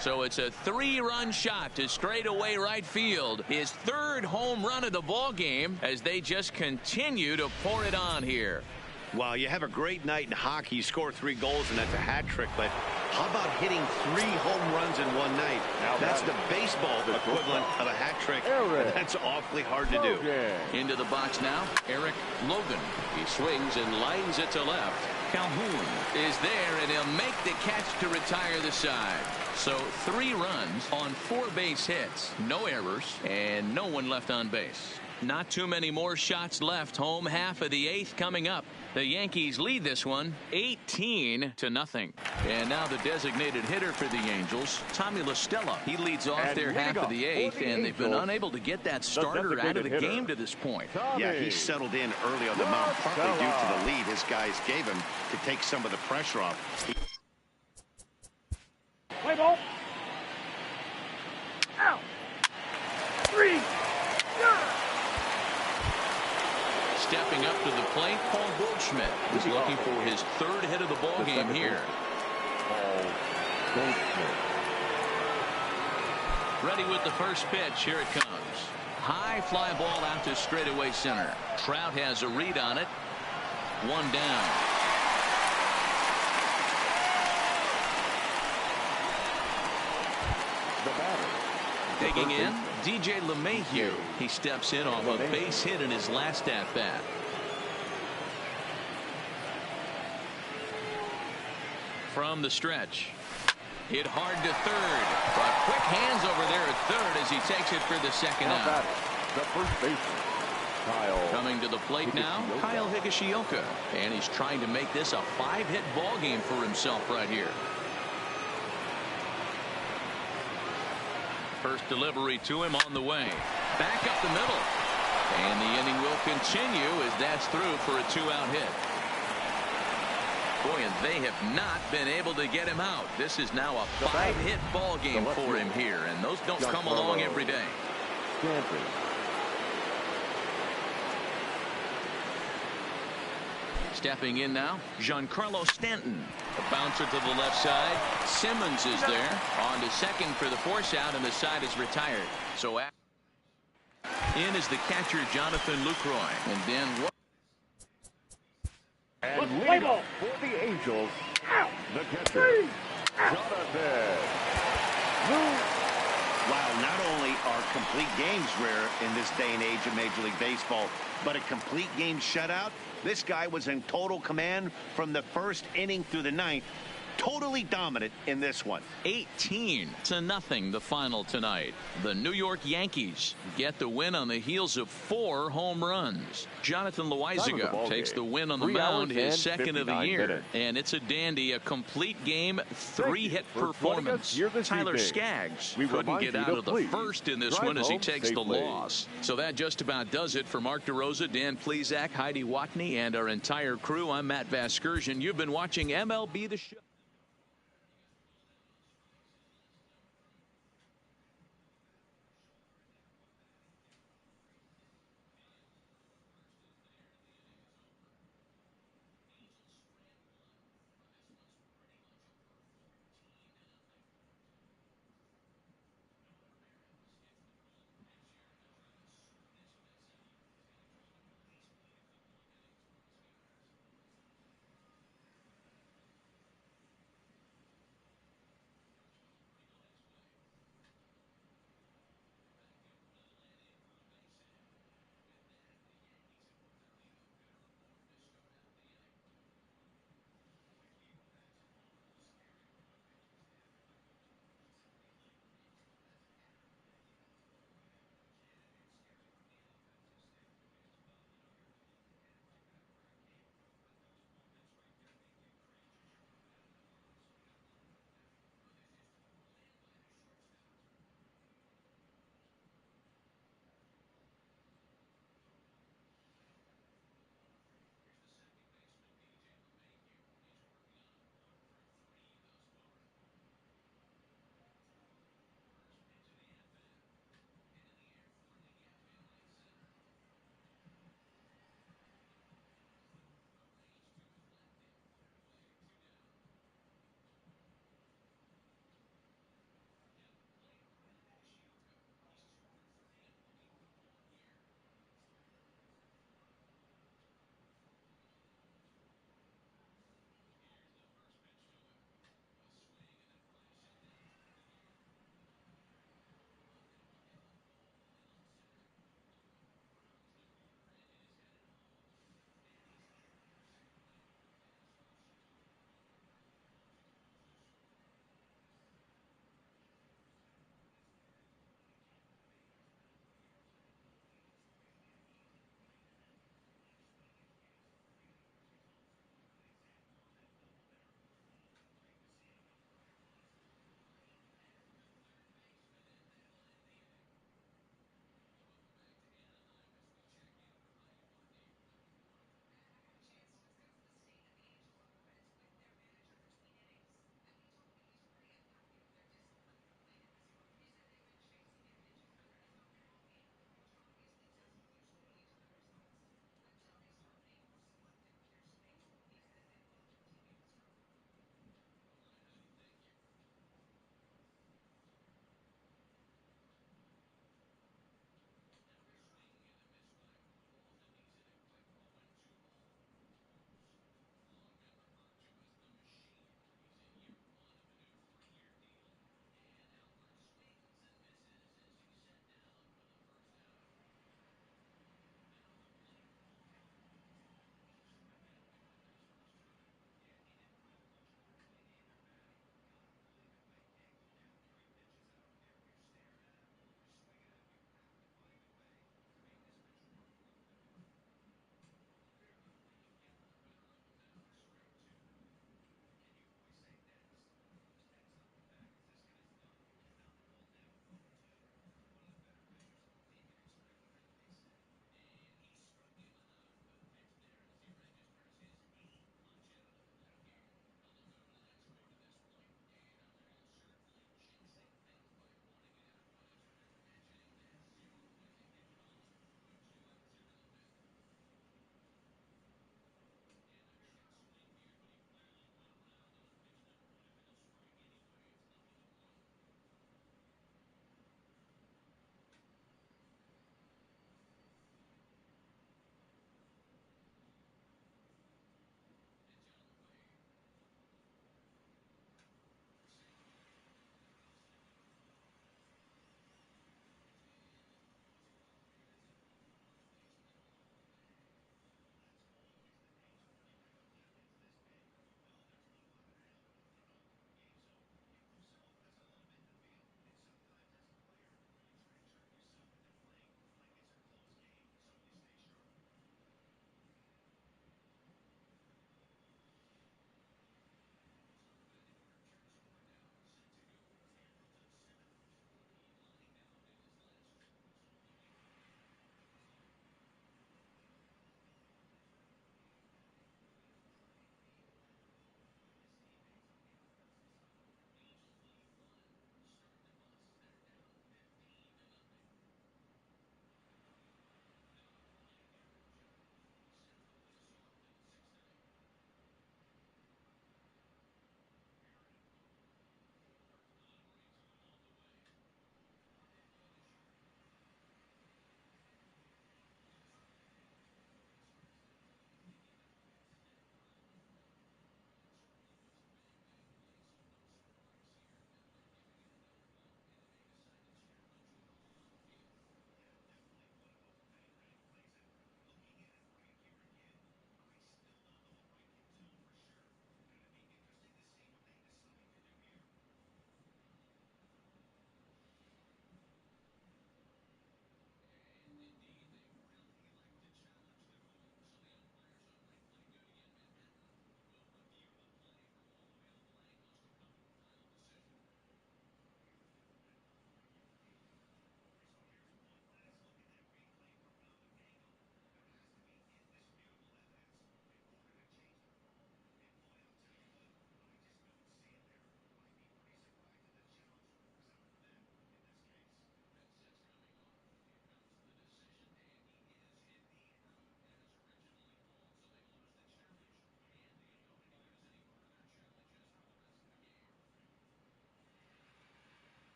So it's a 3-run shot to straightaway right field. His 3rd home run of the ball game as they just continue to pour it on here. Well, you have a great night in hockey. You score 3 goals, and that's a hat trick. But how about hitting 3 home runs in one night? That's the baseball equivalent of a hat trick. That's awfully hard to do. Into the box now, Eric Logan. He swings and lines it to left. Calhoun is there, and he'll make the catch to retire the side. So 3 runs on 4 base hits, no errors, and no one left on base. Not too many more shots left. Home half of the 8th coming up. The Yankees lead this one 18-0. And now the designated hitter for the Angels, Tommy La Stella. He leads off their half of the 8th, and they've been unable to get that starter out of the game to this point. Yeah, he settled in early on the mound, partly due to the lead his guys gave him to take some of the pressure off. Play ball. Out. 3. Stepping up to the plate, Paul Goldschmidt is looking for his 3rd hit of the ball game here. Paul Goldschmidt. Ready with the first pitch. Here it comes. High fly ball out to straightaway center. Trout has a read on it. 1 down. Digging in, DJ LeMahieu. He steps in off a base hit in his last at-bat. From the stretch. Hit hard to third. But quick hands over there at third as he takes it for the 2nd out. The first baseman, Kyle. Coming to the plate now, Kyle Higashioka. And he's trying to make this a 5-hit ball game for himself right here. First delivery to him on the way. Back up the middle. And the inning will continue as that's through for a 2-out hit. Boy, and they have not been able to get him out. This is now a 5-hit ball game for him here, and those don't come along every day. Stepping in now, Giancarlo Stanton. A bouncer to the left side. Simmons is there. On to second for the force out, and the side is retired. So in is the catcher, Jonathan Lucroy. And then what? And leading off for the Angels, the catcher, Jonathan Lucroy. Wow, not only are complete games rare in this day and age of Major League Baseball, but a complete game shutout. This guy was in total command from the first inning through the ninth. Totally dominant in this one. 18-0 the final tonight. The New York Yankees get the win on the heels of 4 home runs. Jonathan Loaizaga takes the win on the mound, his second of the year. And it's a dandy, a complete game, 3-hit performance. Tyler Skaggs couldn't get out of the first in this one as he takes the loss. So that just about does it for Mark DeRosa, Dan Plesac, Heidi Watney, and our entire crew. I'm Matt Vasgersian. You've been watching MLB The Show.